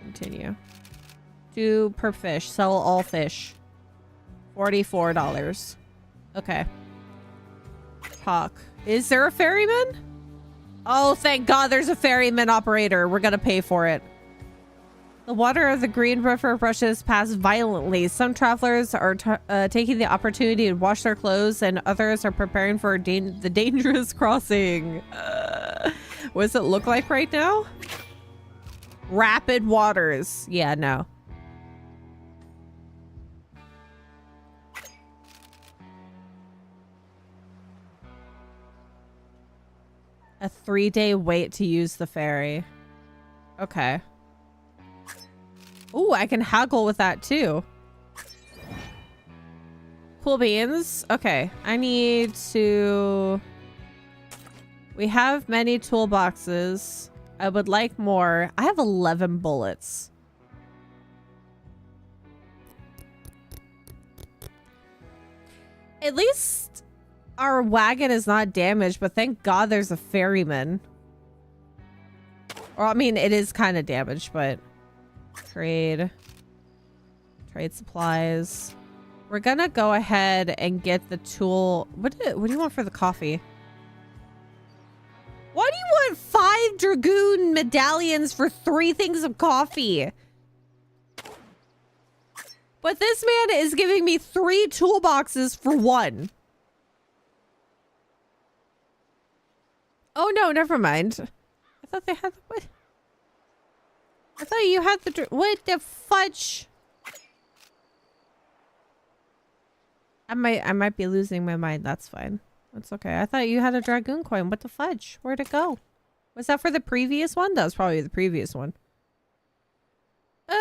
Continue. 2 per fish. Sell all fish. $44. Okay. Talk. Is there a ferryman? Oh, thank God there's a ferryman operator. We're gonna pay for it. The water of the Green River rushes past violently. Some travelers are taking the opportunity to wash their clothes, and others are preparing for the dangerous crossing. What does it look like right now? Rapid waters. Yeah, no. A 3-day wait to use the ferry. Okay. Ooh, I can haggle with that too. Cool beans. Okay, I need to... We have many toolboxes. I would like more. I have 11 bullets. At least our wagon is not damaged, but thank God there's a ferryman. Or, I mean, it is kind of damaged, but... Trade supplies. We're gonna go ahead and get the tool. What do you want for the coffee? Why do you want 5 dragoon medallions for 3 things of coffee? But this man is giving me 3 toolboxes for 1. Oh no, never mind. I thought they had the... What? I thought you had the... What the fudge? I might be losing my mind. That's fine. That's okay. I thought you had a dragoon coin. What the fudge? Where'd it go? Was that for the previous one? That was probably the previous one. Can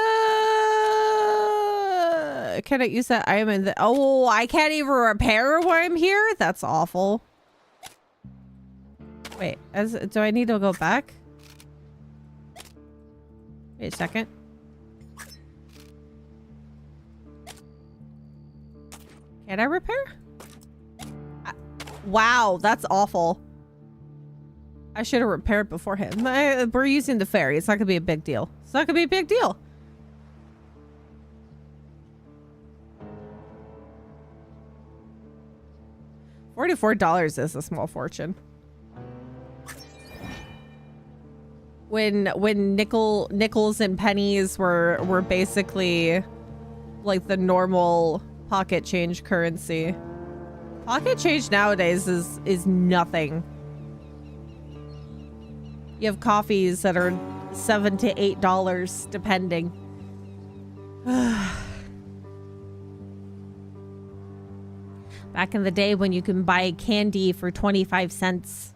I use that item in the... Oh, I can't even repair while I'm here? That's awful. Wait, do I need to go back? Wait a second. Can I repair? Wow, that's awful. I should have repaired beforehand. We're using the ferry. It's not gonna be a big deal. It's not gonna be a big deal. $44 is a small fortune. When nickels and pennies were basically like the normal pocket change currency. Pocket change nowadays is nothing. You have coffees that are $7 to $8 depending. Back in the day when you can buy candy for 25 cents.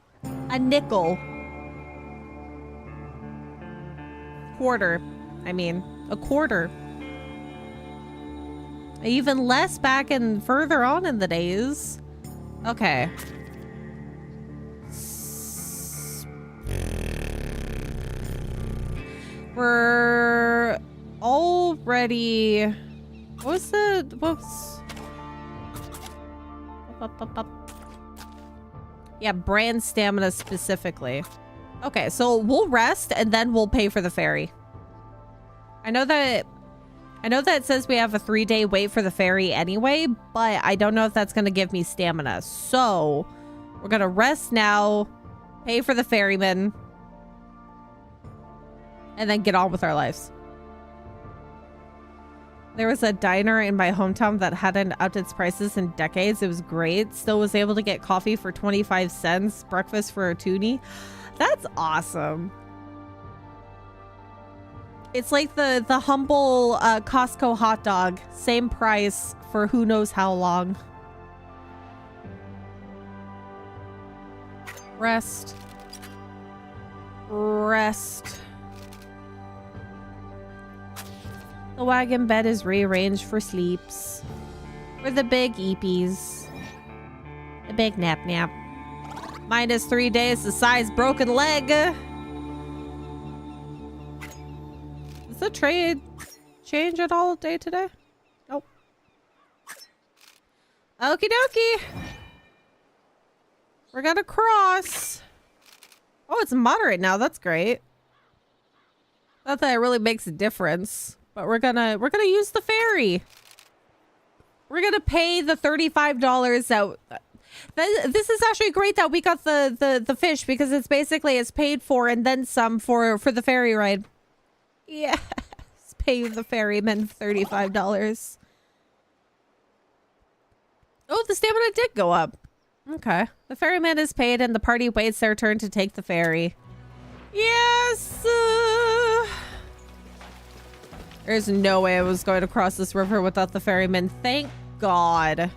A nickel. Quarter. I mean, a quarter. Even less back and further on in the days. Okay. We're already... What's the... Whoops. Yeah, brand stamina specifically. Okay, so we'll rest and then we'll pay for the ferry. I know that it says we have a 3-day wait for the ferry anyway, but I don't know if that's going to give me stamina. So we're going to rest now, pay for the ferryman, and then get on with our lives. There was a diner in my hometown that hadn't upped its prices in decades. It was great. Still was able to get coffee for 25 cents, breakfast for a toonie. That's awesome. It's like the humble Costco hot dog. Same price for who knows how long. Rest. Rest. The wagon bed is rearranged for sleeps. For the big eepies. The big nap nap. Minus 3 days the size broken leg. Does the trade change at all day today? Nope. Okie dokie. We're gonna cross. Oh, it's moderate now. That's great. Not that it really makes a difference. But we're gonna use the ferry. We're gonna pay the $35 out. This is actually great that we got the fish because it's paid for and then some for the ferry ride. Yes, pay the ferryman $35. Oh, the stamina did go up. Okay, the ferryman is paid and the party waits their turn to take the ferry. Yes. There's no way I was going to cross this river without the ferryman. Thank God.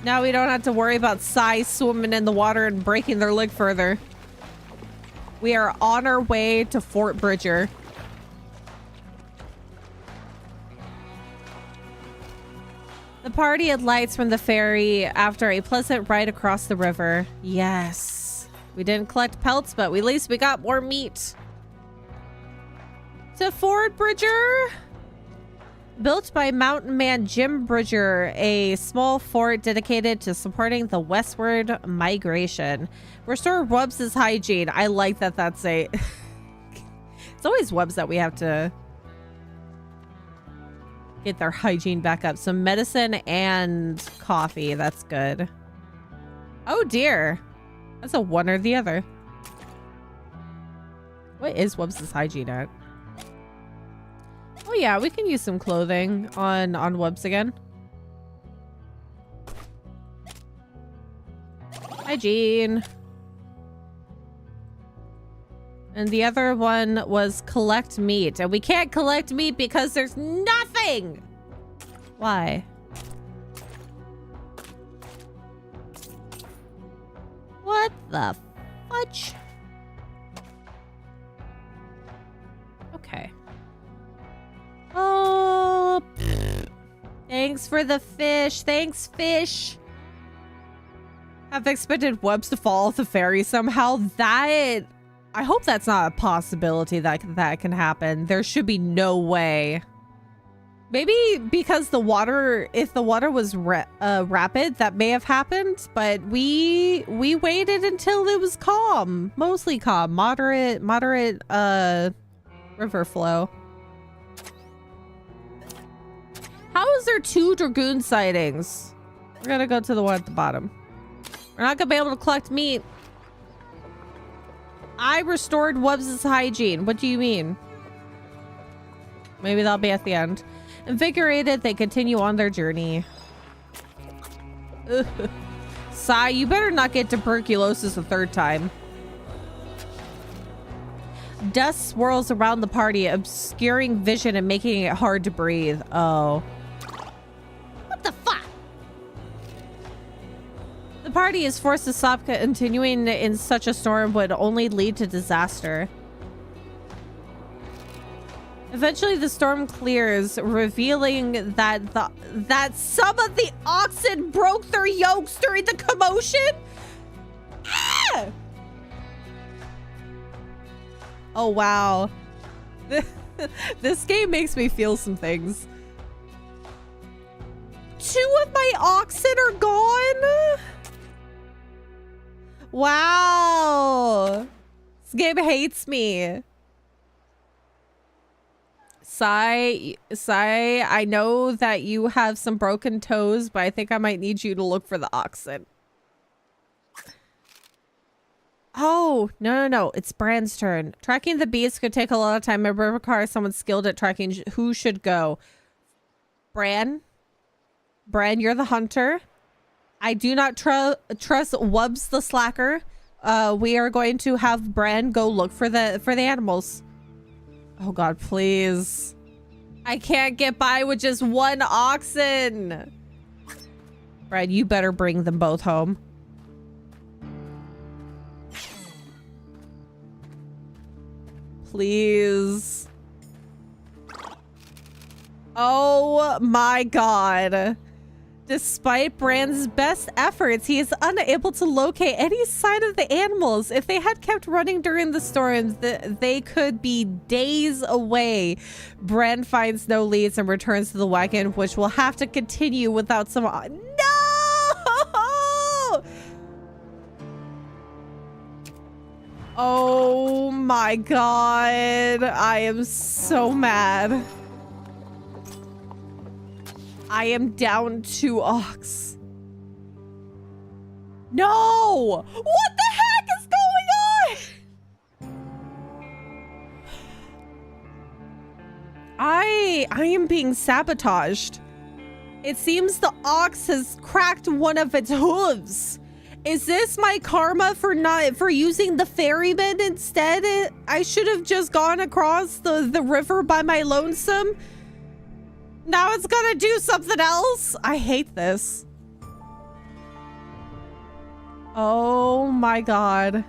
Now we don't have to worry about Sai swimming in the water and breaking their leg further. We are on our way to Fort Bridger. The party had lights from the ferry after a pleasant ride across the river. Yes. We didn't collect pelts, but at least we got more meat. To Fort Bridger. Built by mountain man Jim Bridger, a small fort dedicated to supporting the westward migration. Restore Wubbs' hygiene. I like that that's a... It's always Wubbs that we have to get their hygiene back up. So medicine and coffee. That's good. Oh dear. That's a one or the other. What is Wubbs' hygiene at? Oh yeah, we can use some clothing on Wubbs again. Hygiene. And the other one was collect meat. And we can't collect meat because there's nothing. Why? What the fudge? Okay. Oh, thanks for the fish. Thanks, fish. Have expected webs to fall off the ferry somehow. That, I hope that's not a possibility that can happen. There should be no way. Maybe because the water, if the water was rapid, that may have happened. But we waited until it was calm, mostly calm, moderate river flow. How is there 2 dragoon sightings? We're gonna go to the one at the bottom. We're not gonna be able to collect meat. I restored Wubbs' hygiene. What do you mean? Maybe that'll be at the end. Invigorated, they continue on their journey. Ugh. Sigh, you better not get tuberculosis a 3rd time. Dust swirls around the party, obscuring vision and making it hard to breathe. Oh. What the fuck? The party is forced to stop. Continuing in such a storm would only lead to disaster. Eventually, the storm clears, revealing that some of the oxen broke their yokes during the commotion. Ah! Oh, wow. This game makes me feel some things. 2 of my oxen are gone? Wow. This game hates me. Sigh, I know that you have some broken toes, but I think I might need you to look for the oxen. Oh, no. It's Bran's turn. Tracking the beasts could take a lot of time. It would require someone skilled at tracking who should go. Bran, you're the hunter. I do not trust Wubbs the slacker. We are going to have Bran go look for the animals. Oh God, please. I can't get by with just 1 oxen. Bran, you better bring them both home. Please. Oh my God. Despite Bran's best efforts, he is unable to locate any sign of the animals. If they had kept running during the storms, they could be days away. Bran finds no leads and returns to the wagon, which will have to continue without some... No! Oh my God. I am so mad. I am down 2 ox. No! What the heck is going on? I am being sabotaged. It seems the ox has cracked one of its hooves. Is this my karma for using the ferryman instead? I should have just gone across the river by my lonesome. Now it's gonna do something else. I hate this. Oh my God.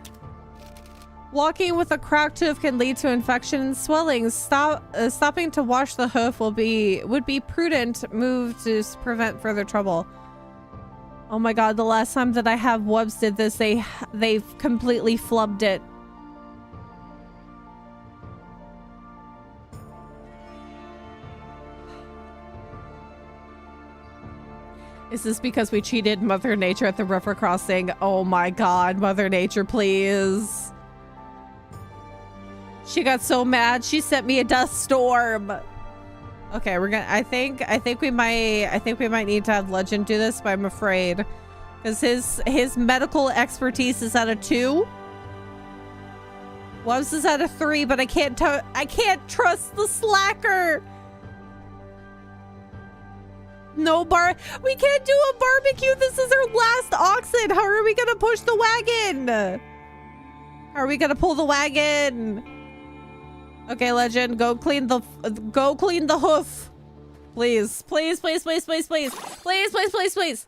Walking with a cracked hoof can lead to infection and swelling. Stopping to wash the hoof would be prudent move to prevent further trouble. Oh my God, the last time that I have Wubbs did this, they've completely flubbed it. Is this because we cheated Mother Nature at the river crossing? Oh my God, Mother Nature, please. She got so mad, she sent me a dust storm. Okay, we're gonna, I think we might need to have Legend do this, but I'm afraid. Because his medical expertise is at a 2. Wubbs is at a 3, but I can't trust the slacker. No we can't do a barbecue. This is our last oxen. How are we gonna push the wagon? How Are we gonna pull the wagon? Okay, legend, go clean the hoof. Please, please, please, please, please, please, please, please, please, please.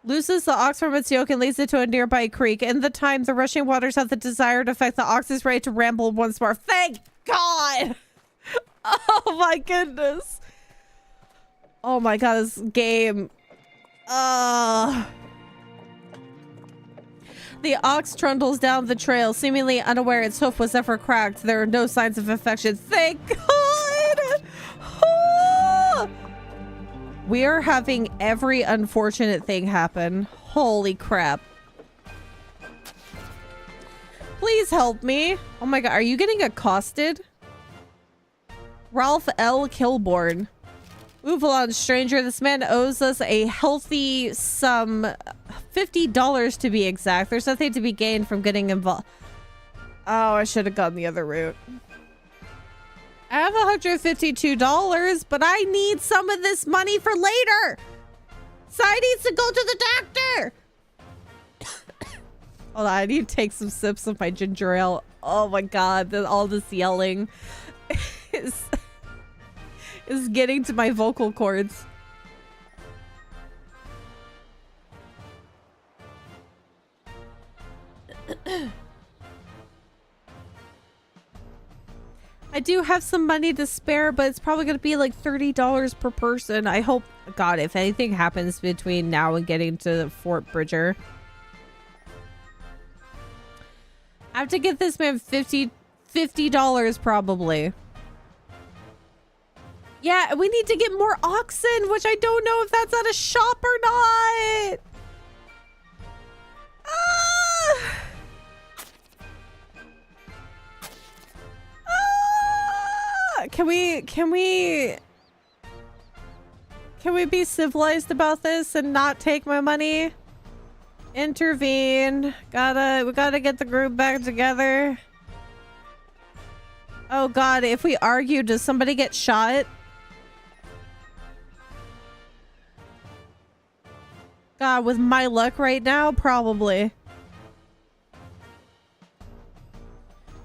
Looses the ox from its yoke and leads it to a nearby creek. In the time, the rushing waters have the desired effect. The ox is ready to ramble once more. Thank God! Oh my goodness. Oh my God, this game. The ox trundles down the trail, seemingly unaware its hoof was ever cracked. There are no signs of infection. Thank God! Ah! We are having every unfortunate thing happen. Holy crap. Please help me. Oh my God, are you getting accosted? Ralph L. Kilborn. Uvalon stranger, this man owes us a healthy sum, $50 to be exact. There's nothing to be gained from getting involved. Oh, I should have gone the other route. I have $152, but I need some of this money for later. Sai needs to go to the doctor. Hold on, I need to take some sips of my ginger ale. Oh my God, all this yelling is getting to my vocal cords. I do have some money to spare, but it's probably going to be like $30 per person. I hope, God, if anything happens between now and getting to Fort Bridger, I have to get this man $50 probably. Yeah, we need to get more oxen, which I don't know if that's at a shop or not. Ah! Ah! Can we be civilized about this and not take my money? Intervene. We gotta get the group back together. Oh God, if we argue, does somebody get shot? God, with my luck right now, probably.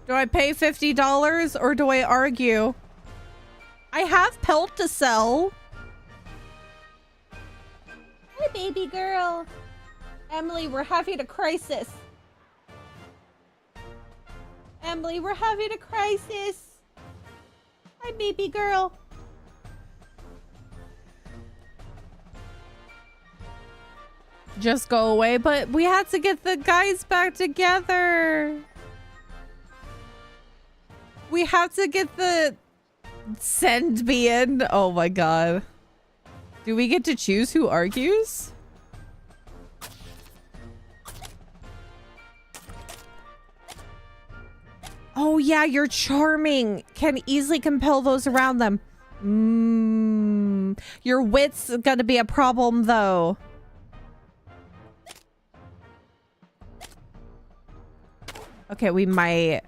Do I pay $50 or do I argue? I have pelt to sell. Hi, baby girl. Emily, we're having a crisis. Emily, we're having a crisis. Hi, baby girl. Just go away, but we had to get the guys back together. We have to get the send me in. Oh my God. Do we get to choose who argues? Oh yeah, you're charming. Can easily compel those around them. Your wit's gonna be a problem though. Okay, we might.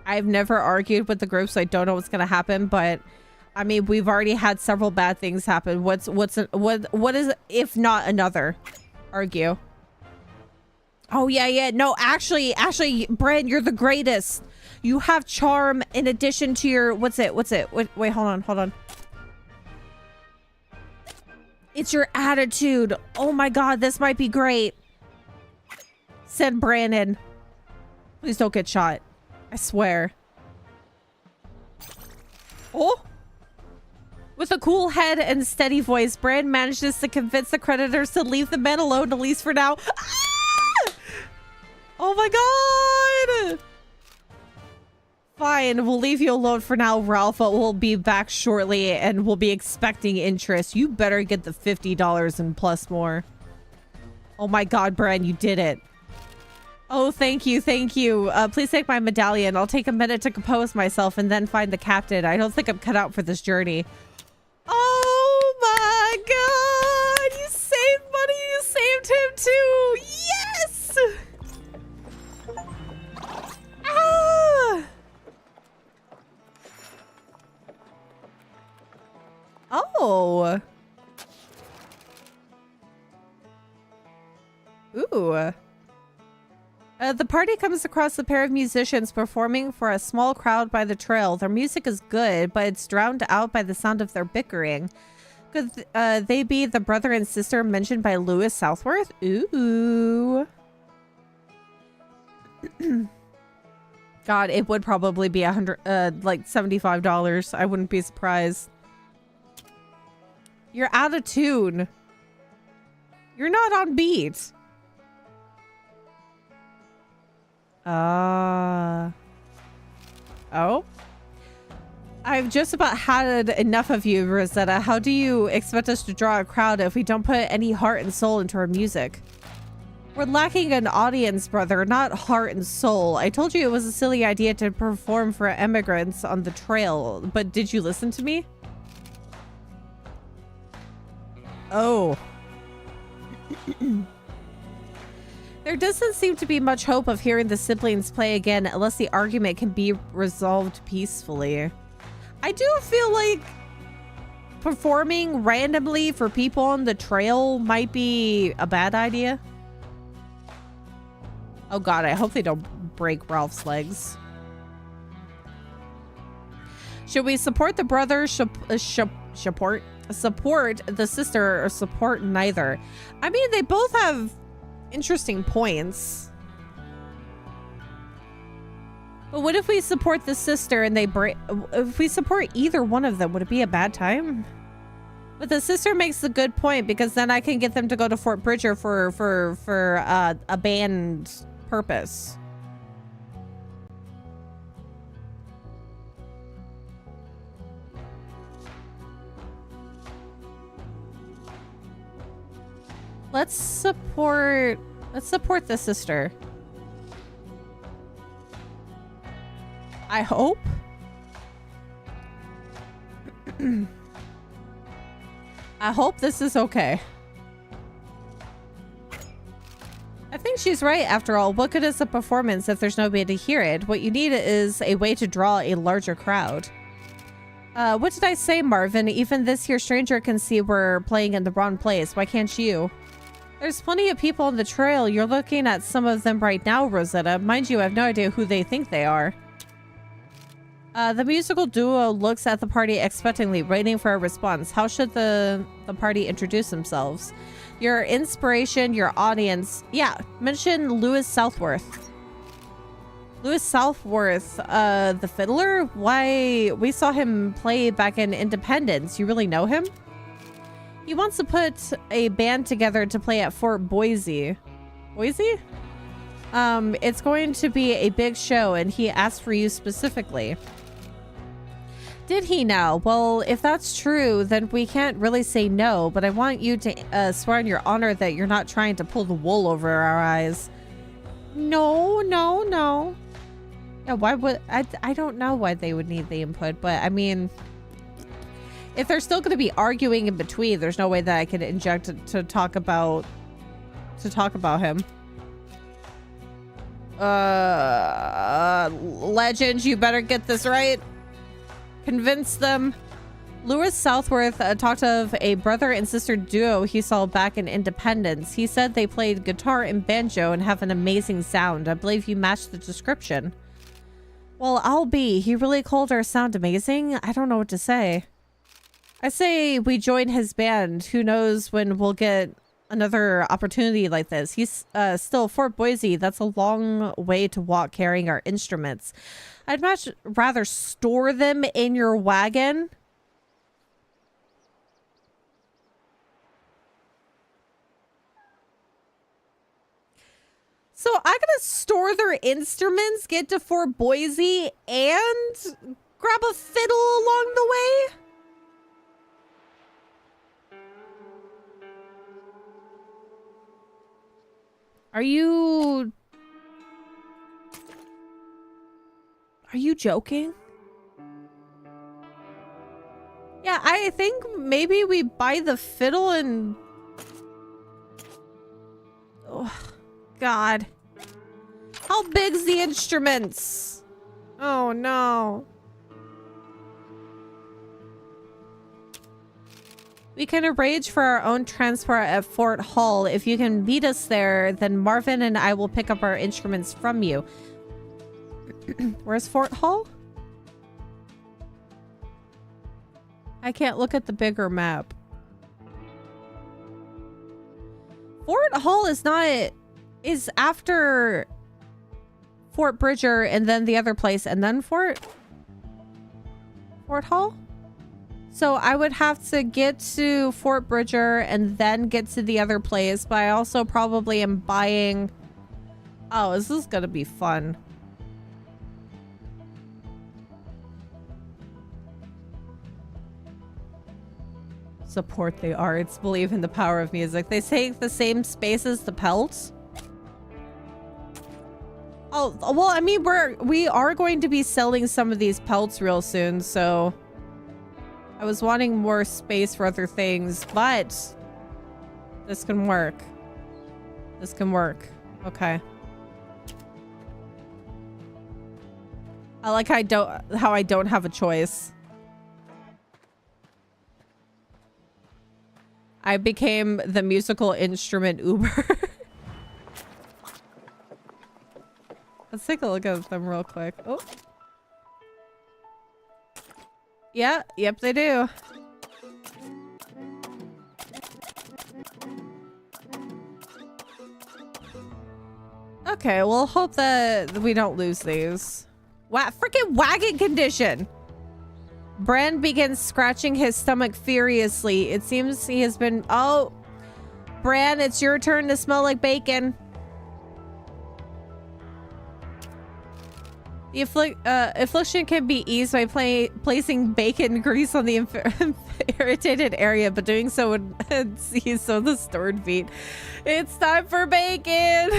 I've never argued with the group, so I don't know what's gonna happen, but I mean, we've already had several bad things happen. What is, if not another? Argue. Oh yeah. No, actually, Brent, you're the greatest. You have charm in addition to your, what's it? Wait, hold on. It's your attitude. Oh my God, this might be great. Send Brandon. Please don't get shot. I swear. Oh. With a cool head and steady voice, Brand manages to convince the creditors to leave the men alone, at least for now. Ah! Oh my God! Fine, we'll leave you alone for now, Ralph, but we'll be back shortly and we'll be expecting interest. You better get the $50 and plus more. Oh my God, Brand, you did it. Oh, thank you. Please take my medallion. I'll take a minute to compose myself and then find the captain. I don't think I'm cut out for this journey. Oh my God! You saved money! You saved him too! Yes! Ah! Oh. The party comes across a pair of musicians performing for a small crowd by the trail. Their music is good, but it's drowned out by the sound of their bickering. Could they be the brother and sister mentioned by Lewis Southworth? Ooh. God, it would probably be like $75. I wouldn't be surprised. You're out of tune. You're not on beat. Oh. I've just about had enough of you, Rosetta. How do you expect us to draw a crowd if we don't put any heart and soul into our music? We're lacking an audience, brother, not heart and soul. I told you it was a silly idea to perform for immigrants on the trail, but did you listen to me? Oh. There doesn't seem to be much hope of hearing the siblings play again unless the argument can be resolved peacefully. I do feel like performing randomly for people on the trail might be a bad idea. Oh god, I hope they don't break Ralph's legs. Should we support the brother, support the sister, or support neither? I mean, they both have interesting points. But what if we support the sister and they break? If we support either one of them, would it be a bad time? But the sister makes a good point, because then I can get them to go to Fort Bridger for a band purpose. Let's support the sister. I hope. I hope this is okay. I think she's right after all. What good is a performance if there's nobody to hear it? What you need is a way to draw a larger crowd. What did I say, Marvin? Even this here stranger can see we're playing in the wrong place. Why can't you? There's plenty of people on the trail. You're looking at some of them right now, Rosetta. Mind you, I have no idea who they think they are. The musical duo looks at the party expectantly, waiting for a response. How should the party introduce themselves? Your inspiration, your audience. Yeah, mention Lewis Southworth. Lewis Southworth, the fiddler? Why, we saw him play back in Independence. You really know him? He wants to put a band together to play at Fort Boise. Boise? It's going to be a big show, and he asked for you specifically. Did he now? Well, if that's true, then we can't really say no, but I want you to swear on your honor that you're not trying to pull the wool over our eyes. No. Yeah, why would... I don't know why they would need the input, but I mean... If they're still going to be arguing in between, there's no way that I can inject to talk about him. Legend, you better get this right. Convince them. Lewis Southworth talked of a brother and sister duo he saw back in Independence. He said they played guitar and banjo and have an amazing sound. I believe you matched the description. Well, I'll be. He really called our sound amazing. I don't know what to say. I say we join his band. Who knows when we'll get another opportunity like this. He's still Fort Boise. That's a long way to walk carrying our instruments. I'd much rather store them in your wagon. So I gotta store their instruments, get to Fort Boise, and grab a fiddle along the way? Are you joking? Yeah, I think maybe we buy the fiddle and... Oh, God. How big's the instruments? Oh, no. We can arrange for our own transport at Fort Hall. If you can meet us there, then Marvin and I will pick up our instruments from you. Where's Fort Hall? I can't look at the bigger map. Fort Hall is after Fort Bridger and then the other place and then Fort Hall? So I would have to get to Fort Bridger and then get to the other place, but I also probably am buying... Oh, this is gonna be fun. Support the arts, believe in the power of music. They take the same space as the pelts. Oh, well, I mean, we are going to be selling some of these pelts real soon, so I was wanting more space for other things, but this can work. This can work. Okay. I like how I don't have a choice. I became the musical instrument Uber. Let's take a look at them real quick. Oh. Yeah, yep, they do. Okay, we'll hope that we don't lose these. Freaking wagon condition! Bran begins scratching his stomach furiously. It seems he has been... Oh! Bran, it's your turn to smell like bacon. The affliction can be eased by placing bacon grease on the irritated area, but doing so would seize some of the stored meat. It's time for bacon!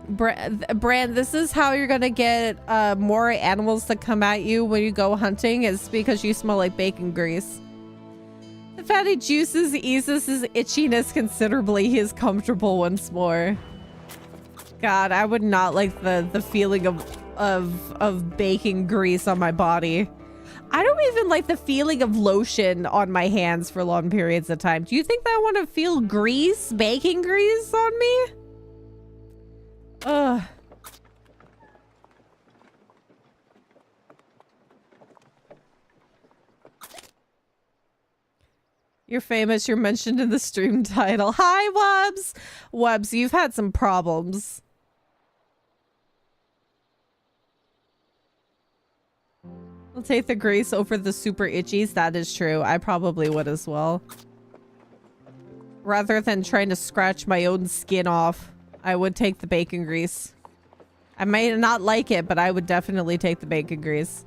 Bran, this is how you're gonna get more animals to come at you when you go hunting, is because you smell like bacon grease. The fatty juices eases his itchiness considerably. He is comfortable once more. God, I would not like the feeling of bacon grease on my body. I don't even like the feeling of lotion on my hands for long periods of time. Do you think that I want to feel grease, bacon grease on me? Ugh. You're famous. You're mentioned in the stream title. Hi, Wubs. Wubs, you've had some problems. I'll take the grease over the super itchies. That is true. I probably would as well. Rather than trying to scratch my own skin off, I would take the bacon grease. I might not like it, but I would definitely take the bacon grease.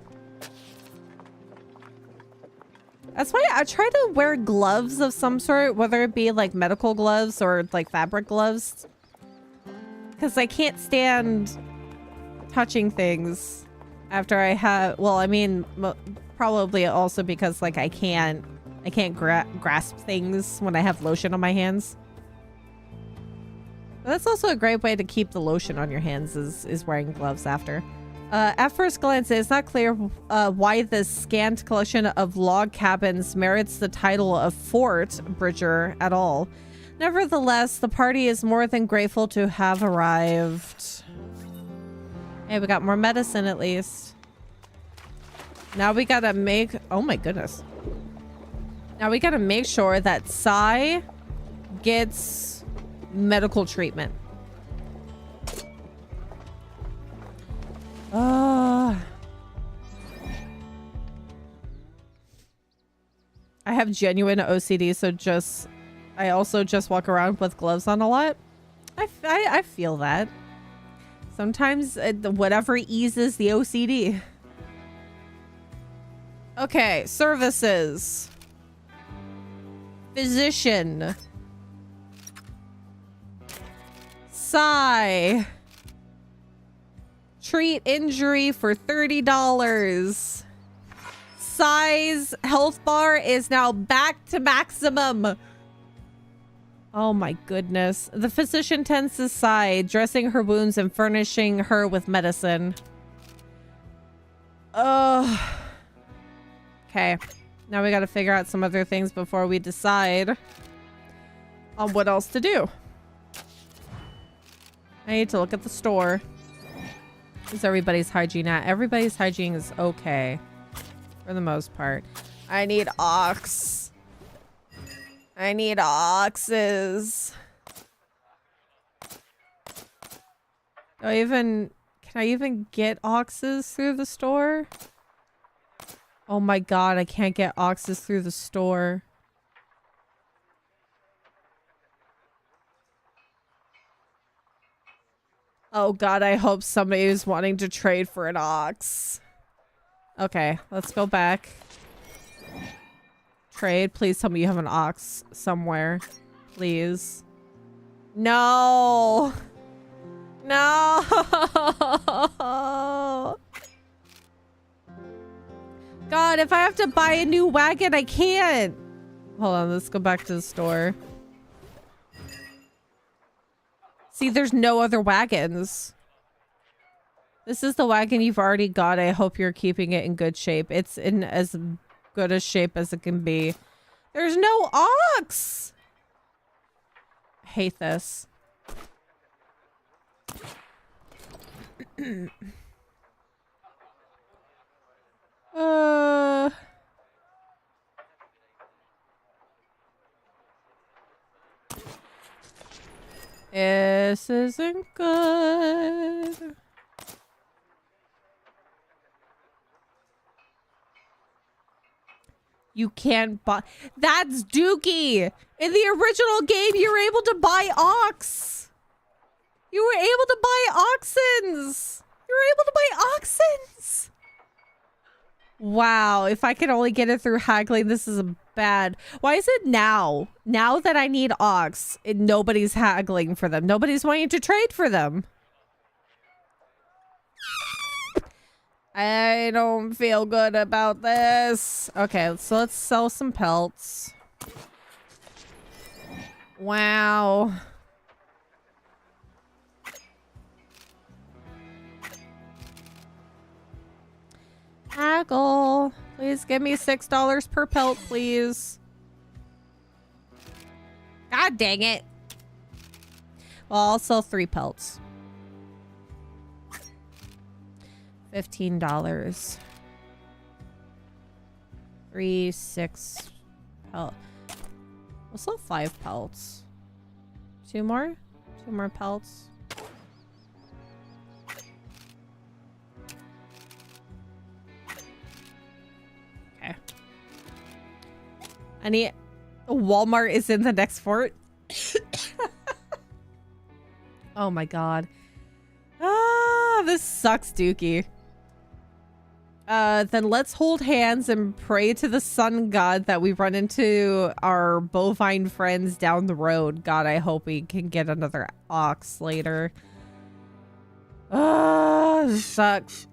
That's why I try to wear gloves of some sort, whether it be like medical gloves or like fabric gloves. Because I can't stand touching things after I have, well, I mean, probably also because like I can't grasp things when I have lotion on my hands. But that's also a great way to keep the lotion on your hands is wearing gloves after. At first glance, it's not clear why this scant collection of log cabins merits the title of Fort Bridger at all. Nevertheless, the party is more than grateful to have arrived. Hey, we got more medicine at least. Now we gotta make... Oh my goodness. Now we gotta make sure that Sai gets medical treatment. I have genuine OCD, so I also just walk around with gloves on a lot. I feel that. Sometimes whatever eases the OCD. Okay, services. Physician. Sigh. Treat injury for $30. Sigh's health bar is now back to maximum. Oh my goodness. The physician tends to Sigh, dressing her wounds and furnishing her with medicine. Ugh. Okay. Now we gotta figure out some other things before we decide on what else to do. I need to look at the store. Is everybody's hygiene at? Everybody's hygiene is okay. For the most part. I need ox. I need oxes. Can I even get oxes through the store? Oh my god, I can't get oxes through the store. Oh god, I hope somebody is wanting to trade for an ox. Okay, let's go back. Trade. Please tell me you have an ox somewhere. Please. No! No! God, if I have to buy a new wagon, I can't. Hold on, let's go back to the store. See, there's no other wagons. This is the wagon you've already got. I hope you're keeping it in good shape. It's in as good a shape as it can be. There's no ox! I hate this. This isn't good. You can't buy. That's Dookie. In the original game, you were able to buy ox. You were able to buy oxens. You were able to buy oxens. Wow. If I could only get it through haggling, this is bad. Why is it now? Now that I need ox, nobody's haggling for them. Nobody's wanting to trade for them. I don't feel good about this. Okay, so let's sell some pelts. Wow. Haggle. Please give me $6 per pelt, please. God dang it. Well, I'll sell 3 pelts. $15. 3, 6 pelt. We'll sell 5 pelts. 2 more? 2 more pelts. Okay. Walmart is in the next fort. Oh my god. Ah, this sucks, Dookie. Then let's hold hands and pray to the sun god that we run into our bovine friends down the road. God, I hope we can get another ox later. Ah, this sucks.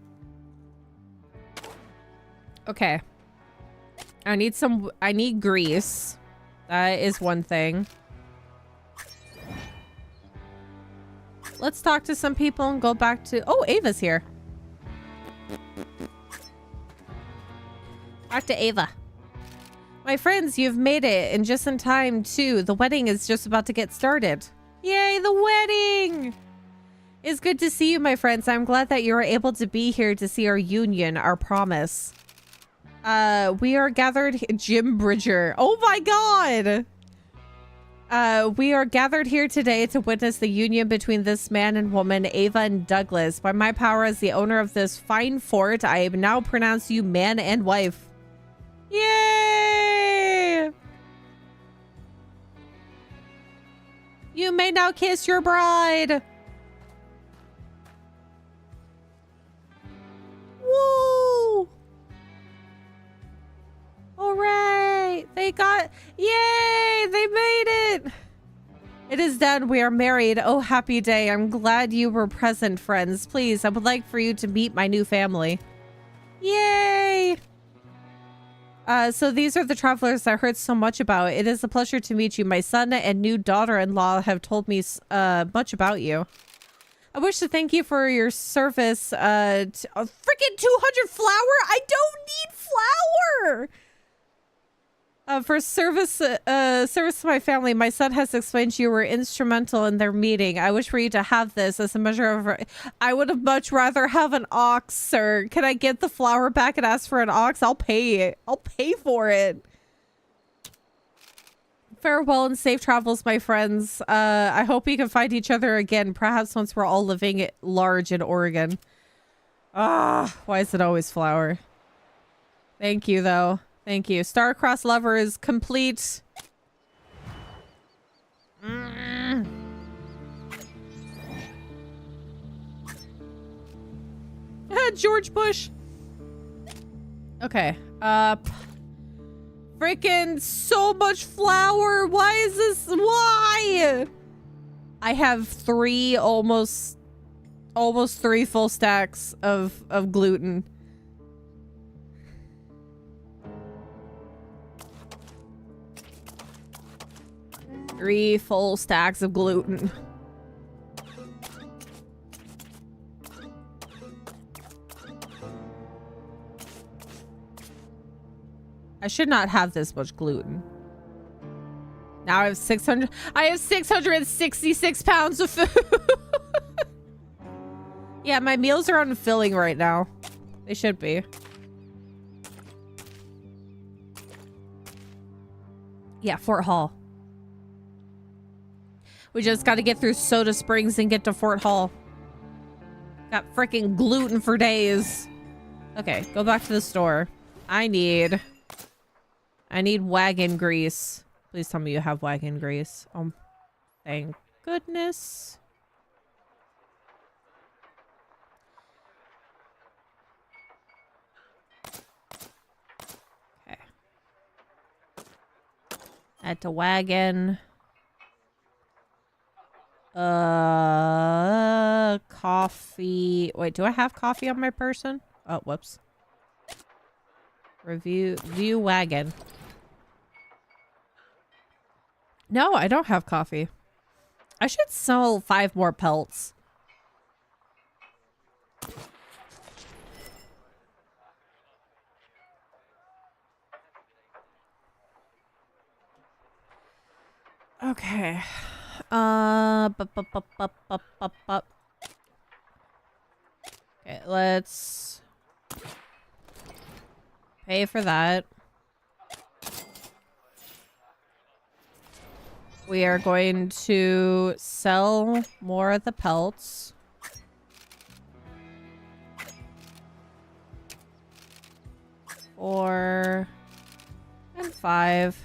Okay. I need grease. That is one thing. Let's talk to some people and go back to... Oh, Ava's here. Back to Ava. My friends, you've made it, and just in time, too. The wedding is just about to get started. Yay, the wedding! It's good to see you, my friends. I'm glad that you were able to be here to see our union, our promise. We are gathered... Jim Bridger. Oh my god! We are gathered here today to witness the union between this man and woman, Ava and Douglas. By my power as the owner of this fine fort, I now pronounce you man and wife. Yay! You may now kiss your bride. Woo! Hooray! They got... Yay! They made it! It is done. We are married. Oh, happy day. I'm glad you were present, friends. Please, I would like for you to meet my new family. Yay! So these are the travelers I heard so much about. It is a pleasure to meet you. My son and new daughter-in-law have told me much about you. I wish to thank you for your service. A freaking 200 flour? I don't need flour! For service to my family, my son has explained you were instrumental in their meeting. I wish for you to have this as a measure of... I would have much rather have an ox, sir. Can I get the flour back and ask for an ox? I'll pay it. I'll pay for it. Farewell and safe travels, my friends. I hope we can find each other again, perhaps once we're all living large in Oregon. Ah, why is it always flour? Thank you, though. Thank you. Star-crossed lover is complete. George Bush. Okay. Freaking so much flour. Why is this? Why? I have almost 3 full stacks of gluten. 3 full stacks of gluten. I should not have this much gluten. Now I have 600. I have 666 pounds of food. Yeah, my meals are unfilling right now. They should be. Yeah, Fort Hall. We just got to get through Soda Springs and get to Fort Hall. Got freaking gluten for days. Okay, go back to the store. I need wagon grease. Please tell me you have wagon grease. Oh, thank goodness. Okay. Add to wagon. Coffee. Wait, do I have coffee on my person? Oh, whoops. View wagon. No, I don't have coffee. I should sell 5 more pelts. Okay. Okay, let's pay for that. We are going to sell more of the pelts. Four and 5.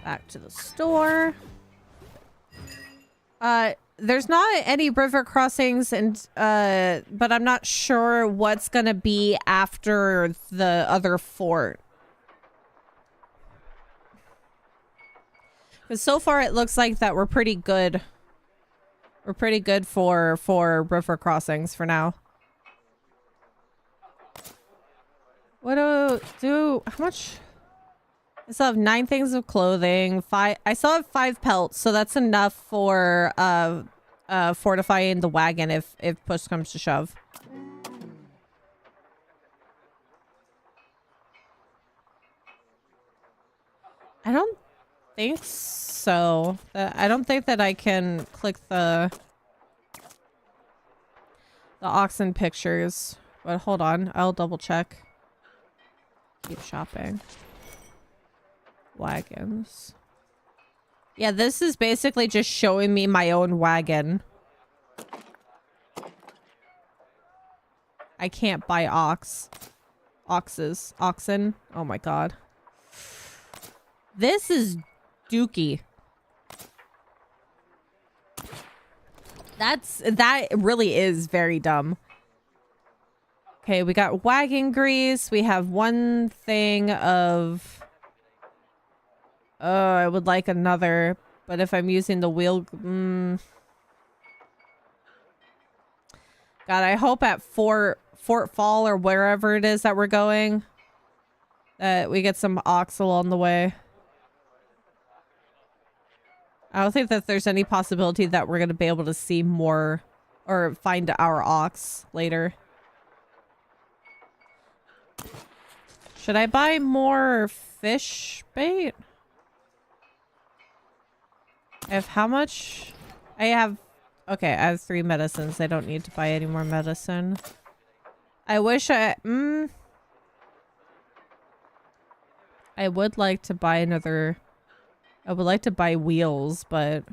Back to the store. There's not any river crossings, and but I'm not sure what's gonna be after the other fort. Because so far it looks like that we're pretty good. We're pretty good for river crossings for now. What do how much? I still have 9 things of clothing. 5. I still have 5 pelts, so that's enough for fortifying the wagon if push comes to shove. I don't think so. I don't think that I can click the oxen pictures. But hold on, I'll double check. Keep shopping. Wagons. Yeah, this is basically just showing me my own wagon. I can't buy oxen. Oh my god. This is dookie. That really is very dumb. Okay, we got wagon grease. We have 1 thing of... Oh, I would like another, but if I'm using the wheel... God, I hope at Fort Fall or wherever it is that we're going, that we get some ox along the way. I don't think that there's any possibility that we're going to be able to see more or find our ox later. Should I buy more fish bait? I have how much? I have... Okay, I have 3 medicines. I don't need to buy any more medicine. I wish I... I would like to buy another... I would like to buy wheels, but...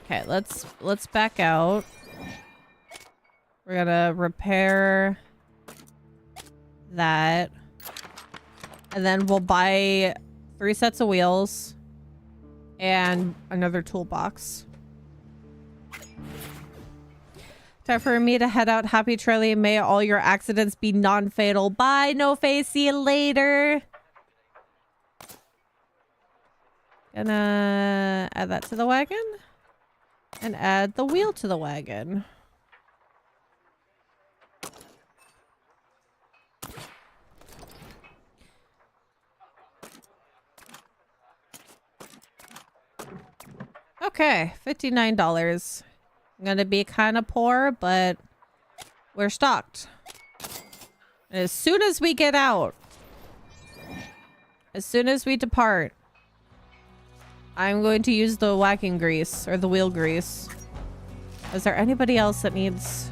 Okay, let's back out. We're gonna repair that. And then we'll buy 3 sets of wheels and another toolbox. Time for me to head out. Happy trailing. May all your accidents be non-fatal. Bye, No Face. See you later. Gonna add that to the wagon. And add the wheel to the wagon. Okay, $59. I'm gonna be kind of poor, but we're stocked. And as soon as we get out, as soon as we depart, I'm going to use the wagon grease or the wheel grease. Is there anybody else that needs...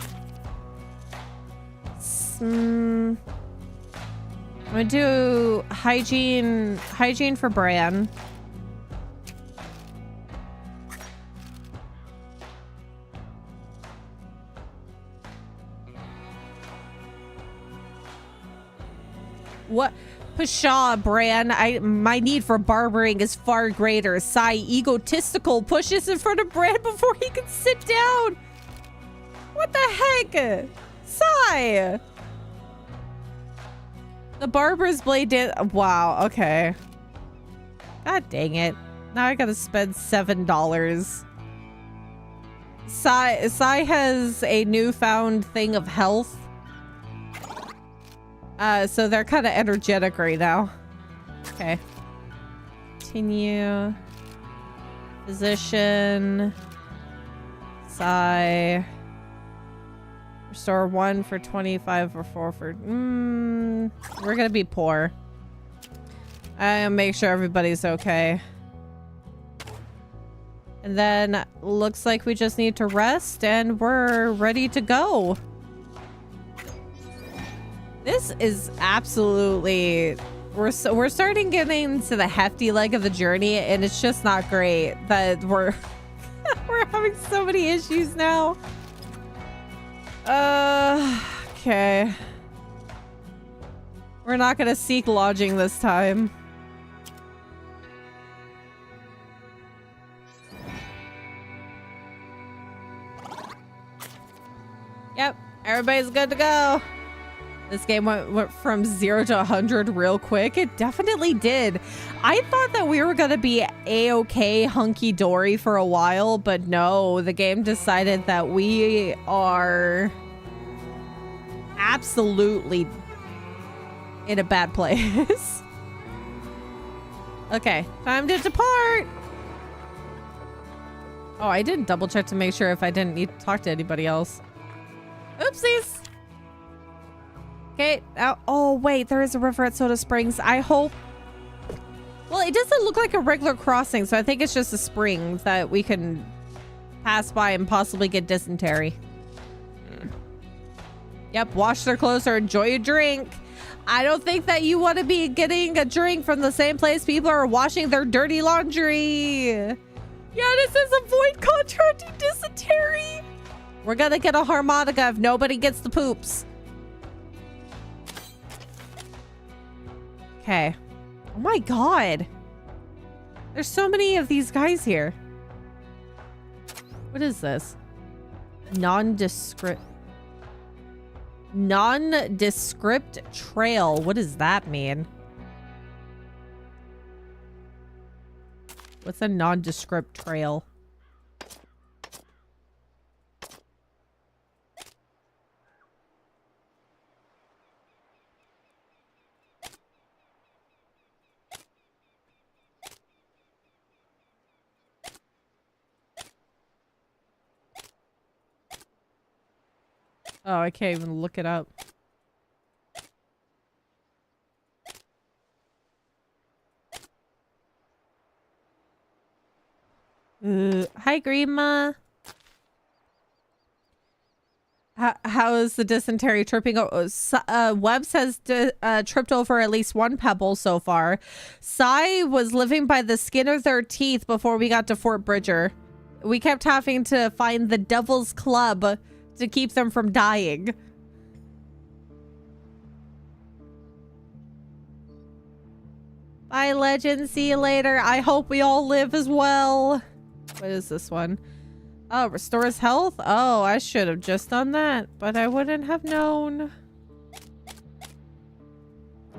I'm gonna do hygiene for Bran. What? Pshaw, Bran. My need for barbering is far greater. Sigh, egotistical, pushes in front of Bran before he can sit down. What the heck? Sigh. The barber's blade did. Wow, okay. God dang it. Now I gotta spend $7. Sigh has a newfound thing of health. So they're kind of energetic right now. Okay. Continue. Position. Sigh. Restore 1 for 25 or 4 for... we're gonna be poor. I'll make sure everybody's okay. And then looks like we just need to rest and we're ready to go. This is absolutely... We're starting getting to the hefty leg of the journey, and it's just not great that we're we're having so many issues now. Okay. We're not gonna seek lodging this time. Yep, everybody's good to go. This game went from 0 to 100 real quick. It definitely did. I thought that we were going to be a-okay hunky-dory for a while, but no, the game decided that we are absolutely in a bad place. Okay, time to depart. Oh, I didn't double check to make sure if I didn't need to talk to anybody else. Oopsies. Okay. Oh, wait. There is a river at Soda Springs. I hope... Well, it doesn't look like a regular crossing, so I think it's just a spring that we can pass by and possibly get dysentery. Yep. Wash their clothes or enjoy a drink. I don't think that you want to be getting a drink from the same place people are washing their dirty laundry. Yeah, this is avoid contracting dysentery. We're gonna get a harmonica if nobody gets the poops. Okay. Oh my god. There's so many of these guys here. What is this? Nondescript trail. What does that mean? What's a nondescript trail? Oh, I can't even look it up. Hi, Grandma. How is the dysentery tripping? Webbs has tripped over at least one pebble so far. Sai was living by the skin of their teeth before we got to Fort Bridger. We kept having to find the Devil's Club to keep them from dying. Bye, legend. See you later. I hope we all live as well. What is this one? Oh, restores health? Oh, I should have just done that, but I wouldn't have known.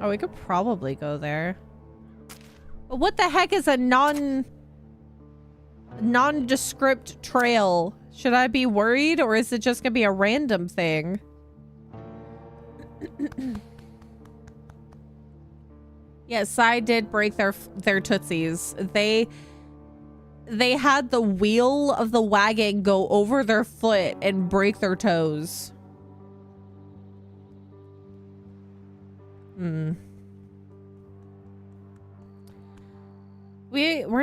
Oh, we could probably go there. But what the heck is a nondescript trail? Should I be worried, or is it just gonna be a random thing? Yes, I did break their tootsies. They had the wheel of the wagon go over their foot and break their toes. We're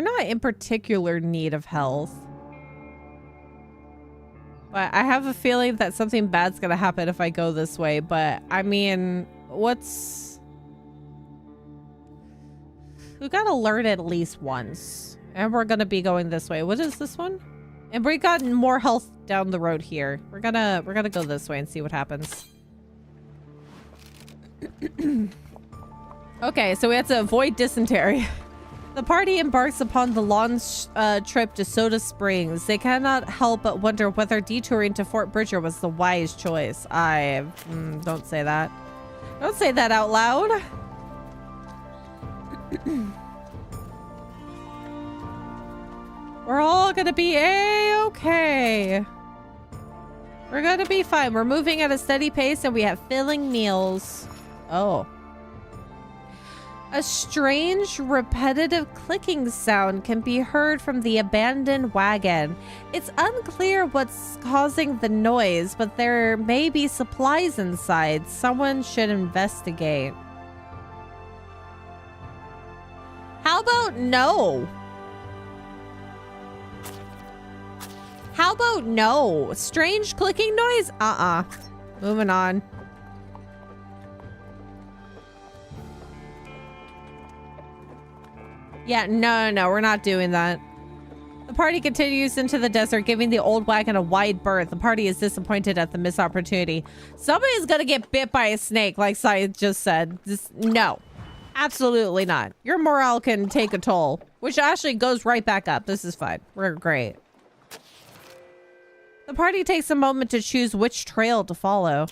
not in particular need of health. But I have a feeling that something bad's gonna happen if I go this way. But I mean, we gotta learn it at least once. And we're gonna be going this way. What is this one? And we got more health down the road here. We're gonna go this way and see what happens. Okay, so we have to avoid dysentery. The party embarks upon the long trip to Soda Springs. They cannot help but wonder whether detouring to Fort Bridger was the wise choice. Don't say that. Don't say that out loud. We're all gonna be A-okay. We're gonna be fine. We're moving at a steady pace and we have filling meals. Oh. A strange, repetitive clicking sound can be heard from the abandoned wagon. It's unclear what's causing the noise, but there may be supplies inside. Someone should investigate. How about no? How about no? Strange clicking noise? Moving on. Yeah, no, we're not doing that. The party continues into the desert, giving the old wagon a wide berth. The party is disappointed at the missed opportunity. Somebody's gonna get bit by a snake, like Sai just said. No, absolutely not. Your morale can take a toll, which actually goes right back up. This is fine. We're great. The party takes a moment to choose which trail to follow.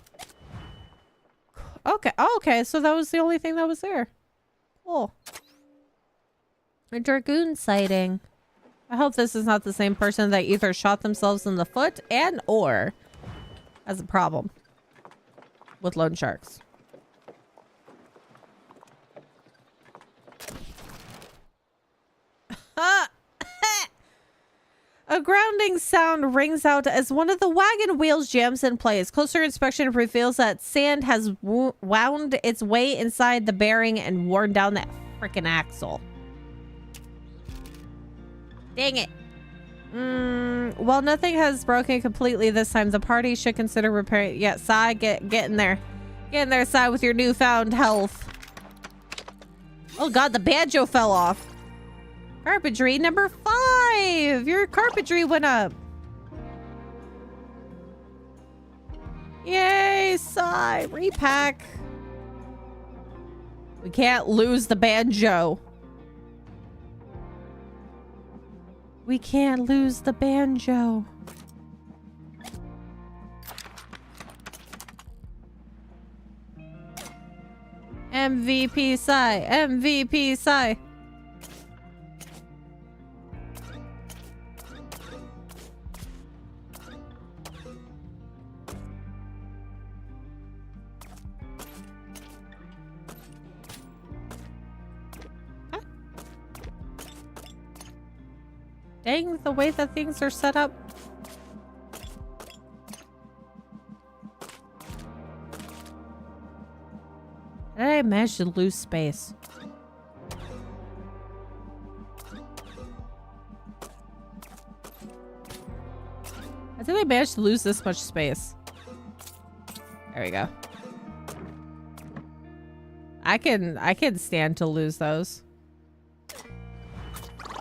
Okay, okay, so that was the only thing that was there. Cool. A dragoon sighting. I hope this is not the same person that either shot themselves in the foot and or has a problem with loan sharks. A grounding sound rings out as one of the wagon wheels jams in place. Closer inspection reveals that sand has wound its way inside the bearing and worn down that frickin' axle. Dang it. Well, nothing has broken completely this time. The party should consider repairing. Yeah, Sai, get in there. Get in there, Sai, with your newfound health. Oh god, the banjo fell off. Carpentry number 5. Your carpentry went up. Yay, Sai. Repack. We can't lose the banjo. We can't lose the banjo. MVP Sai. MVP Sai. Dang, the way that things are set up. How did I manage to lose space? How did I manage to lose this much space? There we go. I can stand to lose those.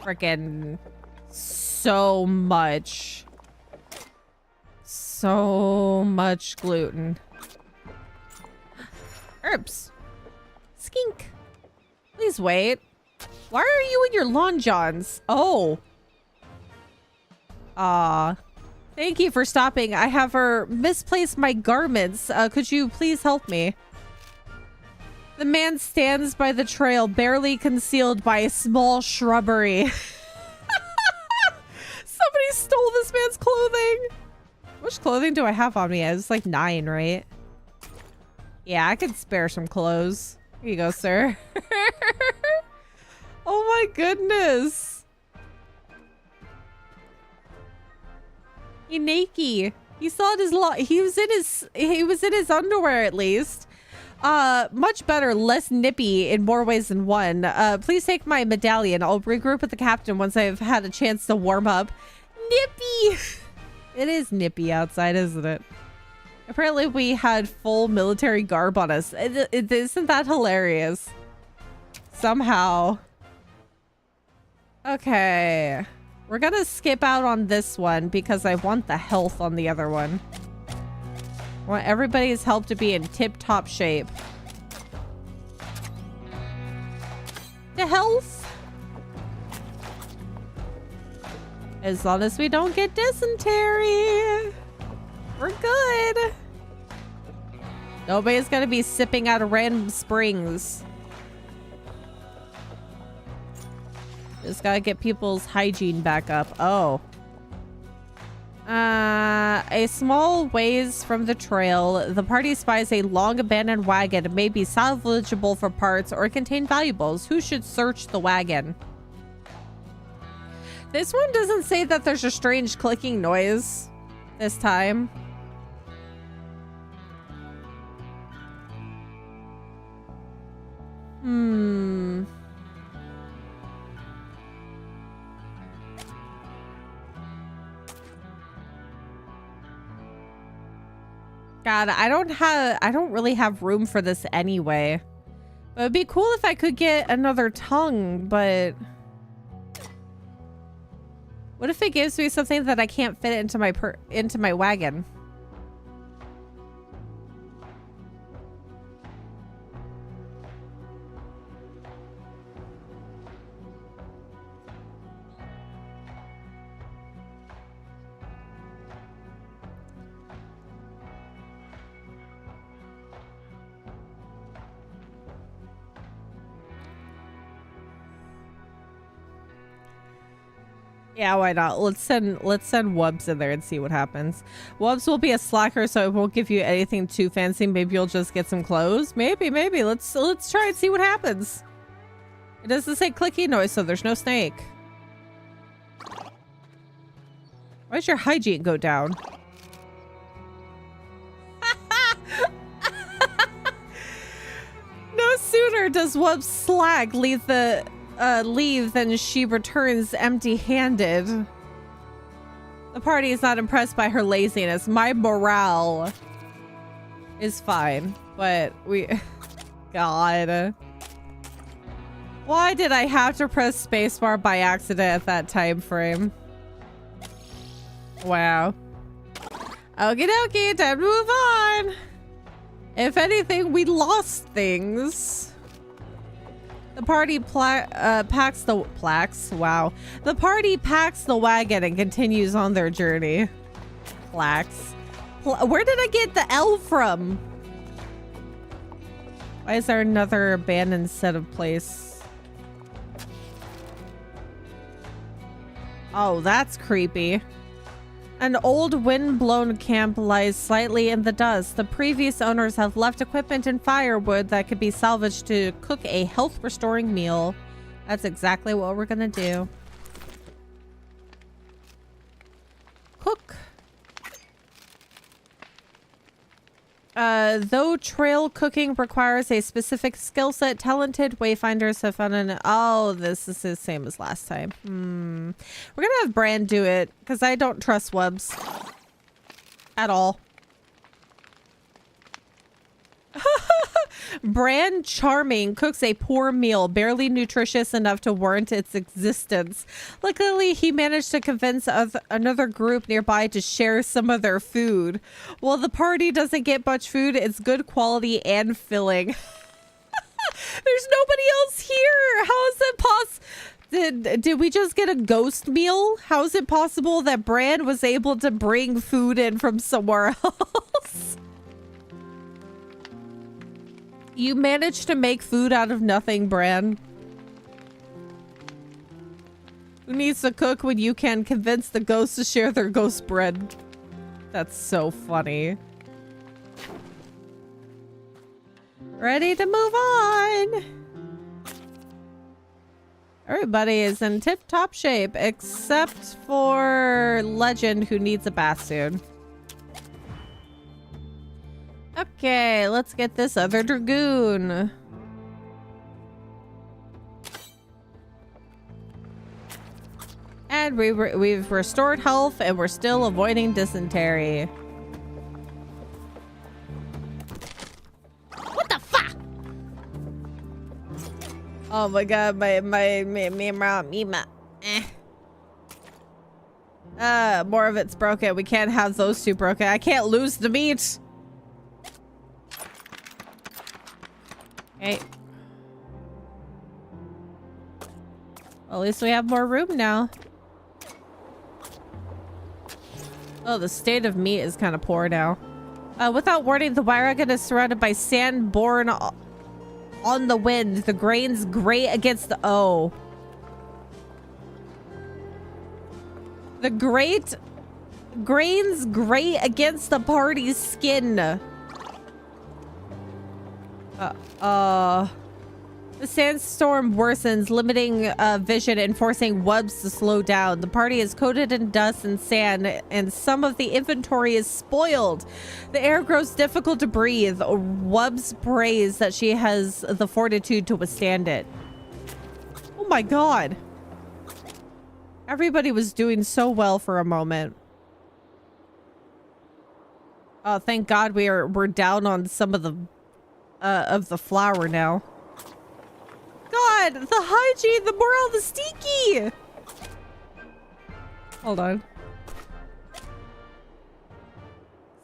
Freaking so much gluten. Herbs. Skink. Please wait. Why are you in your lawn johns? Oh. Thank you for stopping. I have misplaced my garments. Could you please help me? The man stands by the trail, barely concealed by a small shrubbery. Somebody stole this man's clothing. How much clothing do I have on me? It's like 9, right? Yeah, I could spare some clothes. Here you go, sir. Oh my goodness. He naked. He saw his he was in his underwear at least. Much better, less nippy in more ways than one. Please take my medallion. I'll regroup with the captain once I've had a chance to warm up. Nippy! It is nippy outside, isn't it? Apparently we had full military garb on us. Isn't that hilarious? Somehow. Okay. We're gonna skip out on this one because I want the health on the other one. I want everybody's health to be in tip-top shape. The health. As long as we don't get dysentery, we're good. Nobody's gonna be sipping out of random springs. Just gotta get people's hygiene back up. Oh. A small ways from the trail, the party spies a long abandoned wagon. It may be salvageable for parts or contain valuables. Who should search the wagon? This one doesn't say that there's a strange clicking noise this time. God, I don't really have room for this anyway. But it'd be cool if I could get another tongue, but what if it gives me something that I can't fit into my wagon? Yeah, why not? Let's send Wubs in there and see what happens. Wubs will be a slacker, so it won't give you anything too fancy. Maybe you'll just get some clothes. Maybe. Let's try and see what happens. It doesn't say clicky noise, so there's no snake. Why does your hygiene go down? No sooner does Wubs slag leave than she returns empty-handed. The party is not impressed by her laziness. My morale is fine, but God. Why did I have to press spacebar by accident at that time frame? Wow. Okie dokie, time to move on. If anything, we lost things. The party packs the wagon and continues on their journey. Plaques. Where did I get the L from? Why is there another abandoned set of place? Oh, that's creepy. An old wind-blown camp lies slightly in the dust. The previous owners have left equipment and firewood that could be salvaged to cook a health-restoring meal. That's exactly what we're gonna do. Cook. Though trail cooking requires a specific skill set, talented wayfinders have found an... Oh, this is the same as last time. We're gonna have Bran do it, because I don't trust Wubs. At all. Bran Charming cooks a poor meal, barely nutritious enough to warrant its existence. Luckily, he managed to convince another group nearby to share some of their food. While the party doesn't get much food, it's good quality and filling. There's nobody else here. How is it possible? Did we just get a ghost meal? How is it possible that Bran was able to bring food in from somewhere else? You managed to make food out of nothing, Bran. Who needs to cook when you can convince the ghosts to share their ghost bread? That's so funny. Ready to move on. Everybody is in tip-top shape, except for Legend, who needs a bath soon. Okay, let's get this other Dragoon. And we've restored health, and we're still avoiding dysentery. What the fuck? Oh my god, more of it's broken. We can't have those two broken. I can't lose the meat. Okay. Well, at least we have more room now. Oh, the state of meat is kind of poor now. Without warning, the wagon is surrounded by sand borne on the wind. The grains grate against the... Oh. The grains grate against the party's skin. The sandstorm worsens, limiting vision and forcing Wubs to slow down. The party is coated in dust and sand, and some of the inventory is spoiled. The air grows difficult to breathe. Wubs prays that she has the fortitude to withstand it. Oh my god. Everybody was doing so well for a moment. Oh, thank god we're down on some of the flour now. God, the hygiene, the morale, the stinky. Hold on.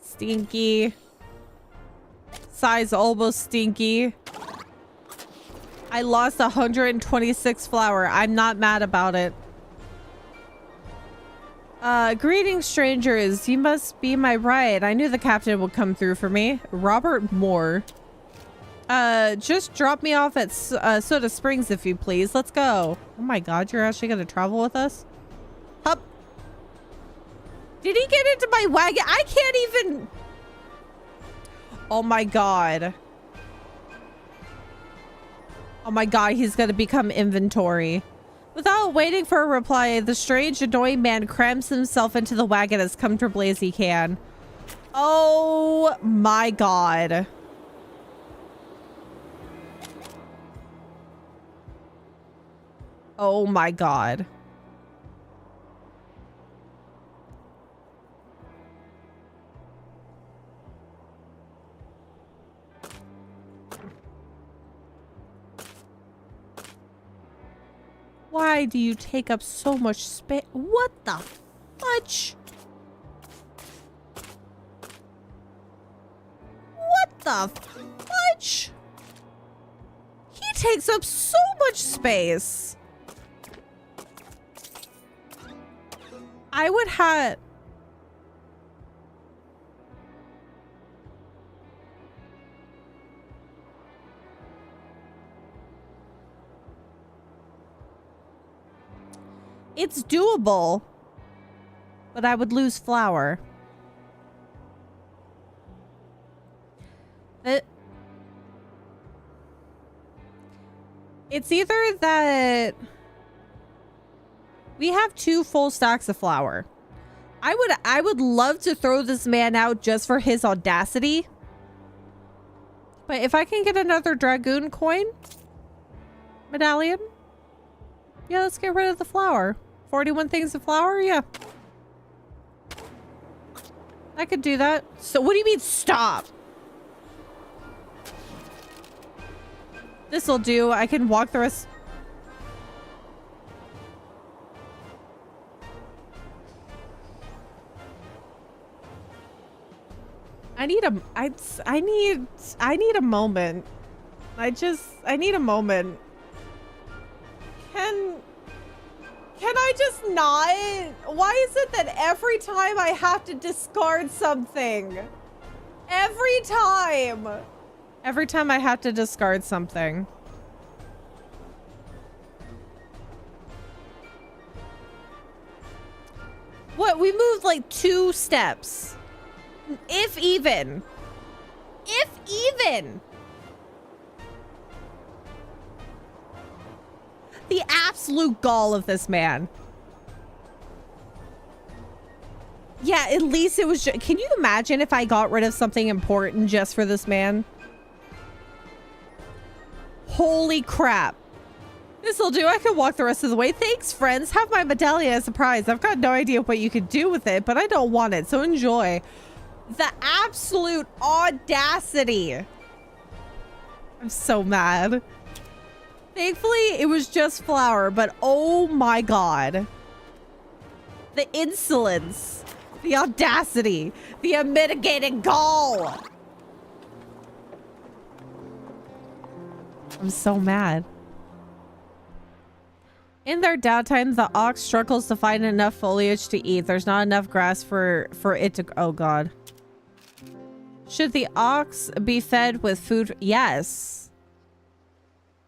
Stinky. Size almost stinky. I lost 126 flour. I'm not mad about it. Greetings, strangers. You must be my ride. I knew the captain would come through for me. Robert Moore. Just drop me off at Soda Springs if you please. Let's go. Oh my god, you're actually gonna travel with us? Hup. Did he get into my wagon? I can't even... Oh my god. Oh my god, he's gonna become inventory. Without waiting for a reply, the strange, annoying man crams himself into the wagon as comfortably as he can. Oh my god. Oh my god. Why do you take up so much space? What the fudge? What the fudge? He takes up so much space. I would have... It's doable, but I would lose flour. It's either that we have 2 full stacks of flour. I would love to throw this man out just for his audacity. But if I can get another dragoon coin medallion, yeah, let's get rid of the flower. 41 things of flour, yeah. I could do that. So what do you mean stop? This'll do. I can walk the rest. I need a moment. I need a moment. Can I just not? Why is it that every time I have to discard something? Every time I have to discard something. What? We moved like 2 steps. If even. If even. The absolute gall of this man. Yeah, at least it was. Can you imagine if I got rid of something important just for this man? Holy crap. This'll do. I can walk the rest of the way. Thanks, friends. Have my medallion as a prize. I've got no idea what you could do with it, but I don't want it, so enjoy. The absolute audacity. I'm so mad. Thankfully, it was just flour, but oh my god. The insolence, the audacity, the unmitigated gall. I'm so mad. In their downtime, the ox struggles to find enough foliage to eat. There's not enough grass for it to... Oh god. Should the ox be fed with food? Yes.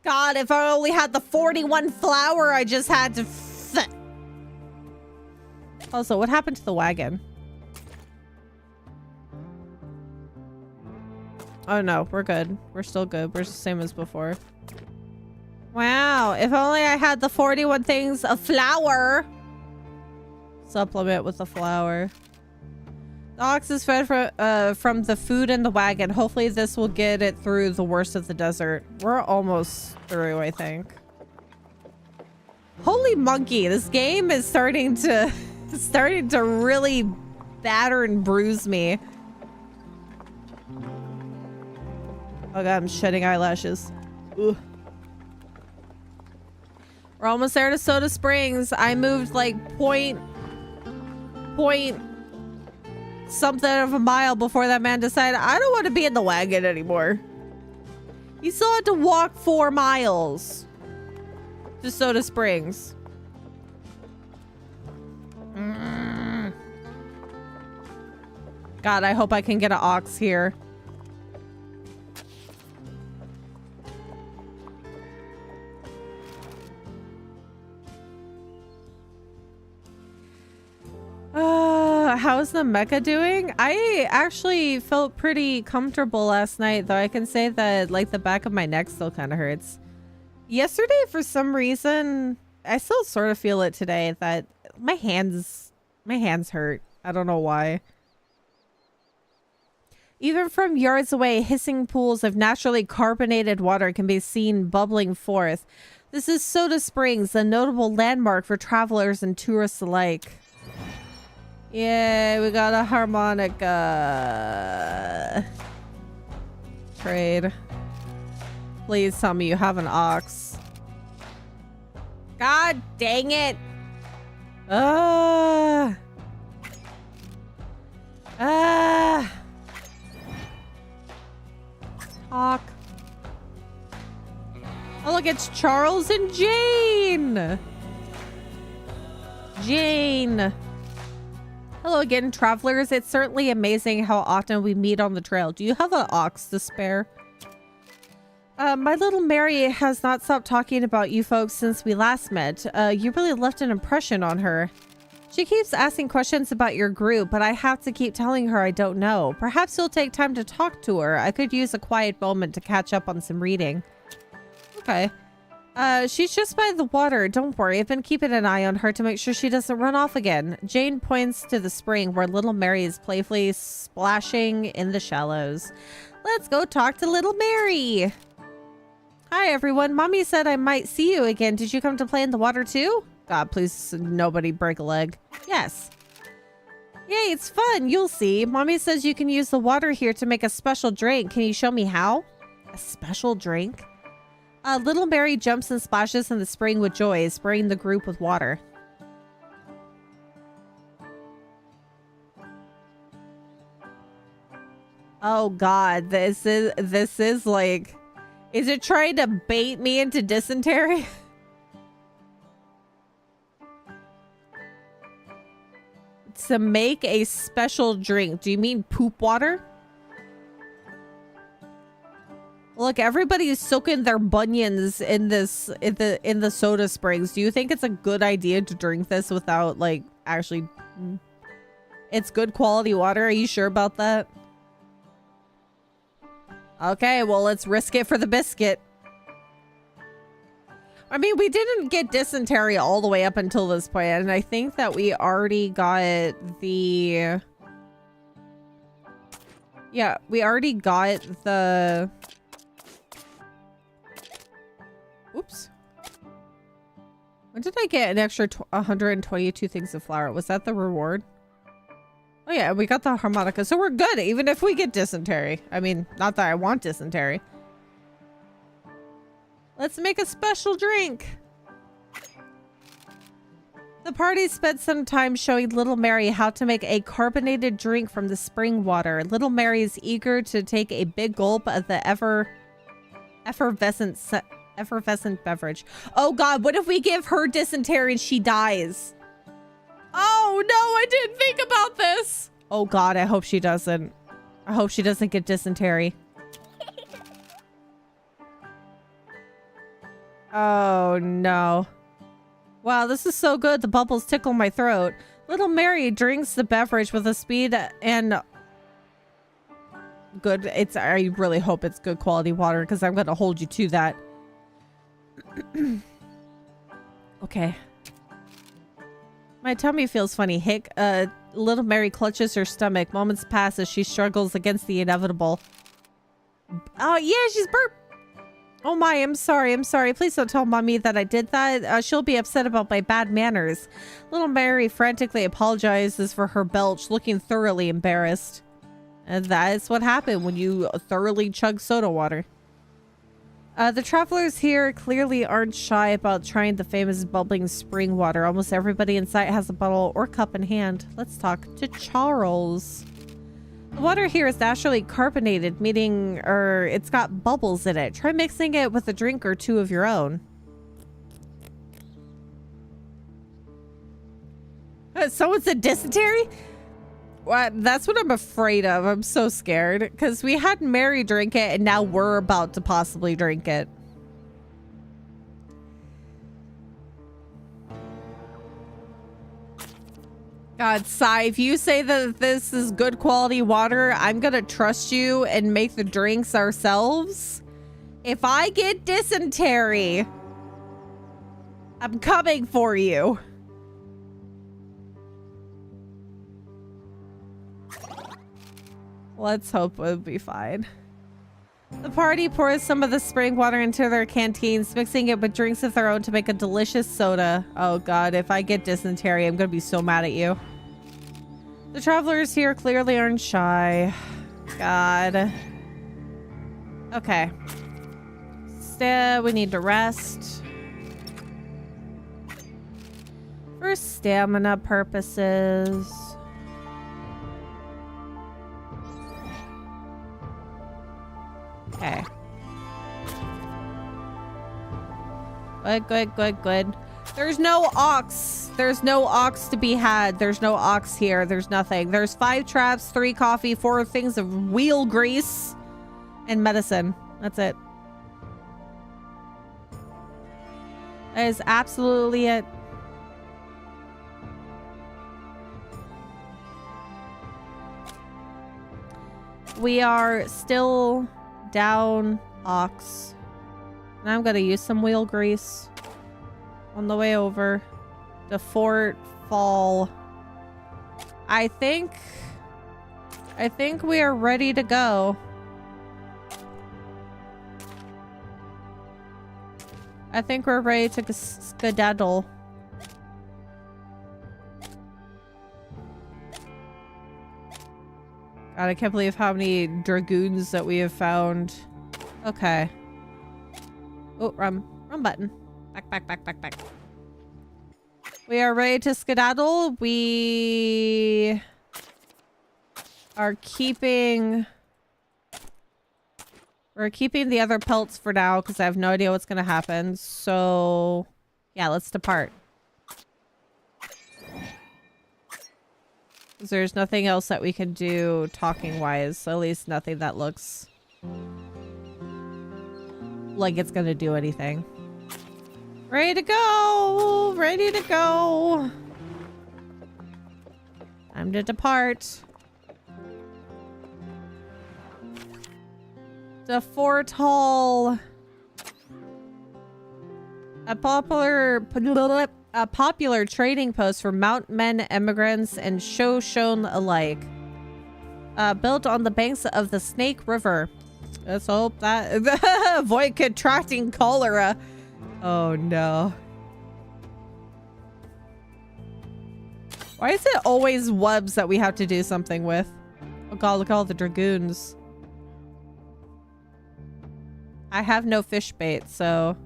God, if I only had the 41 flour I just had to... Also, what happened to the wagon? Oh no, we're good. We're still good. We're the same as before. Wow, if only I had the 41 things of flour. Supplement with the flour. The ox is fed from the food in the wagon. Hopefully this will get it through the worst of the desert. We're almost through, I think. Holy monkey, this game is starting to really batter and bruise me. Oh god, I'm shedding eyelashes. Ugh. We're almost there to Soda Springs. I moved like point something of a mile before that man decided I don't want to be in the wagon anymore. You still had to walk 4 miles to Soda Springs. God, I hope I can get an ox here. How's the mecha doing? I actually felt pretty comfortable last night, though I can say that like the back of my neck still kind of hurts. Yesterday, for some reason, I still sort of feel it today that my hands hurt. I don't know why. Even from yards away, hissing pools of naturally carbonated water can be seen bubbling forth. This is Soda Springs, a notable landmark for travelers and tourists alike. Yeah, we got a harmonica. Trade. Please tell me you have an ox. God dang it. Talk. Oh, look, it's Charles and Jane. Jane. Hello again, travelers. It's certainly amazing how often we meet on the trail. Do you have an ox to spare? My little Mary has not stopped talking about you folks since we last met. You really left an impression on her. She keeps asking questions about your group, but I have to keep telling her I don't know. Perhaps you'll take time to talk to her. I could use a quiet moment to catch up on some reading. Okay. She's just by the water. Don't worry. I've been keeping an eye on her to make sure she doesn't run off again. Jane points to the spring where little Mary is playfully splashing in the shallows. Let's go talk to little Mary. Hi, everyone. Mommy said I might see you again. Did you come to play in the water too? God, please nobody break a leg. Yes. Yay, it's fun. You'll see. Mommy says you can use the water here to make a special drink. Can you show me how? A special drink? Little Mary jumps and splashes in the spring with joy, spraying the group with water. Oh God, this is like, is it trying to bait me into dysentery? To make a special drink. Do you mean poop water? Look, everybody's soaking their bunions in this in the soda springs. Do you think it's a good idea to drink this without like actually it's good quality water? Are you sure about that? Okay, well, let's risk it for the biscuit. I mean, we didn't get dysentery all the way up until this point, and I think that we already got the... Yeah, we already got the... Oops. When did I get an extra 122 things of flour? Was that the reward? Oh yeah, we got the harmonica, so we're good, even if we get dysentery. I mean, not that I want dysentery. Let's make a special drink. The party spent some time showing little Mary how to make a carbonated drink from the spring water. Little Mary is eager to take a big gulp of the effervescent beverage. Oh God, what if we give her dysentery and she dies? Oh no, I didn't think about this. Oh God, I hope she doesn't. I hope she doesn't get dysentery. Oh no. Wow, this is so good. The bubbles tickle my throat. Little Mary drinks the beverage with a speed and good. I really hope it's good quality water because I'm going to hold you to that. Okay. My tummy feels funny. Hick. Little Mary clutches her stomach. Moments pass as she struggles against the inevitable. Oh yeah, she's burped. Oh my, I'm sorry. I'm sorry. Please don't tell Mommy that I did that. She'll be upset about my bad manners. Little Mary frantically apologizes for her belch, looking thoroughly embarrassed. And that is what happened when you thoroughly chug soda water. The travelers here clearly aren't shy about trying the famous bubbling spring water. Almost everybody in sight has a bottle or cup in hand. Let's talk to Charles. The water here is naturally carbonated, meaning it's got bubbles in it. Try mixing it with a drink or two of your own. Someone said dysentery? What? That's what I'm afraid of. I'm so scared because we had Mary drink it and now we're about to possibly drink it. God, Sai, if you say that this is good quality water, I'm gonna trust you and make the drinks ourselves. If I get dysentery, I'm coming for you. Let's hope it'll be fine. The party pours some of the spring water into their canteens, mixing it with drinks of their own to make a delicious soda. Oh God, if I get dysentery, I'm gonna be so mad at you. The travelers here clearly aren't shy. God. Okay. We need to rest. For stamina purposes. Okay. Good. There's no ox. There's no ox to be had. There's no ox here. There's nothing. There's 5 traps, 3 coffee, 4 things of wheel grease, and medicine. That's it. That is absolutely it. We are still down ox. And I'm gonna use some wheel grease on the way over to Fort Fall. I think we are ready to go. I think we're ready to skedaddle. God, I can't believe how many dragoons that we have found. Okay. Oh, wrong button. Back. We are ready to skedaddle. We are keeping... We're keeping the other pelts for now because I have no idea what's going to happen. So, yeah, let's depart. There's nothing else that we can do talking-wise. At least nothing that looks like it's going to do anything. Ready to go! Ready to go! Time to depart. The Fort Hall. A popular trading post for mountain men, immigrants, and Shoshone alike. Built on the banks of the Snake River. Let's hope that avoid contracting cholera. Oh no. Why is it always wubs that we have to do something with? Oh god, look at all the dragoons. I have no fish bait, so...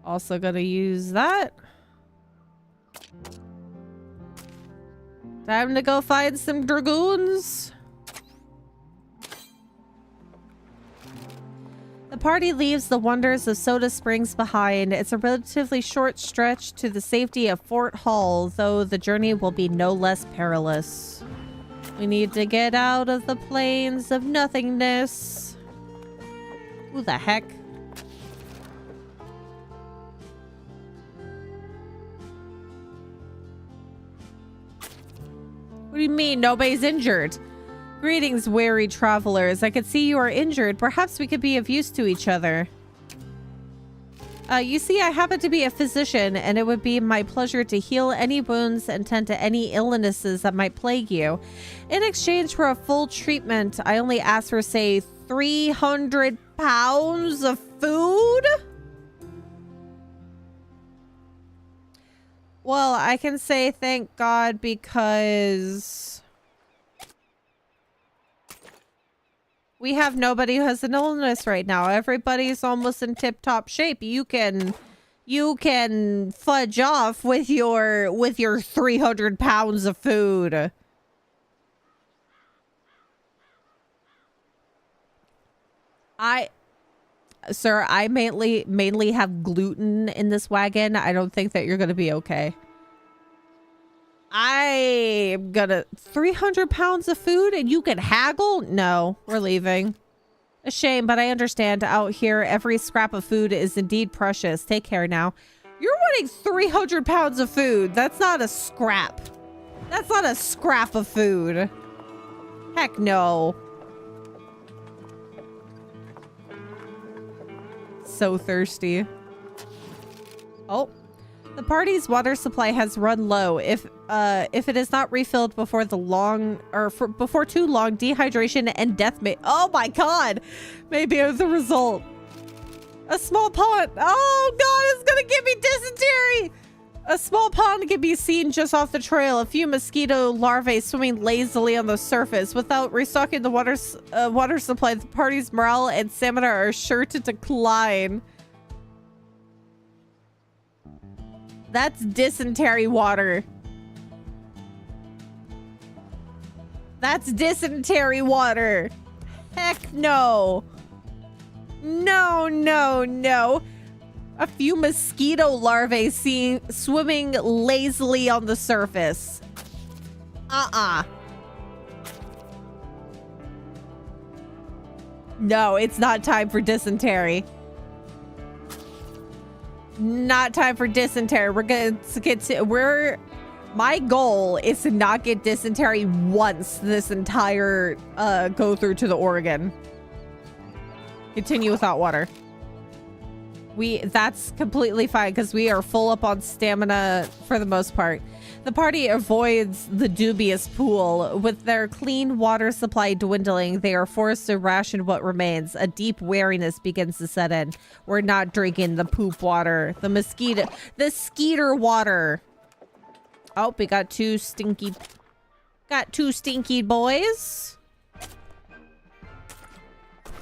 Also gonna use that. Time to go find some dragoons. The party leaves the wonders of Soda Springs behind. It's a relatively short stretch to the safety of Fort Hall, though the journey will be no less perilous. We need to get out of the plains of nothingness. Who the heck? What do you mean nobody's injured? Greetings, weary travelers. I could see you are injured. Perhaps we could be of use to each other. You see, I happen to be a physician, and it would be my pleasure to heal any wounds and tend to any illnesses that might plague you. In exchange for a full treatment, I only ask for, say, 300 pounds of food? Well, I can say thank God because we have nobody who has an illness right now. Everybody's almost in tip-top shape. You can fudge off with your 300 pounds of food. Sir, I mainly have gluten in this wagon. I don't think that you're gonna be okay. I'm gonna 300 pounds of food and you can haggle? No, we're leaving. A shame, but I understand. Out here, every scrap of food is indeed precious. Take care now. You're wanting 300 pounds of food. That's not a scrap. That's not a scrap of food. Heck no. So thirsty. Oh, the party's water supply has run low. If it is not refilled before too long, dehydration and death may— oh my god, may be the result. A small pond— oh god, it's gonna give me dysentery. A small pond can be seen just off the trail. A few mosquito larvae swimming lazily on the surface. Without restocking the water supply, the party's morale and stamina are sure to decline. That's dysentery water. That's dysentery water. Heck no. No, no, no. A few mosquito larvae swimming lazily on the surface. No, it's not time for dysentery. Not time for dysentery. We're gonna get to— my goal is to not get dysentery once this entire go through to the Oregon. Continue without water. That's completely fine because we are full up on stamina for the most part. The party avoids the dubious pool. With their clean water supply dwindling, they are forced to ration what remains. A deep weariness begins to set in. We're not drinking the poop water. The skeeter water. Oh, we got two stinky boys.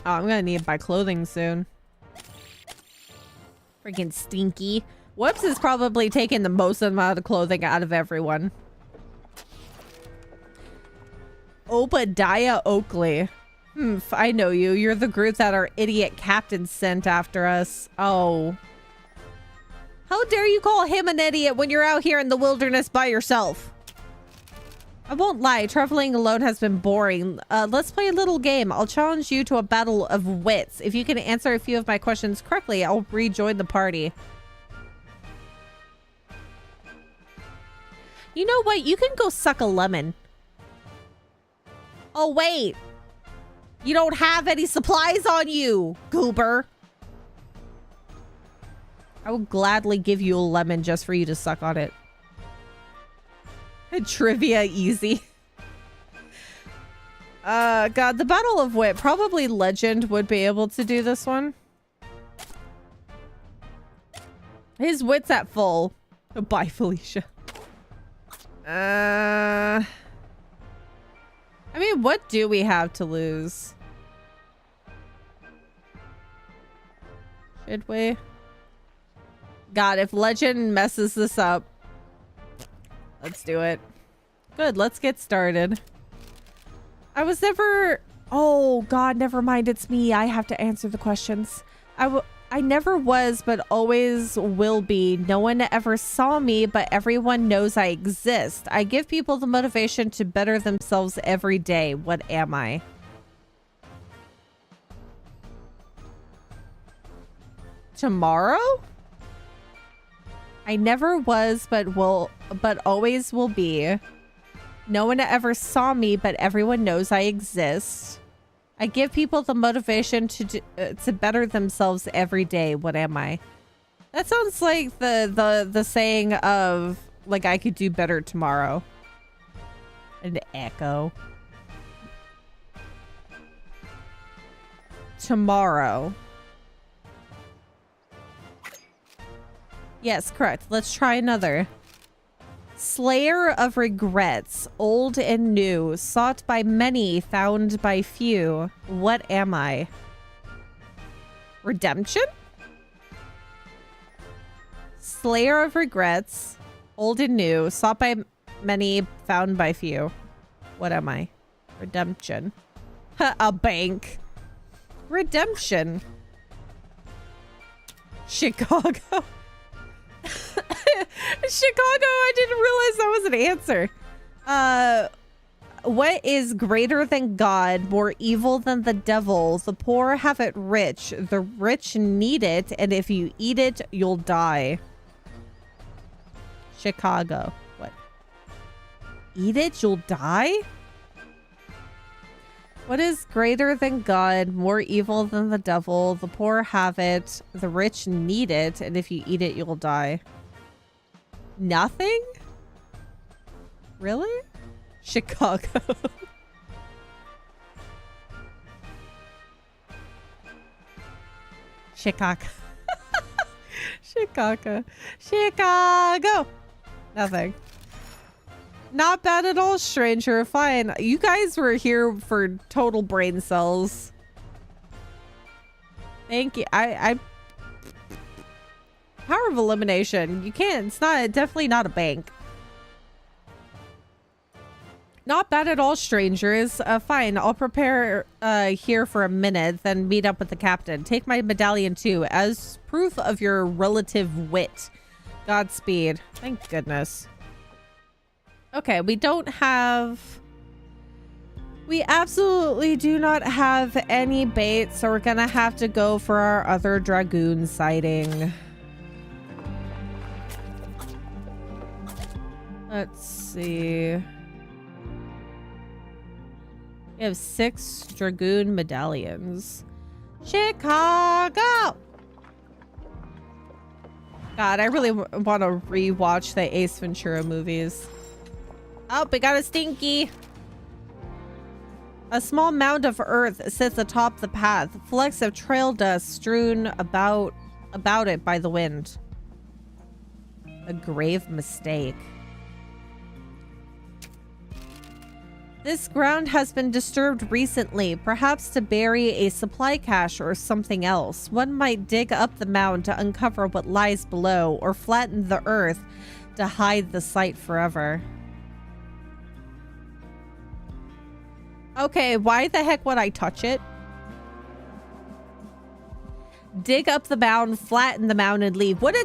Oh, I'm gonna need my clothing soon. Freaking stinky. Whoops is probably taking the most amount of clothing out of everyone. Obadiah Oakley. I know you. You're the group that our idiot captain sent after us. Oh. How dare you call him an idiot when you're out here in the wilderness by yourself? I won't lie, traveling alone has been boring. Let's play a little game. I'll challenge you to a battle of wits. If you can answer a few of my questions correctly, I'll rejoin the party. You know what? You can go suck a lemon. Oh, wait. You don't have any supplies on you, goober. I will gladly give you a lemon just for you to suck on it. Trivia easy. God, the Battle of Wit. Probably Legend would be able to do this one. His wit's at full. Bye, Felicia. I mean, what do we have to lose? Should we? God, if Legend messes this up. Let's do it. Good, let's get started. I was never... Oh, God, never mind. It's me. I have to answer the questions. I never was, but always will be. No one ever saw me, but everyone knows I exist. I give people the motivation to better themselves every day. What am I? Tomorrow? I never was, but always will be. No one ever saw me, but everyone knows I exist. I give people the motivation to better themselves every day. What am I? That sounds like the saying of like I could do better tomorrow. An echo. Tomorrow. Yes, correct. Let's try another. Slayer of regrets, old and new, sought by many, found by few. What am I? Redemption? Slayer of regrets, old and new, sought by many, found by few. What am I? Redemption. A bank. Redemption. Chicago. Chicago, I didn't realize that was an answer. What is greater than God, more evil than the devil? The poor have it rich, the rich need it, and if you eat it, you'll die. Chicago. What? Eat it, you'll die? What is greater than God, more evil than the devil? The poor have it, the rich need it, and if you eat it, you'll die. Nothing? Really? Chicago. Chicago. Chicago. Chicago. Nothing. Not bad at all, stranger. Fine. You guys were here for total brain cells. Thank you. I power of elimination. You can't. It's not. Definitely not a bank. Not bad at all, strangers. Fine. I'll prepare here for a minute, then meet up with the captain. Take my medallion too, as proof of your relative wit. Godspeed. Thank goodness. Okay, we don't have... We absolutely do not have any bait, so we're gonna have to go for our other dragoon sighting. Let's see. We have 6 dragoon medallions. Chicago! God, I really want to rewatch the Ace Ventura movies. Oh, we got a stinky. A small mound of earth sits atop the path. Flecks of trail dust strewn about it by the wind. A grave mistake. This ground has been disturbed recently, perhaps to bury a supply cache or something else. One might dig up the mound to uncover what lies below, or flatten the earth to hide the site forever. Okay, why the heck would I touch it? Dig up the mound, flatten the mound, and leave. What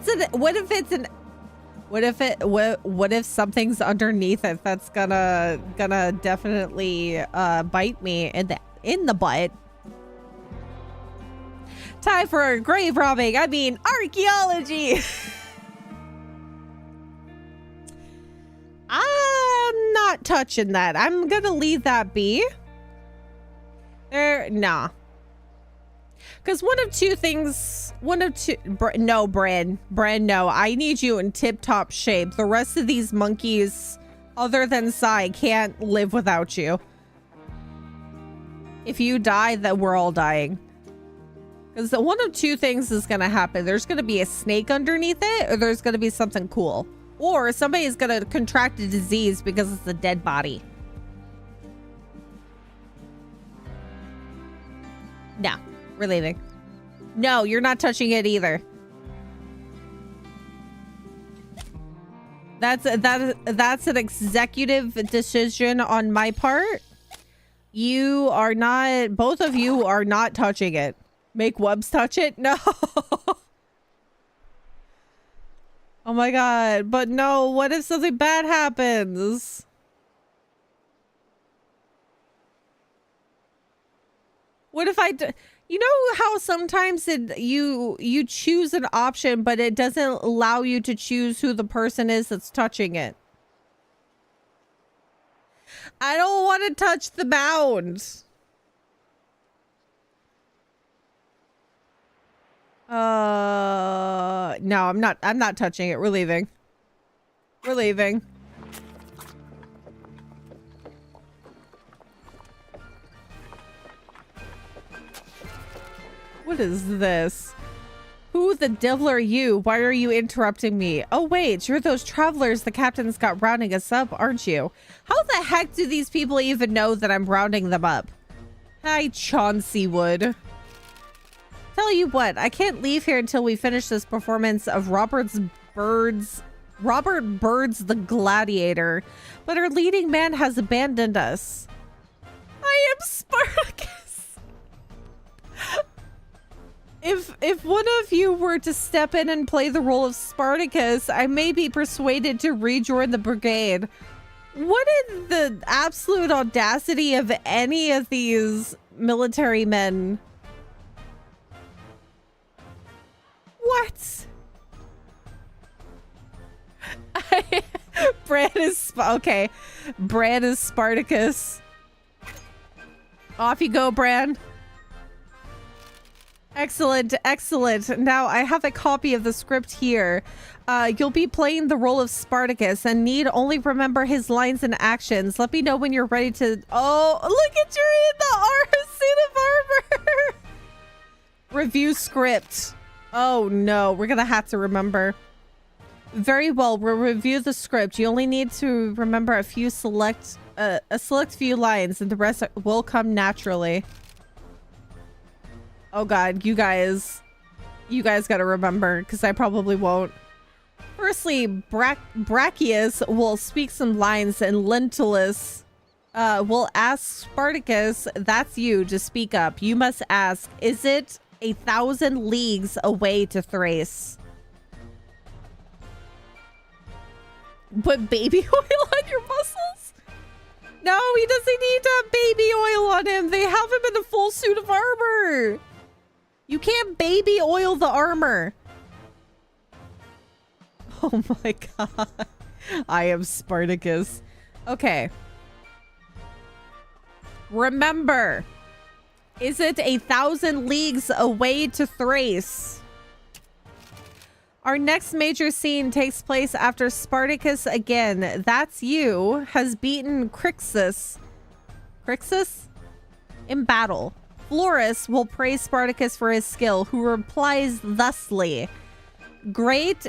if something's underneath it that's gonna definitely bite me in the butt? Time for grave robbing. I mean archaeology. I'm not touching that. I'm gonna leave that be. Nah. Because no, Bran, no. I need you in tip-top shape. The rest of these monkeys, other than Sai, can't live without you. If you die, then we're all dying. Because one of two things is going to happen. There's going to be a snake underneath it, or there's going to be something cool. Or somebody's going to contract a disease because it's a dead body. No. We're leaving. No, you're not touching it either. That's an executive decision on my part. You are not, both of you are not touching it. Make Wubs touch it? No. Oh my god, but no, what if something bad happens? What if you know how sometimes you choose an option, but it doesn't allow you to choose who the person is that's touching it? I don't want to touch the mound. No, I'm not touching it. We're leaving. We're leaving. What is this? Who the devil are you? Why are you interrupting me? Oh wait, you're those travelers the captain's got rounding us up, aren't you? How the heck do these people even know that I'm rounding them up? Hi, Chauncey Wood. Tell you what, I can't leave here until we finish this performance of Robert Bird's The Gladiator, but our leading man has abandoned us. I am Spartacus. If one of you were to step in and play the role of Spartacus, I may be persuaded to rejoin the brigade. What is the absolute audacity of any of these military men? What? Bran is okay. Bran is Spartacus. Off you go, Bran. Excellent, excellent. Now I have a copy of the script here. You'll be playing the role of Spartacus and need only remember his lines and actions. Let me know when you're ready to... Oh, look at you in the suit of armor. Review script. Oh no, we're gonna have to remember. Very well, we'll review the script. You only need to remember a select few lines, and the rest will come naturally. Oh god, you guys gotta remember, because I probably won't. Firstly, Brachius will speak some lines, and Lentulus will ask Spartacus, that's you, to speak up. You must ask, is it 1,000 leagues away to Thrace? Put baby oil on your muscles? No, he doesn't need to have baby oil on him. They have him in a full suit of armor. You can't baby oil the armor. Oh my god. I am Spartacus. Okay. Remember, Is it 1,000 leagues away to Thrace? Our next major scene takes place after Spartacus again, that's you, has beaten Crixus in battle. Florus will praise Spartacus for his skill, who replies thusly. Great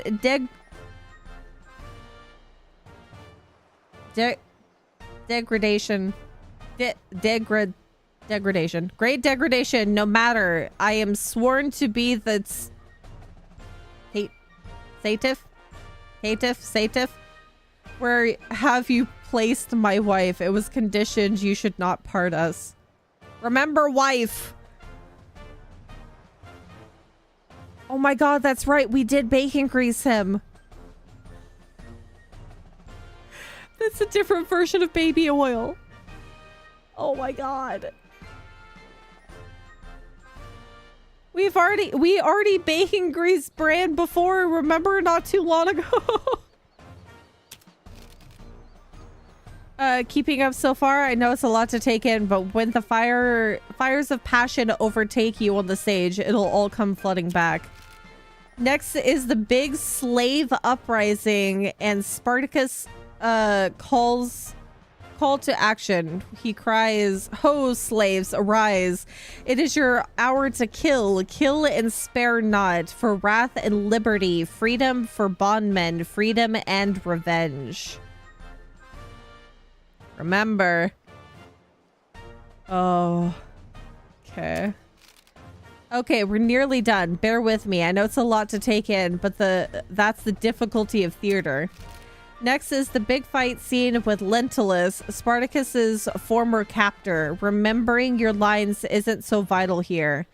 degradation. Degradation. Great degradation, no matter. I am sworn to be the Satif. Where have you placed my wife? It was conditioned you should not part us. Remember, wife. Oh my god, that's right. We did bacon grease him. That's a different version of baby oil. Oh my god. We already bacon grease Bran before, remember, not too long ago. Keeping up so far. I know it's a lot to take in, but when the fires of passion overtake you on the stage, it'll all come flooding back. Next is the big slave uprising, and Spartacus call to action. He cries, "Ho, slaves, arise! It is your hour to kill. Kill and spare not. For wrath and liberty, freedom for bondmen, freedom and revenge." Remember. Oh. Okay. Okay, we're nearly done. Bear with me. I know it's a lot to take in, but that's the difficulty of theater. Next is the big fight scene with Lentulus, Spartacus's former captor. Remembering your lines isn't so vital here.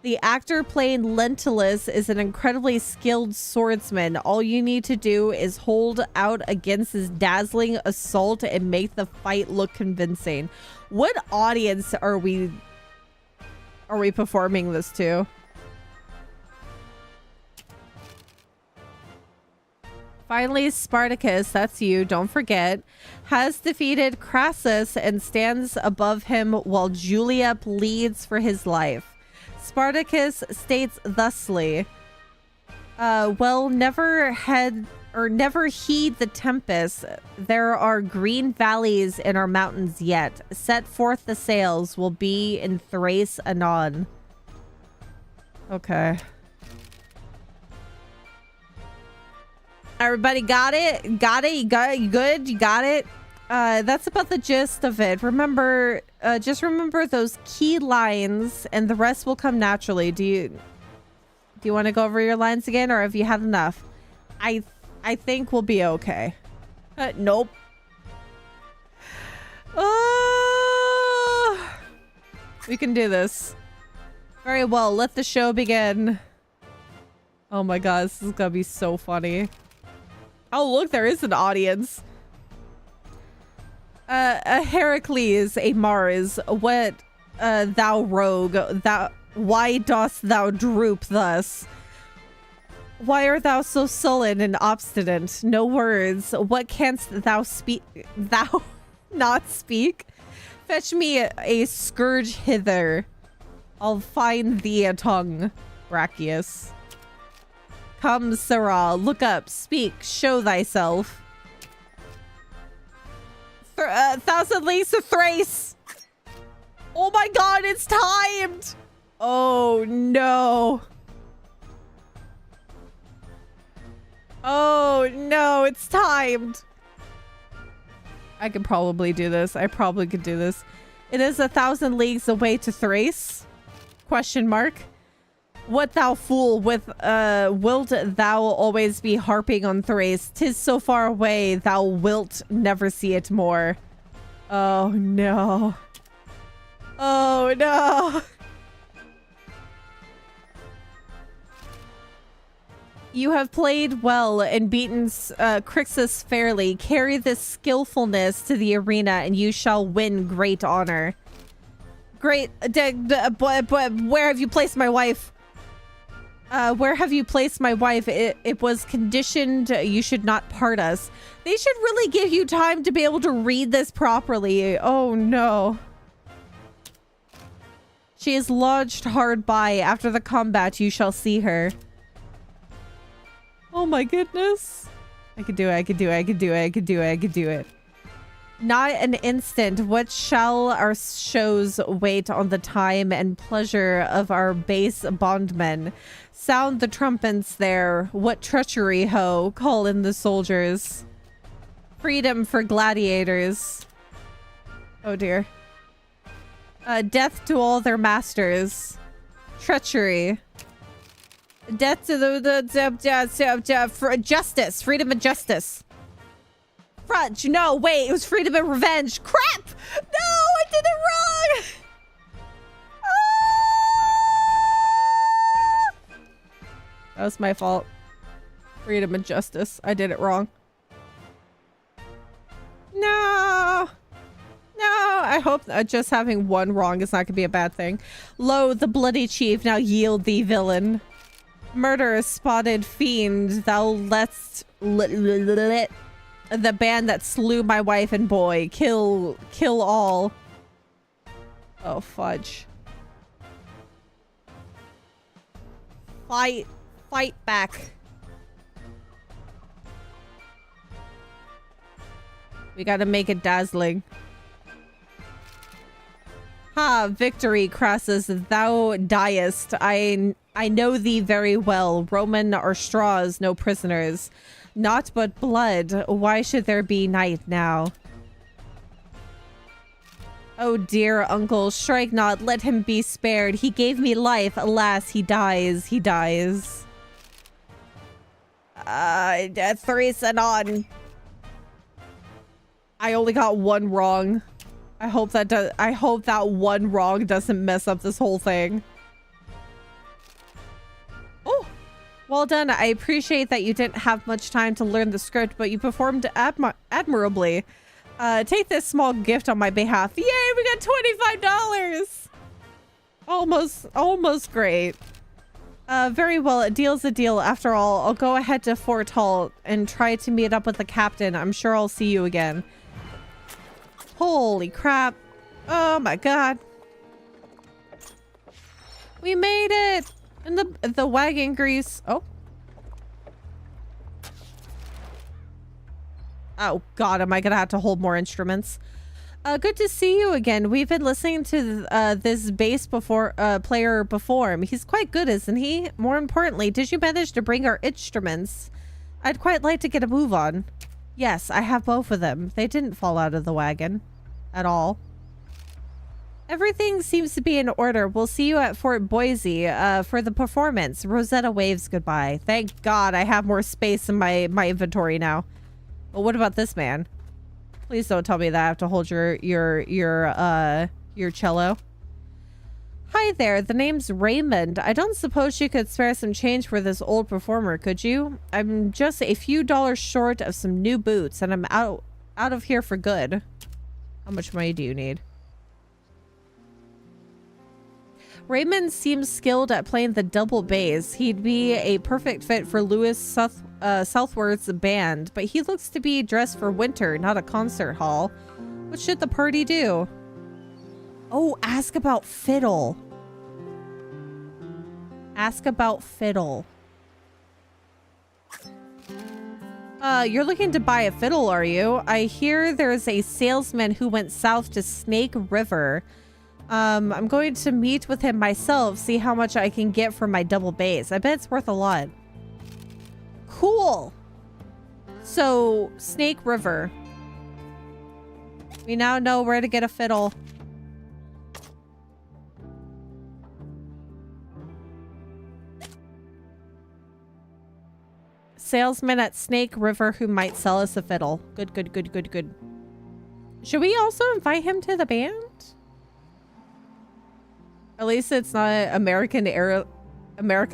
The actor playing Lentulus is an incredibly skilled swordsman. All you need to do is hold out against his dazzling assault and make the fight look convincing. What audience are we performing this to? Finally, Spartacus, that's you, don't forget, has defeated Crassus and stands above him while Julia pleads for his life. Spartacus states thusly, well, never heed the tempest. There are green valleys in our mountains yet. Set forth the sails, will be in Thrace anon. Okay. Everybody got it? You good? You got it? That's about the gist of it. Remember, just remember those key lines and the rest will come naturally. Do you want to go over your lines again, or have you had enough? I think we'll be okay. Nope. We can do this. Very well, let the show begin. Oh my god, this is gonna be so funny. Oh, look, there is an audience. A Heracles, a Mars, what, thou rogue, why dost thou droop thus? Why art thou so sullen and obstinate? No words. What canst thou not speak? Fetch me a scourge hither. I'll find thee a tongue, Brachious. Come, Sirrah, look up, speak, show thyself. 1,000 leagues to Thrace! Oh my god, it's timed! Oh no. Oh no, it's timed. I could probably do this. I probably could do this. It is 1,000 leagues away to Thrace? Question mark. What thou fool, with wilt thou always be harping on Thrace? 'Tis so far away, thou wilt never see it more. Oh no. Oh no. You have played well and beaten Crixus fairly. Carry this skillfulness to the arena and you shall win great honor. Great. Where have you placed my wife? Where have you placed my wife? It was conditioned you should not part us. They should really give you time to be able to read this properly. Oh no. She is lodged hard by. After the combat, you shall see her. Oh my goodness. I could do it. I could do it. I could do it. I could do it. I could do it. Not an instant. What shall our shows wait on the time and pleasure of our base bondmen? Sound the trumpets there. What treachery, ho? Call in the soldiers. Freedom for gladiators. Oh dear. Death to all their masters. Treachery. Death to the justice. Freedom and justice. Fudge. No, wait. It was freedom and revenge. Crap! No, I did it wrong! Ah! That was my fault. Freedom and justice. I did it wrong. No! No, I hope just having one wrong is not going to be a bad thing. Lo, the bloody chief, now yield thee, villain. Murder, spotted fiend, thou lett'st the band that slew my wife and boy. Kill all. Oh, fudge. Fight back. We gotta make it dazzling. Ha, victory, Crassus, thou diest. I know thee very well. Roman are straws, no prisoners. Naught but blood. Why should there be night now? Oh dear uncle, strike not, let him be spared. He gave me life, alas, he dies, he dies. 3 on. I only got one wrong. I hope that one wrong doesn't mess up this whole thing. Oh, well done. I appreciate that you didn't have much time to learn the script, but you performed admirably. Take this small gift on my behalf. Yay, we got $25. Almost great. Very well, a deal's a deal. After all, I'll go ahead to Fort Hall and try to meet up with the captain. I'm sure I'll see you again. Holy crap. Oh my god. We made it! And the wagon grease. Oh. Oh god, am I gonna have to hold more instruments? Good to see you again. We've been listening to this bass player perform. He's quite good, isn't he? More importantly, did you manage to bring our instruments? I'd quite like to get a move on. Yes, I have both of them. They didn't fall out of the wagon. At all. Everything seems to be in order. We'll see you at Fort Boise for the performance. Rosetta waves goodbye. Thank God I have more space in my inventory now. But what about this man? Please don't tell me that I have to hold your cello. Hi there, the name's Raymond. I don't suppose you could spare some change for this old performer, could you? I'm just a few dollars short of some new boots and I'm out of here for good. How much money do you need? Raymond seems skilled at playing the double bass. He'd be a perfect fit for Louis Southworth's band, but he looks to be dressed for winter, not a concert hall. What should the party do? Oh, ask about fiddle. Ask about fiddle. You're looking to buy a fiddle, are you? I hear there's a salesman who went south to Snake River. I'm going to meet with him myself, see how much I can get for my double bass. I bet it's worth a lot. Cool. So, Snake River. We now know where to get a fiddle. Salesman at Snake River who might sell us a fiddle. Good, good, good, good, good. Should we also invite him to the band? At least it's not America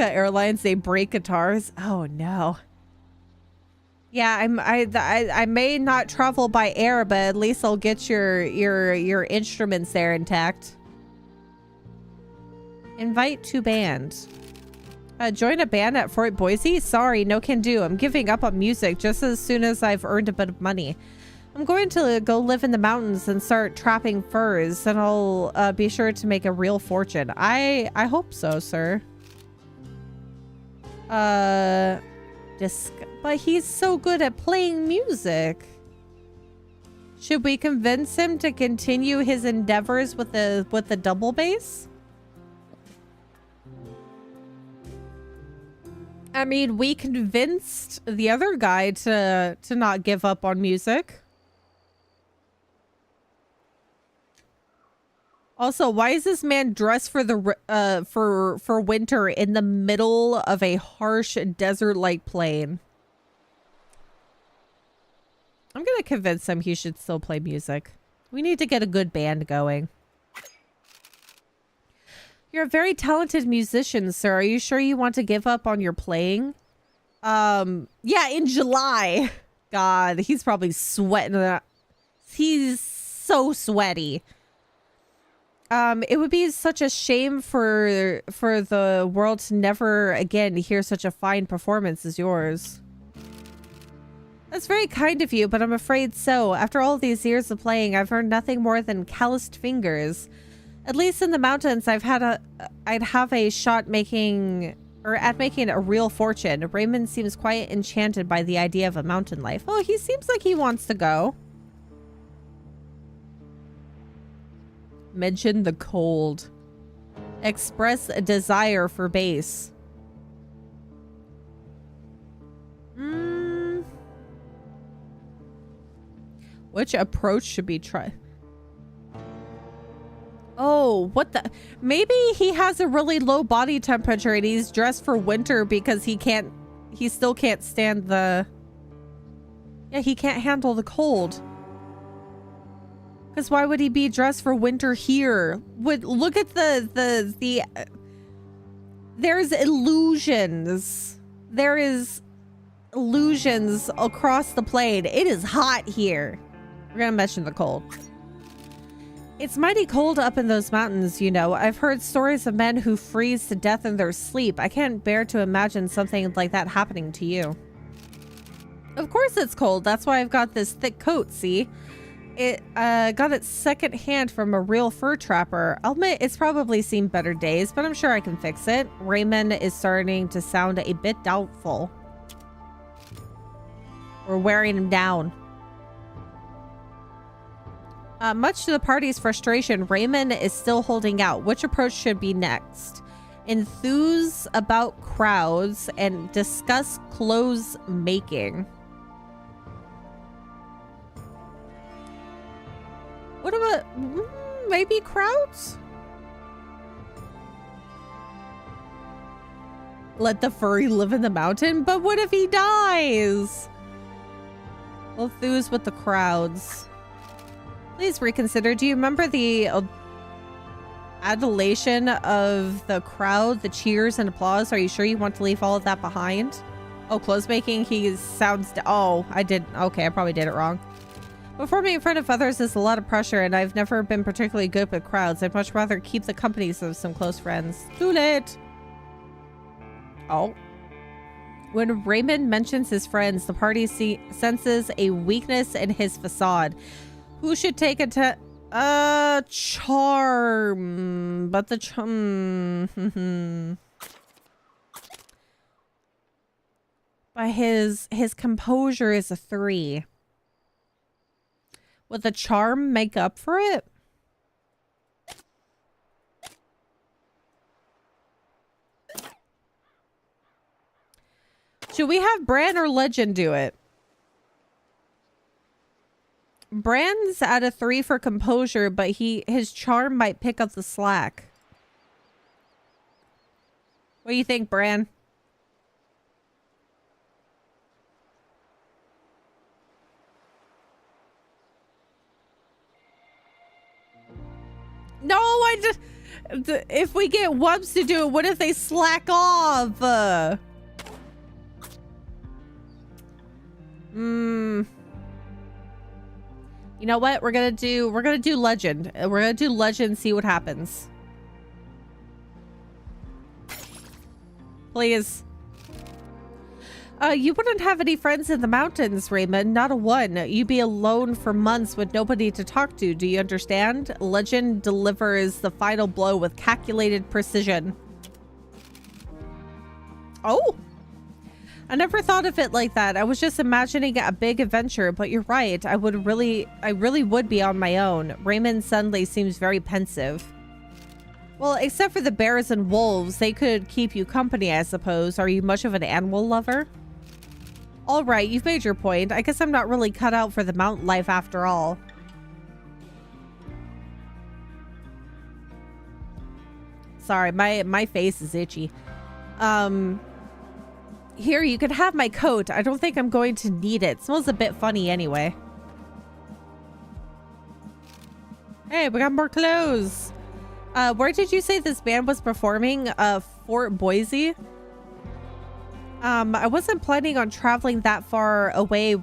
Airlines. They break guitars. Oh no. Yeah, I may not travel by air, but at least I'll get your instruments there intact. Invite to band. Join a band at Fort Boise? Sorry, no can do. I'm giving up on music just as soon as I've earned a bit of money. I'm going to go live in the mountains and start trapping furs, and I'll be sure to make a real fortune. I hope so, sir. But he's so good at playing music. Should we convince him to continue his endeavors with the double bass? I mean, we convinced the other guy to not give up on music. Also, why is this man dressed for the for winter in the middle of a harsh desert-like plain? I'm gonna convince him he should still play music. We need to get a good band going. You're a very talented musician, sir. Are you sure you want to give up on your playing? Yeah, in July. God, he's probably sweating. He's so sweaty. It would be such a shame for the world to never again hear such a fine performance as yours. That's very kind of you, but I'm afraid so. After all these years of playing, I've earned nothing more than calloused fingers. At least in the mountains, I'd have a shot making a real fortune. Raymond seems quite enchanted by the idea of a mountain life. Oh, he seems like he wants to go. Mention the cold. Express a desire for base. Which approach should be tried? Oh, what the? Maybe he has a really low body temperature and he's dressed for winter because he still can't stand the... Yeah, he can't handle the cold. Because why would he be dressed for winter here? Look at there's illusions. There is illusions across the plain. It is hot here. We're gonna mention the cold. It's mighty cold up in those mountains, you know. I've heard stories of men who freeze to death in their sleep. I can't bear to imagine something like that happening to you. Of course it's cold. That's why I've got this thick coat, see? It got it secondhand from a real fur trapper. I'll admit it's probably seen better days, but I'm sure I can fix it. Raymond is starting to sound a bit doubtful. We're wearing him down. Much to the party's frustration, Raymond is still holding out. Which approach should be next? Enthuse about crowds and discuss clothes making. What about maybe crowds? Let the furry live in the mountain? But what if he dies? We'll enthuse with the crowds. Please reconsider. Do you remember the adulation of the crowd, the cheers and applause? Are you sure you want to leave all of that behind? Oh, clothes making. He sounds... Oh, I did... Okay, I probably did it wrong. Performing in front of others is a lot of pressure, and I've never been particularly good with crowds. I'd much rather keep the companies of some close friends. Too late. Oh. When Raymond mentions his friends, the party senses a weakness in his facade. Who should take it to... charm. But the charm... But his composure is a 3. Would the charm make up for it? Should we have Bran or Legend do it? Bran's at a 3 for composure, but his charm might pick up the slack. What do you think, Bran? No, I just... If we get Wubs to do it, what if they slack off? You know what? We're gonna do Legend. We're gonna do Legend, see what happens. Please. You wouldn't have any friends in the mountains, Raymond. Not a one. You'd be alone for months with nobody to talk to. Do you understand? Legend delivers the final blow with calculated precision. Oh! I never thought of it like that. I was just imagining a big adventure, but you're right. I really would be on my own. Raymond suddenly seems very pensive. Well, except for the bears and wolves, they could keep you company, I suppose. Are you much of an animal lover? All right, you've made your point. I guess I'm not really cut out for the mountain life after all. Sorry, my face is itchy. Here, you can have my coat. I don't think I'm going to need it. It smells a bit funny anyway. Hey, we got more clothes. Where did you say this band was performing? Fort Boise? I wasn't planning on traveling that far away,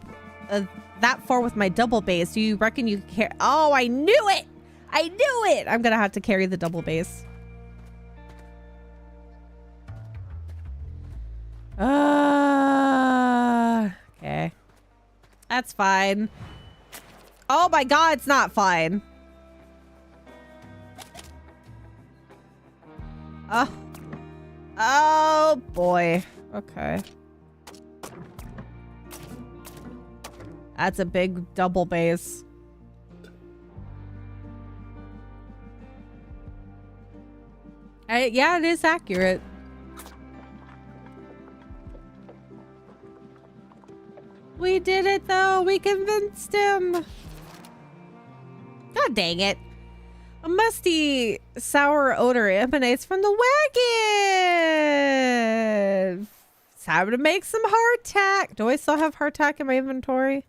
that far with my double bass. Do you reckon you can carry? Oh, I knew it! I knew it! I'm gonna have to carry the double bass. Okay. That's fine. Oh my god, it's not fine. Oh boy. Okay. That's a big double bass. Yeah, it is accurate. We did it though. We convinced him. God dang it. A musty, sour odor emanates from the wagon. It's time to make some hardtack. Do I still have hardtack in my inventory?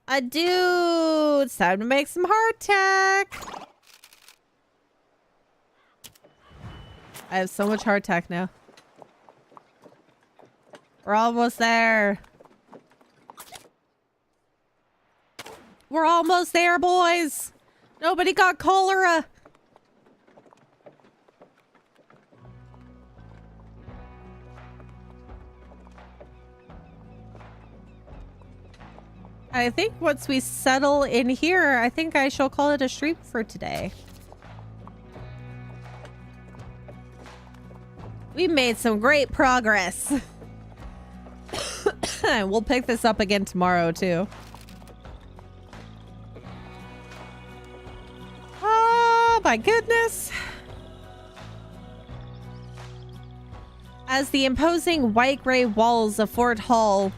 I do. It's time to make some hardtack. I have so much hardtack now. We're almost there. We're almost there, boys. Nobody got cholera. I think once we settle in here, I think I shall call it a stream for today. We made some great progress. We'll pick this up again tomorrow, too. Oh, my goodness. As the imposing white-gray walls of Fort Hall,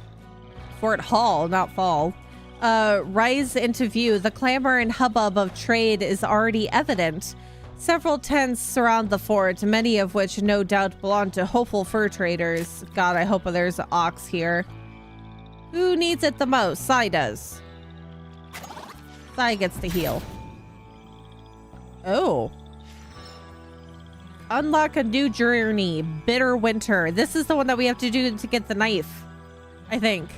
not Fall, rise into view, the clamor and hubbub of trade is already evident. Several tents surround the fort, many of which no doubt belong to hopeful fur traders. God, I hope there's an ox here. Who needs it the most? Sai does. Sai gets to heal. Oh. Unlock a new journey. Bitter Winter. This is the one that we have to do to get the knife, I think.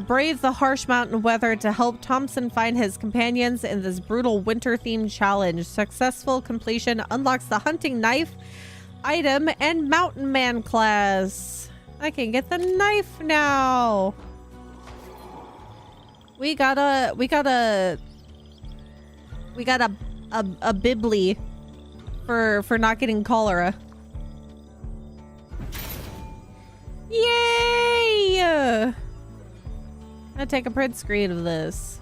Brave the harsh mountain weather to help Thompson find his companions in this brutal winter-themed challenge. Successful completion unlocks the hunting knife item and mountain man class. I can get the knife now. We got a bibli for not getting cholera. Yay! I'm gonna take a print screen of this.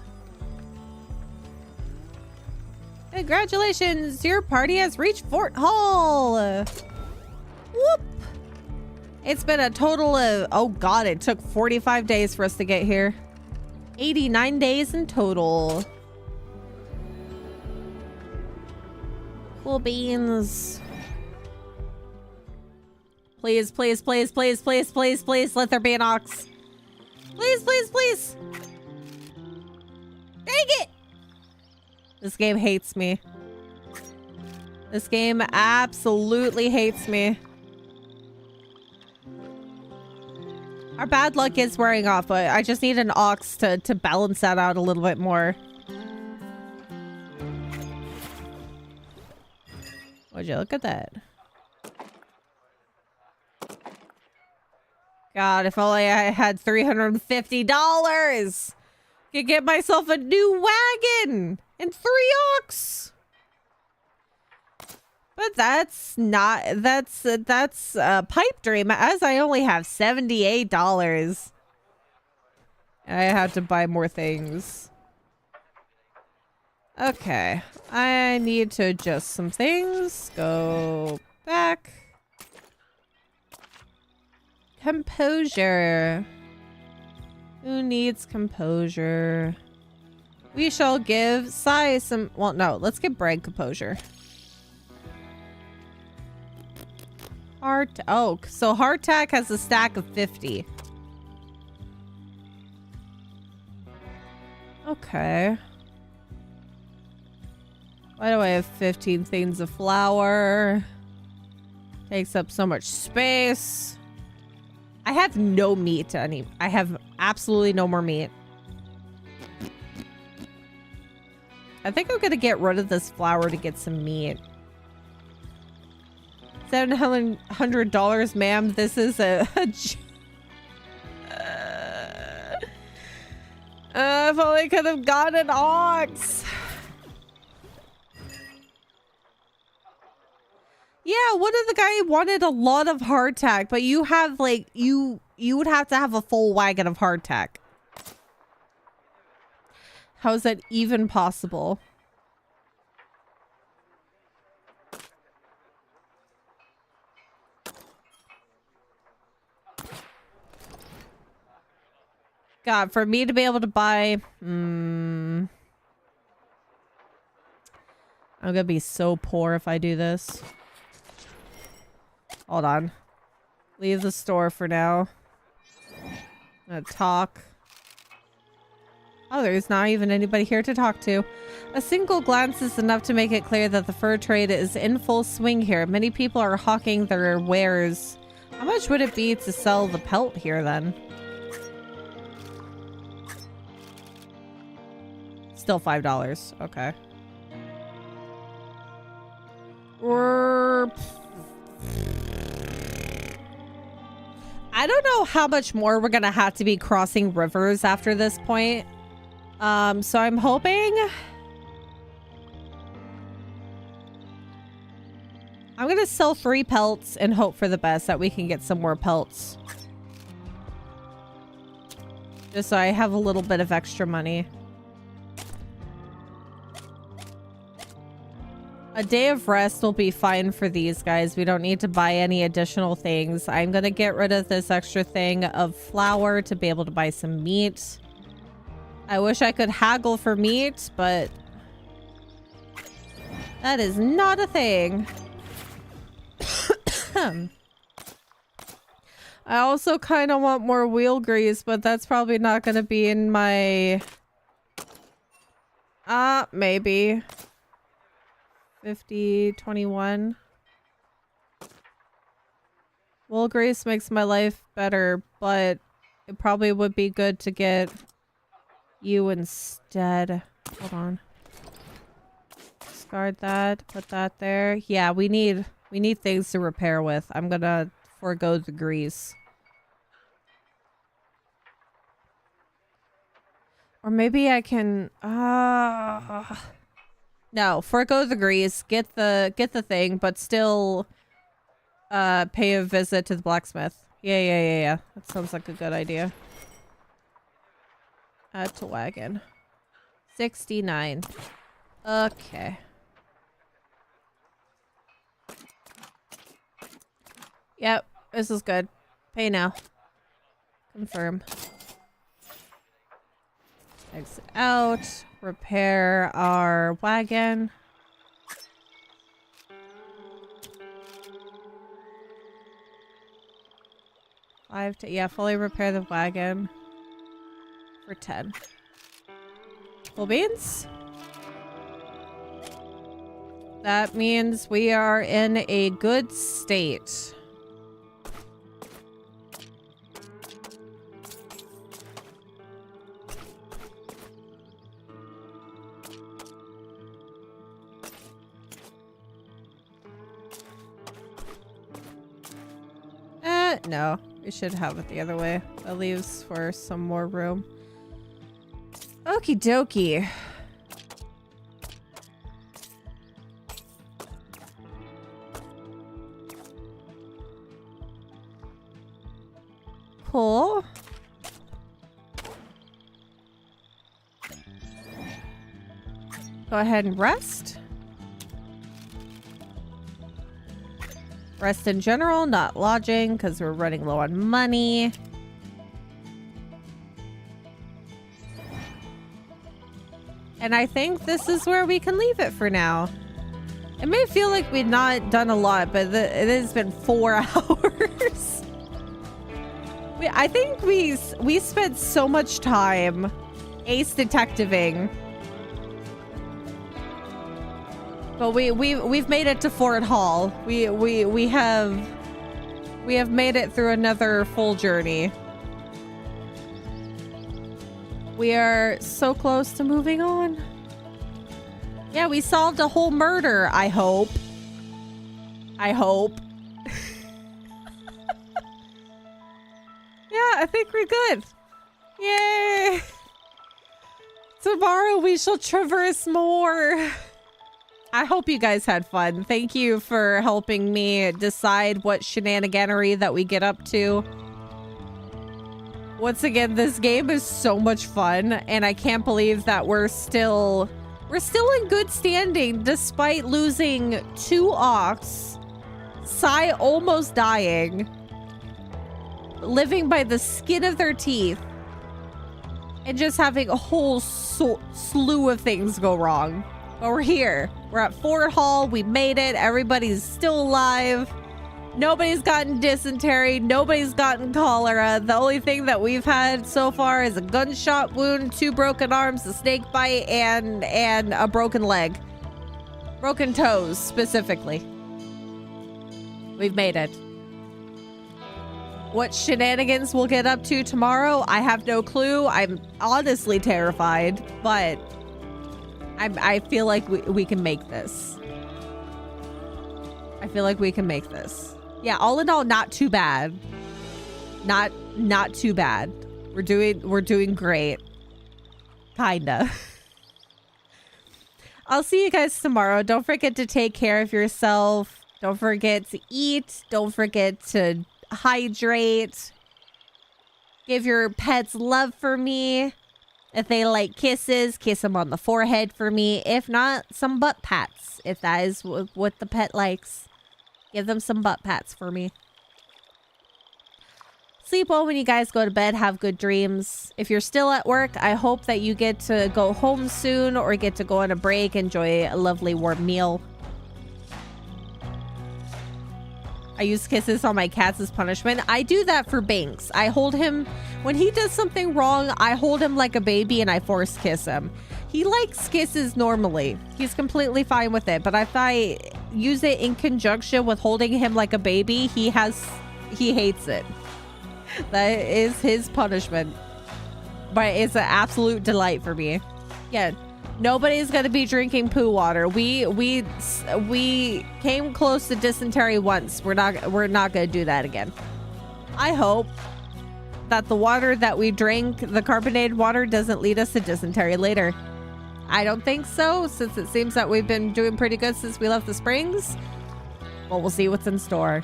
Congratulations! Your party has reached Fort Hall! Whoop! It's been a total of... Oh god, it took 45 days for us to get here. 89 days in total. Cool beans. Please, please, please, please, please, please, please, let there be an ox. Please, please, please. Dang it! This game hates me. This game absolutely hates me. Our bad luck is wearing off, but I just need an ox to balance that out a little bit more. Would you look at that? God, if only I had $350. Could get myself a new wagon and 3 ox. But that's not, that's a pipe dream, as I only have $78. I have to buy more things. Okay, I need to adjust some things. Go back. Composure. Who needs composure? We shall give Sai some, well, no, let's give Bragg composure. Oh, so hardtack has a stack of 50. Okay. Why do I have 15 things of flour? Takes up so much space. I have no meat I have absolutely no more meat. I think I'm gonna get rid of this flour to get some meat. $700, ma'am. This is if only I could have gotten an ox. Yeah, what if the guy wanted a lot of hardtack, but you have like you would have to have a full wagon of hardtack. How is that even possible? God, for me to be able to buy... I'm gonna be so poor if I do this. Hold on. Leave the store for now. I'm gonna talk. Oh, there's not even anybody here to talk to. A single glance is enough to make it clear that the fur trade is in full swing here. Many people are hawking their wares. How much would it be to sell the pelt here then? Still $5. Okay. I don't know how much more we're gonna have to be crossing rivers after this point. So I'm hoping... I'm gonna sell 3 pelts and hope for the best that we can get some more pelts. Just so I have a little bit of extra money. A day of rest will be fine for these guys. We don't need to buy any additional things. I'm gonna get rid of this extra thing of flour to be able to buy some meat. I wish I could haggle for meat, but that is not a thing. I also kind of want more wheel grease, but that's probably not going to be in my... maybe. 50, 21. Wheel grease makes my life better, but it probably would be good to get you instead. Hold on. Discard that. Put that there. Yeah, we need things to repair with. I'm gonna forego the grease. Or maybe I can no, forego the grease, get the thing, but still pay a visit to the blacksmith. Yeah. That sounds like a good idea. Add to wagon. 69. Okay. Yep, this is good. Pay now. Confirm. Exit out. Repair our wagon. Yeah, fully repair the wagon. For 10. Full beans? That means we are in a good state. No. We should have it the other way. That leaves for some more room. Okie dokie. Cool. Go ahead and rest. Rest in general, not lodging, because we're running low on money. And I think this is where we can leave it for now. It may feel like we've not done a lot, but it has been 4 hours. I think we spent so much time ace detectiving. But we've made it to Fort Hall. We have made it through another full journey. We are so close to moving on. Yeah, we solved a whole murder, I hope. I hope. Yeah, I think we're good. Yay! Tomorrow we shall traverse more. I hope you guys had fun. Thank you for helping me decide what shenaniganery that we get up to. Once again, this game is so much fun, and I can't believe that we're still in good standing despite losing 2 ox, Sai almost dying, living by the skin of their teeth, and just having a whole slew of things go wrong. But we're here. We're at Fort Hall. We made it. Everybody's still alive. Nobody's gotten dysentery. Nobody's gotten cholera. The only thing that we've had so far is a gunshot wound, 2 broken arms, a snake bite, and a broken leg. Broken toes, specifically. We've made it. What shenanigans we'll get up to tomorrow, I have no clue. I'm honestly terrified, but I feel like we can make this. I feel like we can make this. Yeah, all in all, not too bad. Not too bad. We're doing great. Kinda. I'll see you guys tomorrow. Don't forget to take care of yourself. Don't forget to eat. Don't forget to hydrate. Give your pets love for me. If they like kisses, kiss them on the forehead for me. If not, some butt pats. If that is what the pet likes. Give them some butt pats for me. Sleep well when you guys go to bed. Have good dreams. If you're still at work, I hope that you get to go home soon or get to go on a break. Enjoy a lovely warm meal. I use kisses on my cats as punishment. I do that for Banks. I hold him when he does something wrong. I hold him like a baby and I force kiss him. He likes kisses normally. He's completely fine with it. But if I use it in conjunction with holding him like a baby, he hates it. That is his punishment. But it's an absolute delight for me. Yeah. Nobody's gonna be drinking poo water. We came close to dysentery once. We're not gonna do that again. I hope that the water that we drink, the carbonated water, doesn't lead us to dysentery later. I don't think so, since it seems that we've been doing pretty good since we left the springs. But we'll see what's in store.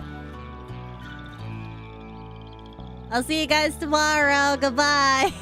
I'll see you guys tomorrow. Goodbye.